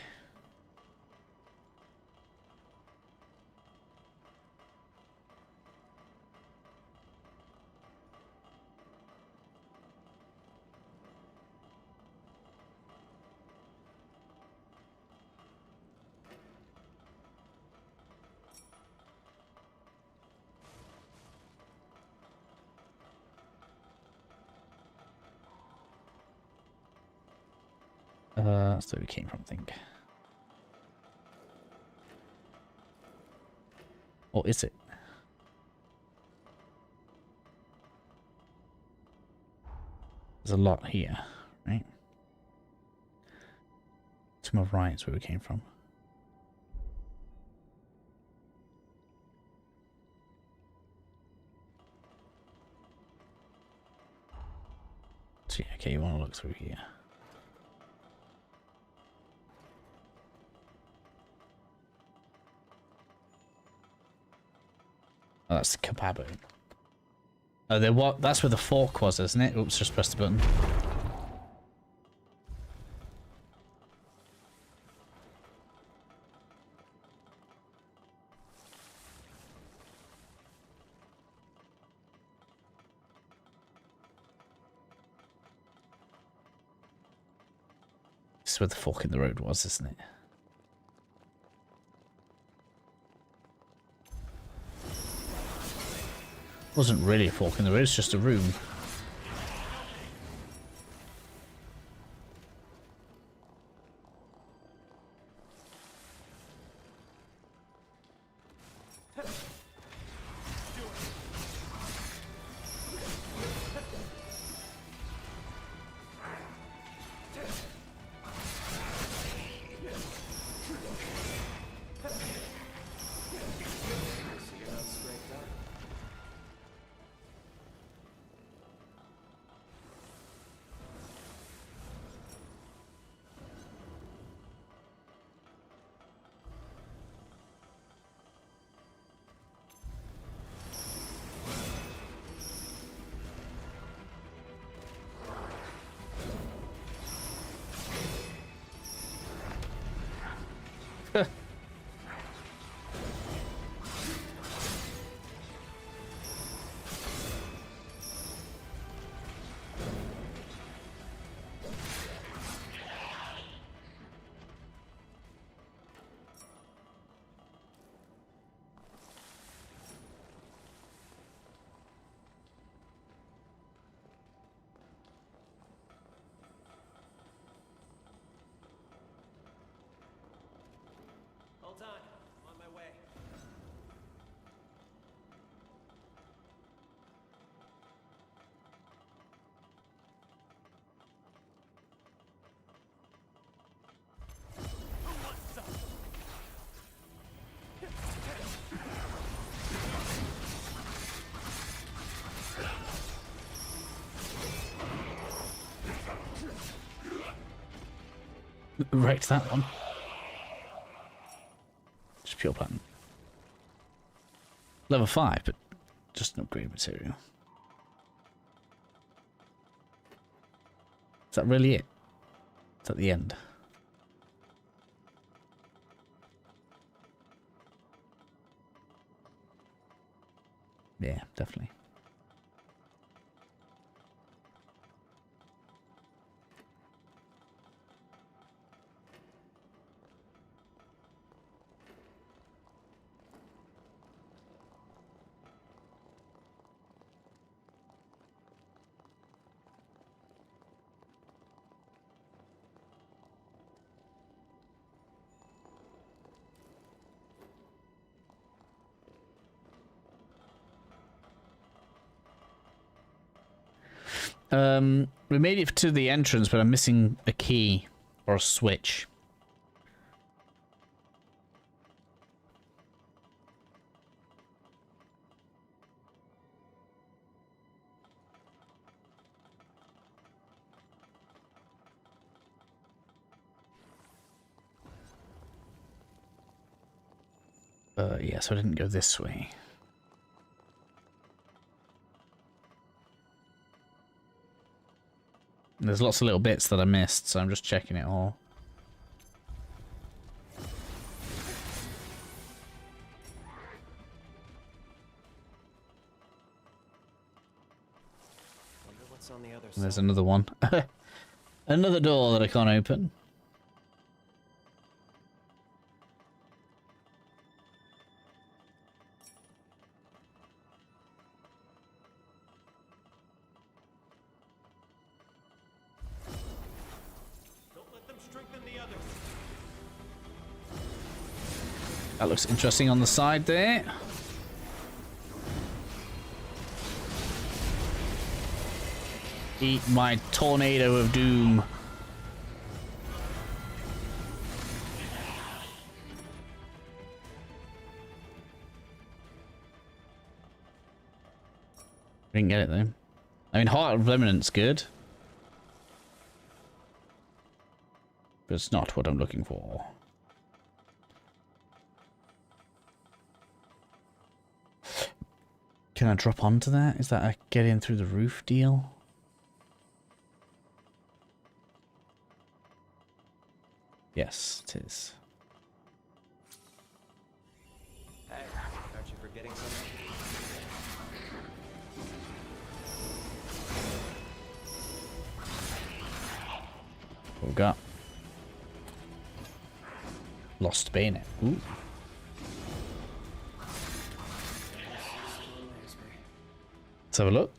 That's where we came from, I think. Or is it? There's a lot here, right? To my right is where we came from. So yeah, okay, you want to look through here. Oh, that's the kebab. Oh, there what? That's where the fork was, isn't it? Oops, just pressed the button. This is where the fork in the road was, isn't it? Wasn't really a fork in the road, it's just a room. Hold on, I'm on my way. Who wants some? Wrecked that one. Just pure platinum. Level 5, but just an upgrade material. Is that really it? Is that the end? Yeah, definitely. We made it to the entrance, but I'm missing a key or a switch. Yeah, so I didn't go this way. There's lots of little bits that I missed, so I'm just checking it all. Wonder what's on the other And there's side. another one. Another door that I can't open. Don't let them strengthen the others. That looks interesting on the side there. Eat my tornado of doom. Didn't get it though. I mean, Heart of Remnant's good. But it's not what I'm looking for. Can I drop onto that? Is that a get in through the roof deal? Yes, it is. Hey, aren't you forgetting something? What we got? Lost bayonet. Ooh. Let's have a look.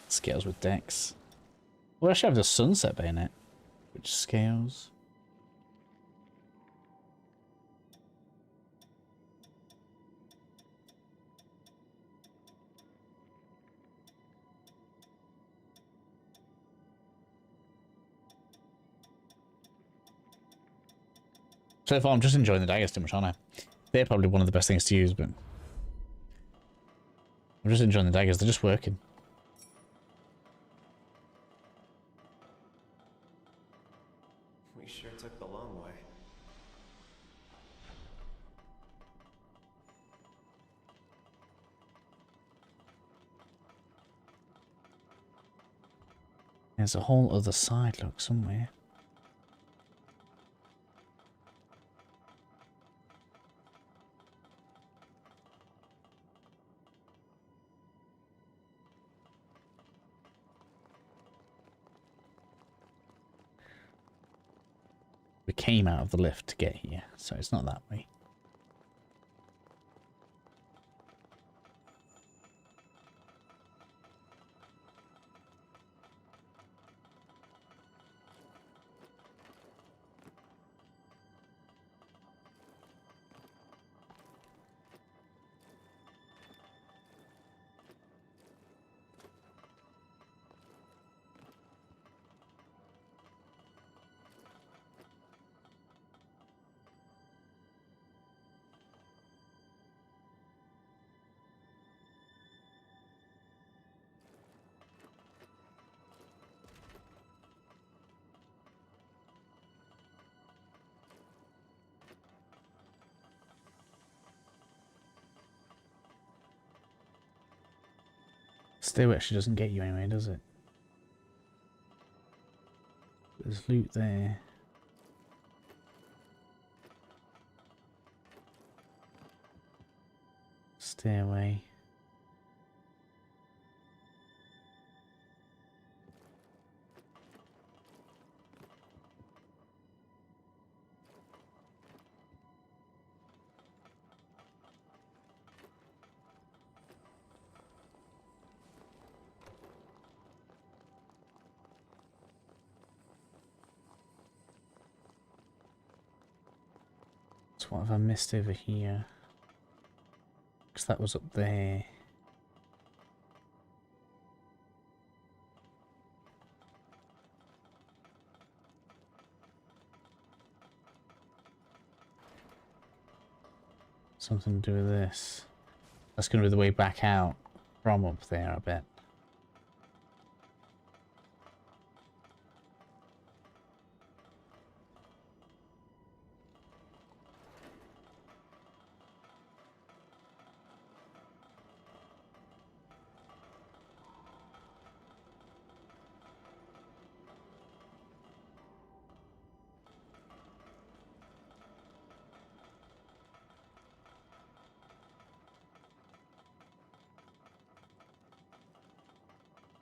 Scales with decks. We actually have the sunset bayonet, which scales. So far, I'm just enjoying the daggers too much, aren't I? They're probably one of the best things to use, but I'm just enjoying the daggers. They're just working. We sure took the long way. There's a whole other side, look, somewhere. We came out of the lift to get here, so it's not that way. Stairway actually doesn't get you anyway, does it? There's loot there. Stairway. So what have I missed over here? Because that was up there. Something to do with this. That's going to be the way back out from up there, I bet.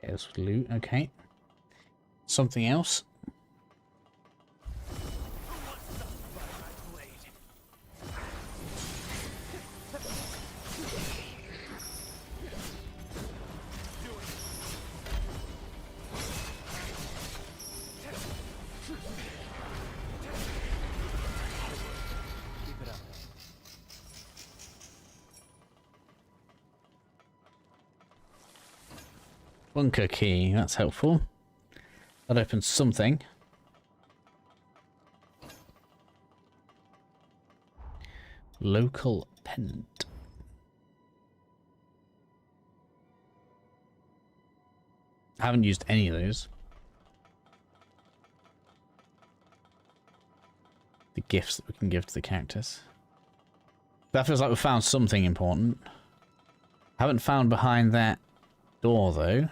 Chaos loot, okay. Something else? Bunker key, that's helpful. That opens something. Local pendant. I haven't used any of those. The gifts that we can give to the characters. That feels like we found something important. Haven't found behind that door though.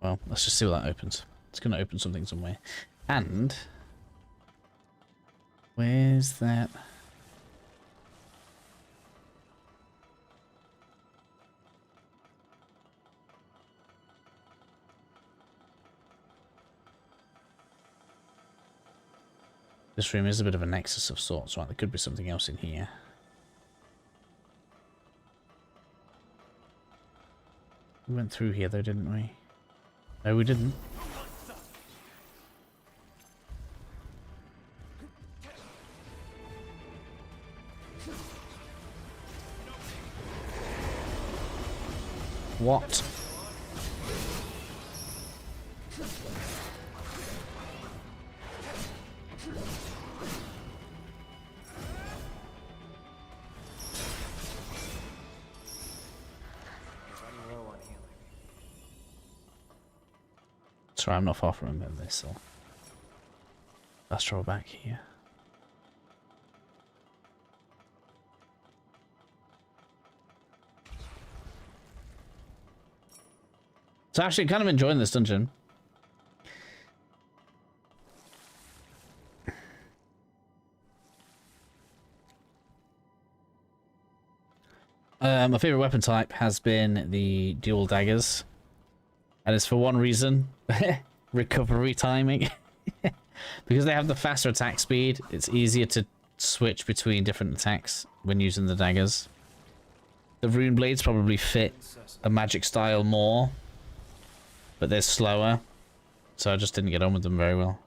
Well, let's just see what that opens. It's going to open something somewhere. And where's that? This room is a bit of a nexus of sorts, right? There could be something else in here. We went through here though, didn't we? No, we didn't. What? Sorry, I'm not far from this, so let's draw back here. So actually kind of enjoying this dungeon. My favorite weapon type has been the dual daggers. And it's for one reason, recovery timing. Because they have the faster attack speed, it's easier to switch between different attacks when using the daggers. The rune blades probably fit a magic style more, but they're slower, so I just didn't get on with them very well.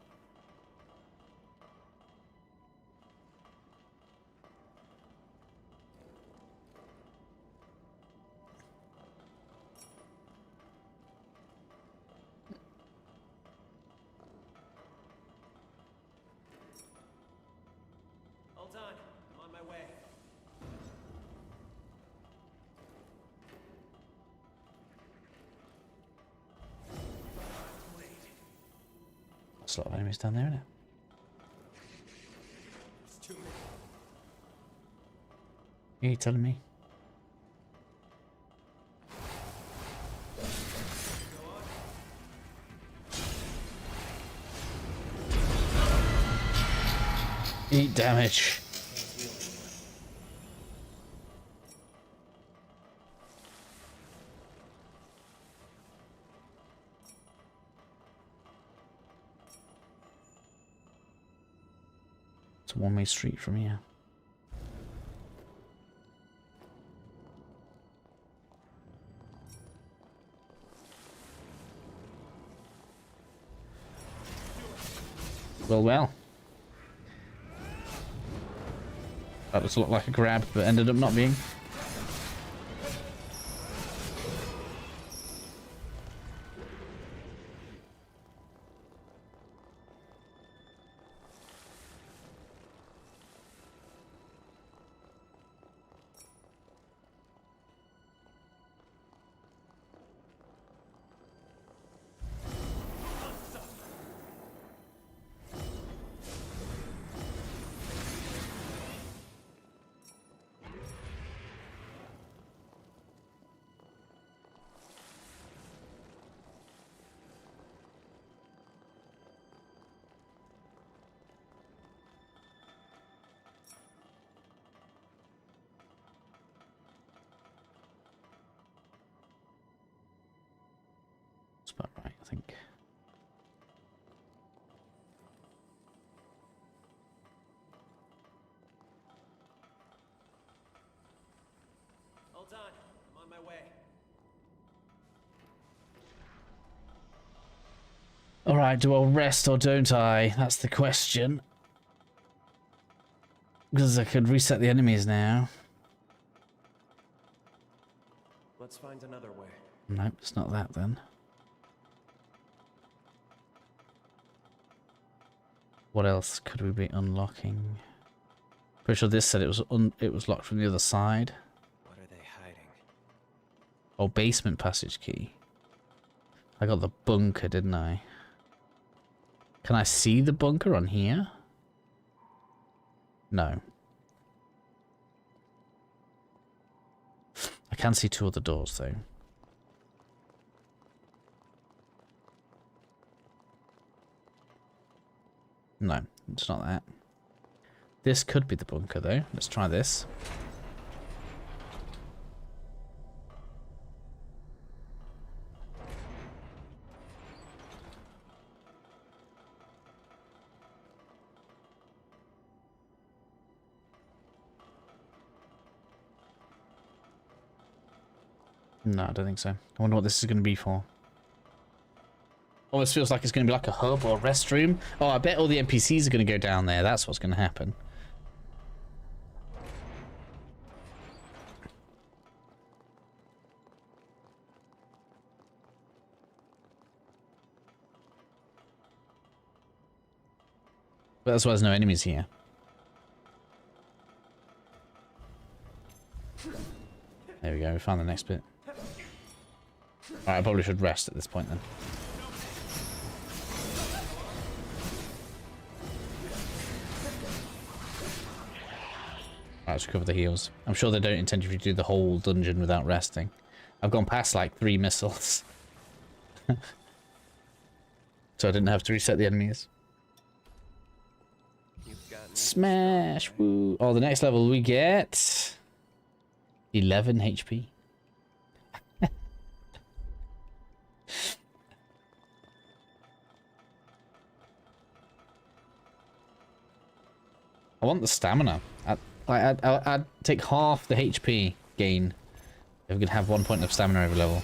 There's a lot of enemies down there, isn't it? Yeah, you telling me? Eat damage. It's a one-way street from here. Well. That was a lot like a grab, but ended up not being. That's about right, I think. Hold on, I'm on my way. Alright, do I rest or don't I? That's the question. Because I could reset the enemies now. Let's find another way. Nope, it's not that then. What else could we be unlocking? Pretty sure this said it was locked from the other side. What are they hiding? Oh, basement passage key. I got the bunker, didn't I? Can I see the bunker on here? No. I can see two other doors though. No, it's not that. This could be the bunker though. Let's try this. No, I don't think so. I wonder what this is going to be for. Almost feels like it's going to be like a hub or a restroom. Oh, I bet all the NPCs are going to go down there. That's what's going to happen. But that's why there's no enemies here. There we go, we found the next bit. Alright, I probably should rest at this point then. Alright, let's recover the heals. I'm sure they don't intend you to do the whole dungeon without resting. I've gone past like 3 missiles. So I didn't have to reset the enemies. Smash! Woo! Oh, the next level we get 11 HP. I want the stamina. I'd take half the HP gain if we could have 1 point of stamina every level.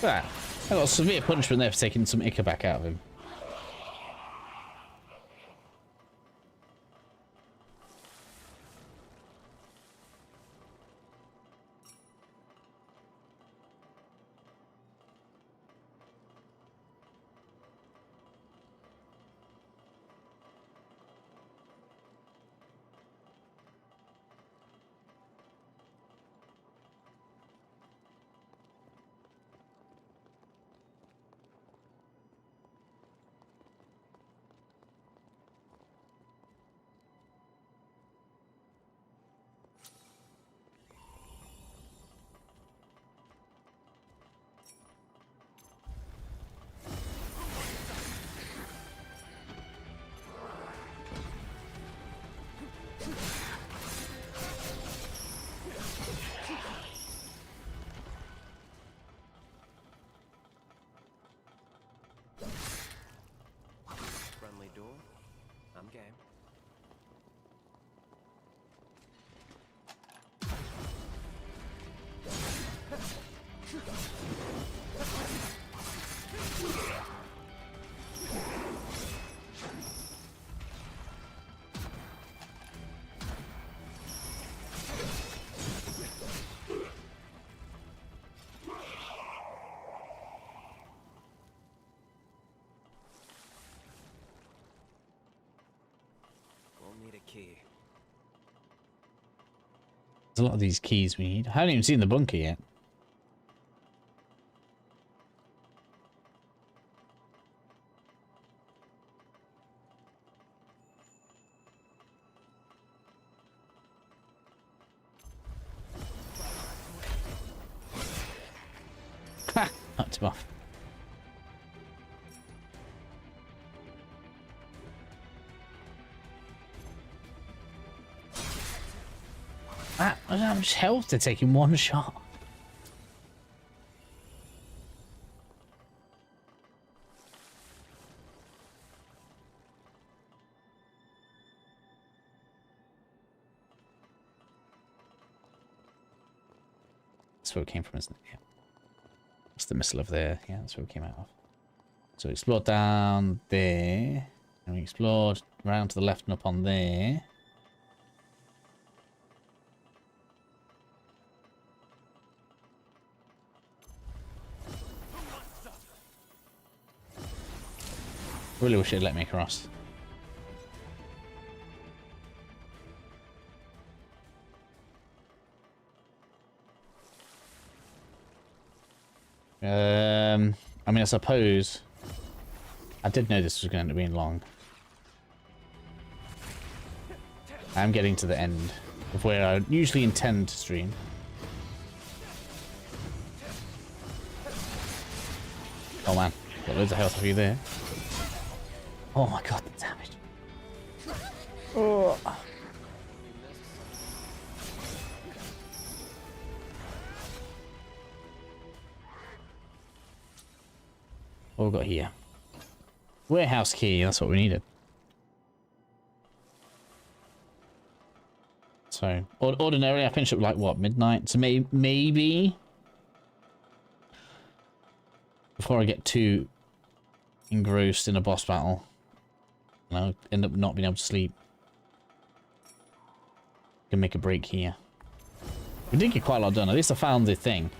Look at that. I got a severe punishment there for taking some ichor back out of him. Friendly duel? I'm game. We'll need a key. a lot of these keys we need. I haven't even seen the bunker yet. Ha! Knocked him off. I don't know how much health to take in one shot. That's where it came from, isn't it? Yeah. That's the missile over there. Yeah, that's where it came out of. So we explored down there. And we explored around to the left and up on there. Really wish it'd let me across. I mean, I suppose I did know this was going to be long. I'm getting to the end of where I usually intend to stream. Oh man, got loads of health for you there. Oh my god, the damage. Oh. What have we got here? Warehouse key, that's what we needed. So, ordinarily I finish up like, what, midnight? So maybe before I get too engrossed in a boss battle, and I'll end up not being able to sleep. Can make a break here. We did get quite a lot done. At least I found the thing.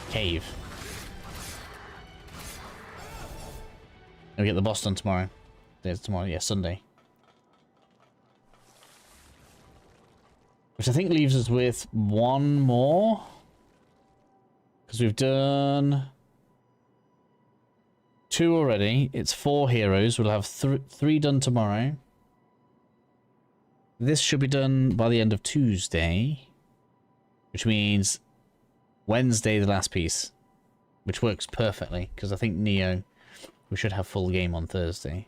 Cave. And we get the boss done tomorrow. There's tomorrow, yeah, Sunday. Which I think leaves us with one more. Because we've done 2 already. It's 4 heroes. We'll have 3 done tomorrow. This should be done by the end of Tuesday. Which means Wednesday the last piece. Which works perfectly. Because I think Neo, we should have full game on Thursday.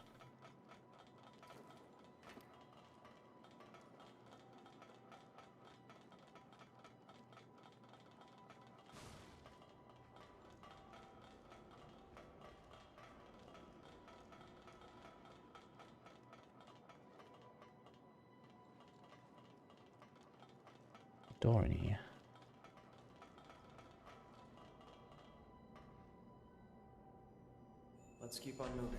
Door in here. Let's keep on moving.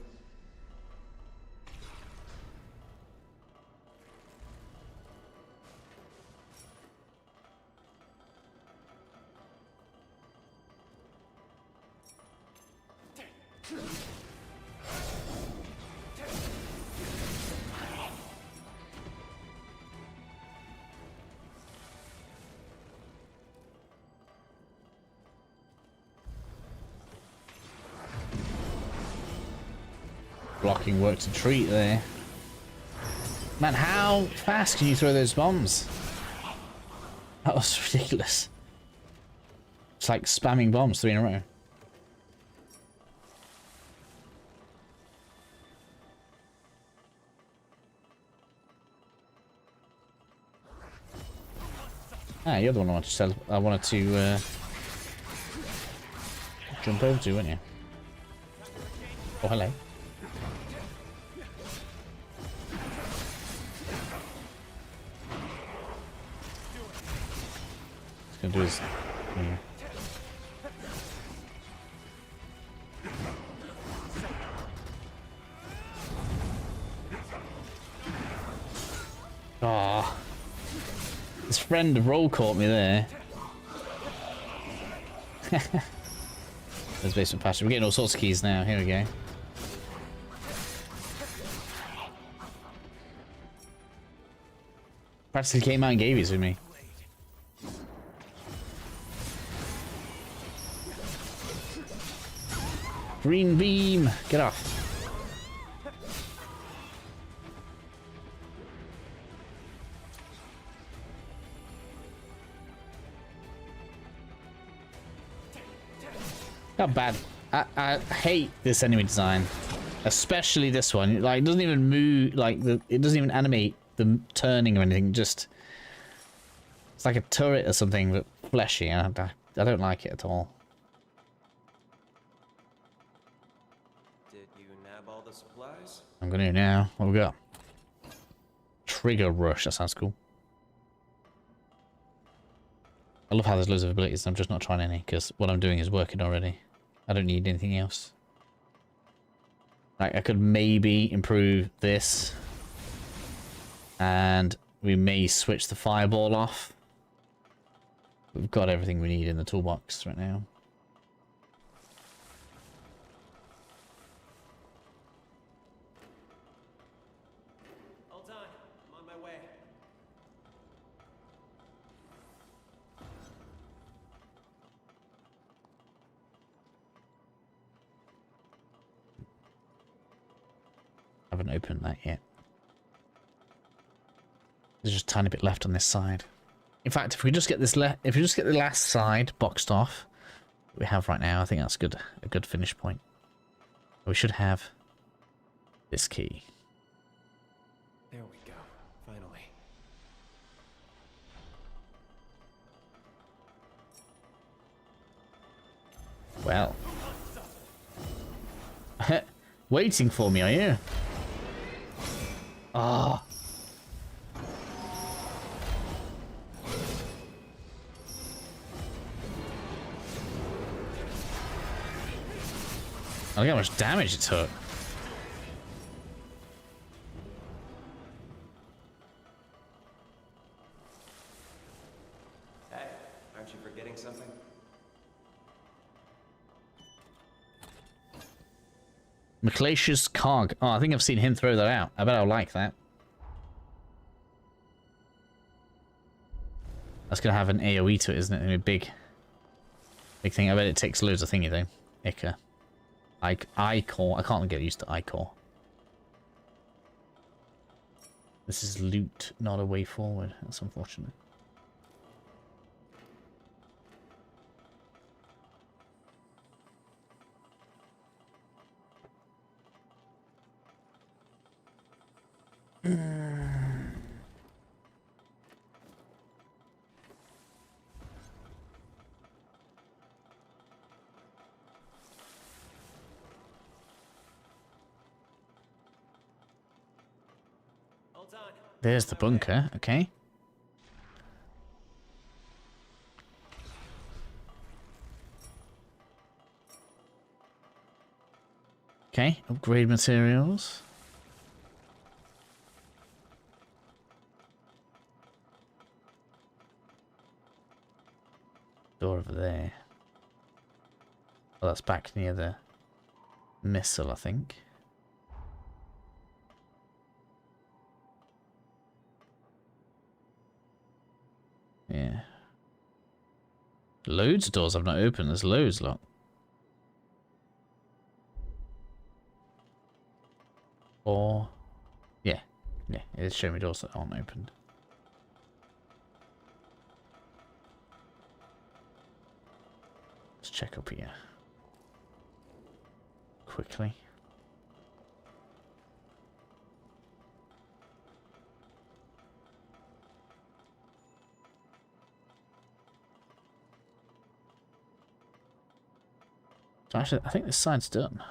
Blocking worked a treat there. Man, how fast can you throw those bombs? That was ridiculous. It's like spamming bombs 3 in a row. Ah, you're the one I wanted to jump over to, weren't you? Oh, hello. Gonna do his thing. Ah, his friend roll caught me there. There's basement passage. We're getting all sorts of keys now. Here we go. Practically came out and gave it to me. Green beam! Get off. Not bad. I hate this enemy design. Especially this one. Like, it doesn't even move, like, it doesn't even animate the turning or anything. Just, it's like a turret or something, but fleshy. I don't like it at all. Did you nab all the supplies? I'm gonna do now. What we got? Trigger rush. That sounds cool. I love how there's loads of abilities. I'm just not trying any because what I'm doing is working already. I don't need anything else. Like, I could maybe improve this. And we may switch the fireball off. We've got everything we need in the toolbox right now. Hold on, I'm on my way. I haven't opened that yet. There's just a tiny bit left on this side. In fact, if we just get this if we just get the last side boxed off that we have right now, I think that's good. A good finish point. We should have this key. There we go, finally. Well. Waiting for me, are you? Ah. Look how much damage it took. Hey, aren't you forgetting something? McLeish's cog. Oh, I think I've seen him throw that out. I bet I'll like that. That's gonna have an AoE to it, isn't it? A big thing. I bet it takes loads of thingy though. Ica. I-core. I can't get used to I-core. This is loot, not a way forward. That's unfortunate. Hold on. There's the bunker, okay. Okay, upgrade materials. Door over there. Oh, that's back near the missile, I think. Yeah. Loads of doors I've not opened. There's loads, look. Or... yeah. Yeah, it's showing me doors that aren't opened. Let's check up here. Quickly. So actually, I think this side's done.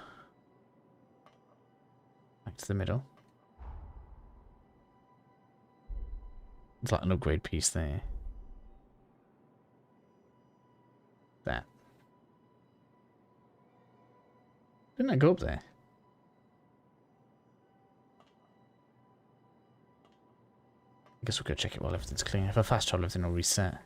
Back to the middle. It's like an upgrade piece there. That. Didn't I go up there? I guess we'll go check it while everything's clean. If I fast travel, everything will reset.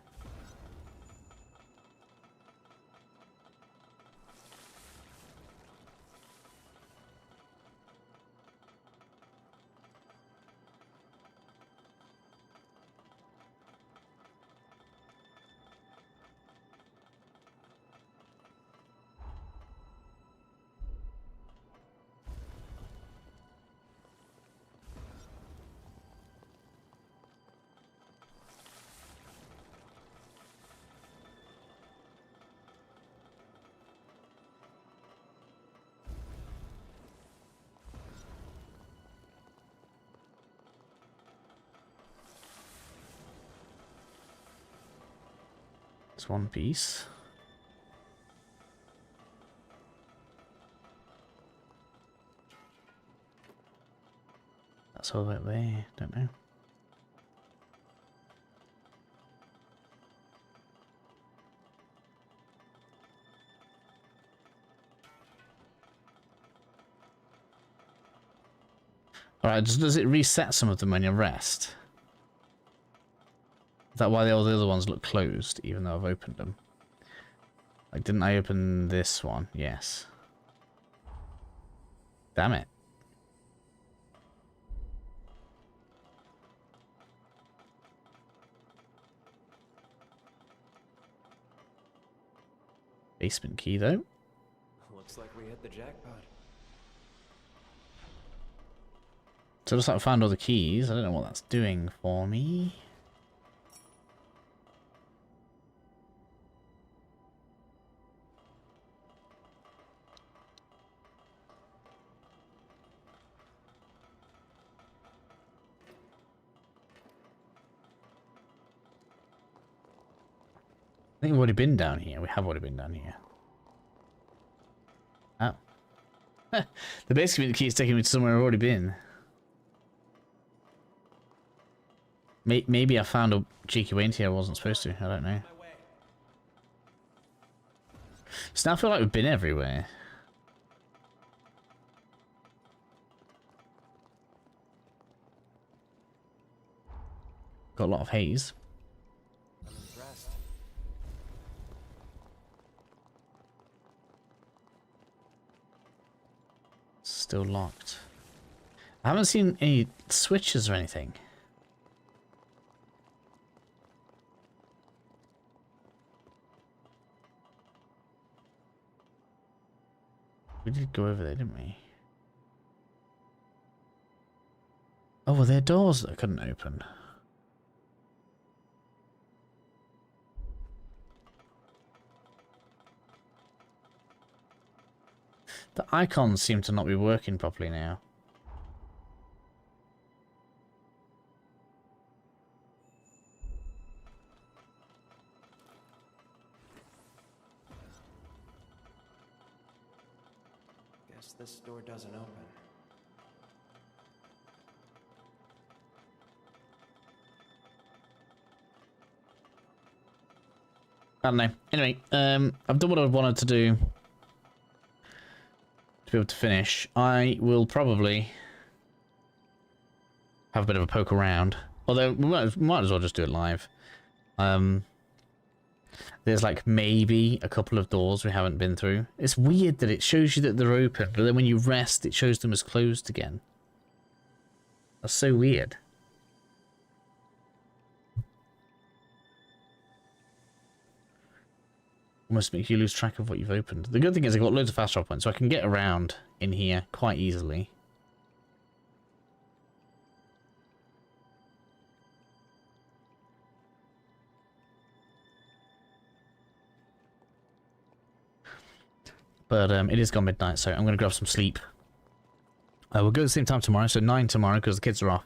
It's one piece. That's all the way there. Don't know. Alright, does it reset some of them when you rest? Is that why all the other ones look closed, even though I've opened them? Like, didn't I open this one? Yes. Damn it. Basement key, though. Looks like we hit the jackpot. So it looks like I found all the keys. I don't know what that's doing for me. I think we've already been down here. We have already been down here. Oh. The base community key is taking me to somewhere I've already been. Maybe I found a cheeky way into here I wasn't supposed to. I don't know. So now I feel like we've been everywhere. Got a lot of haze. I'm impressed. Still locked. I haven't seen any switches or anything. We did go over there, didn't we? Oh, were there doors that I couldn't open? The icons seem to not be working properly now. Guess this door doesn't open. I don't know. Anyway, I've done what I wanted to do to be able to finish. I will probably have a bit of a poke around. Although, we might as well just do it live. There's like maybe a couple of doors we haven't been through. It's weird that it shows you that they're open, but then when you rest, it shows them as closed again. That's so weird. Almost makes you lose track of what you've opened. The good thing is I've got loads of fast travel points, so I can get around in here quite easily. But it is gone midnight, so I'm going to grab some sleep. We'll go at the same time tomorrow, so 9 tomorrow because the kids are off.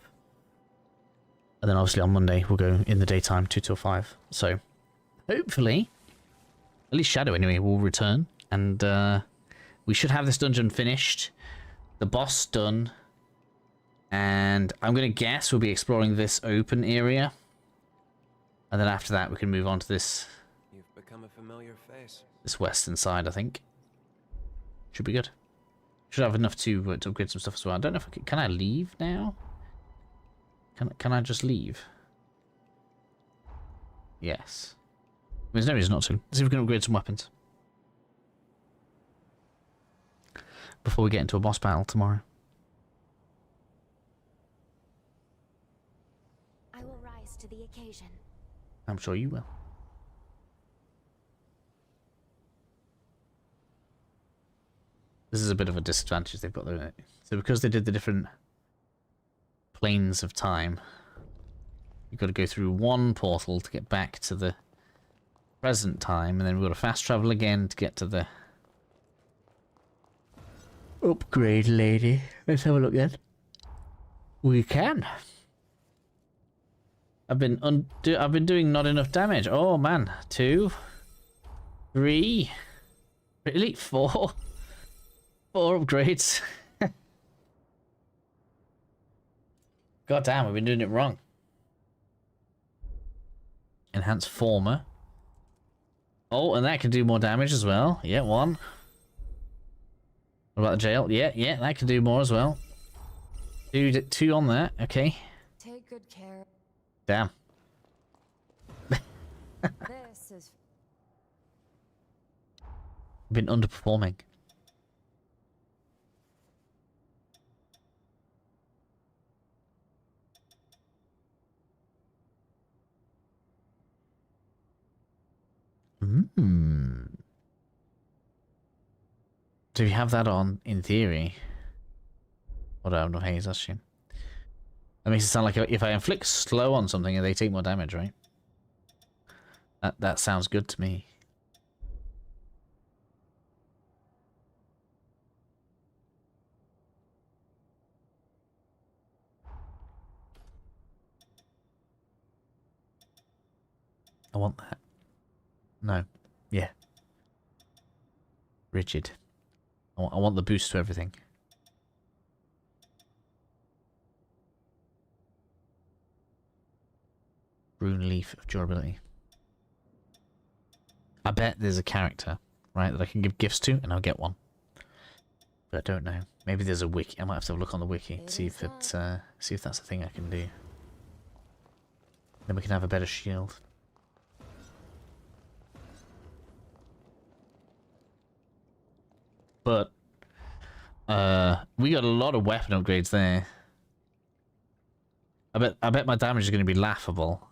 And then obviously on Monday we'll go in the daytime, 2 till 5. So hopefully, at least Shadow anyway, will return. And we should have this dungeon finished. The boss done. And I'm going to guess we'll be exploring this open area. And then after that we can move on to this... You've become a familiar face. This western side, I think. Should be good. Should have enough to upgrade some stuff as well. I don't know if I can I leave now? Can I just leave? Yes. There's no reason not to. Let's see if we can upgrade some weapons. Before we get into a boss battle tomorrow. I will rise to the occasion. I'm sure you will. This is a bit of a disadvantage they've got there, isn't it? So because they did the different planes of time, you've got to go through one portal to get back to the present time, and then we've got to fast travel again to get to the upgrade lady. Let's have a look then. We can. I've been doing not enough damage. Oh man, 2, 3, really 4, 4 upgrades. God damn, we've been doing it wrong. Enhance former. Oh, and that can do more damage as well. Yeah, 1. What about the jail? Yeah, that can do more as well. 2 on that. Okay. Take good care. Damn. This is Been underperforming. Do you have that on in theory? Or do I have no haze? That's shame. That makes it sound like if I inflict slow on something, they take more damage, right? That sounds good to me. I want that. No. Yeah. Rigid. I want the boost to everything. Rune Leaf of Durability. I bet there's a character, right, that I can give gifts to, and I'll get one. But I don't know. Maybe there's a wiki. I might have to have a look on the wiki, see if that's a thing I can do. Then we can have a better shield. But we got a lot of weapon upgrades there. I bet my damage is going to be laughable.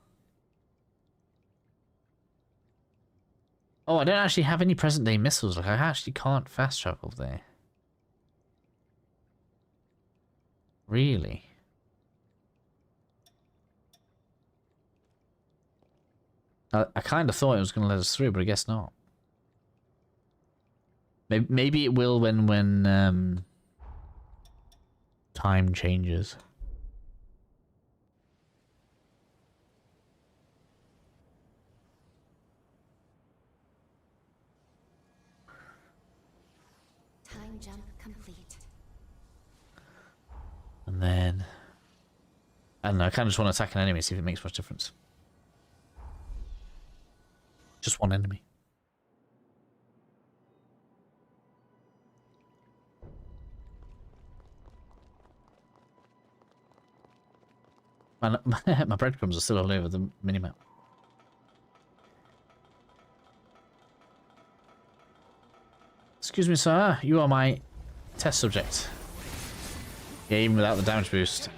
Oh, I don't actually have any present day missiles. Like, I actually can't fast travel there. Really? I kind of thought it was going to let us through, but I guess not. Maybe it will when time changes. Time jump complete. And then I don't know, I kind of just want to attack an enemy, see if it makes much difference. Just one enemy. My breadcrumbs are still all over the minimap. Excuse me, sir. You are my test subject. Yeah, even without the damage boost.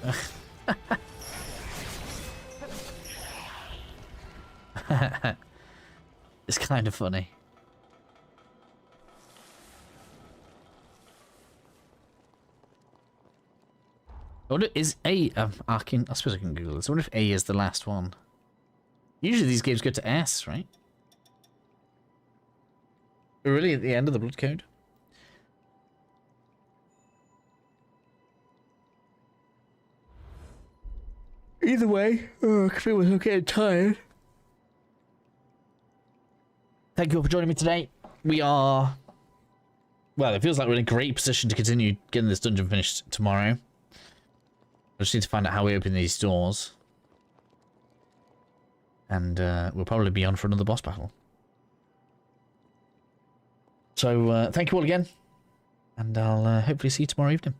It's kind of funny. I wonder, is A... I suppose I can Google this. I wonder if A is the last one. Usually these games go to S, right? We're really at the end of the blood code? Either way, I feel like I'm getting tired. Thank you all for joining me today. We are... Well, it feels like we're in a great position to continue getting this dungeon finished tomorrow. I just need to find out how we open these doors. And we'll probably be on for another boss battle. So, thank you all again. And I'll hopefully see you tomorrow evening.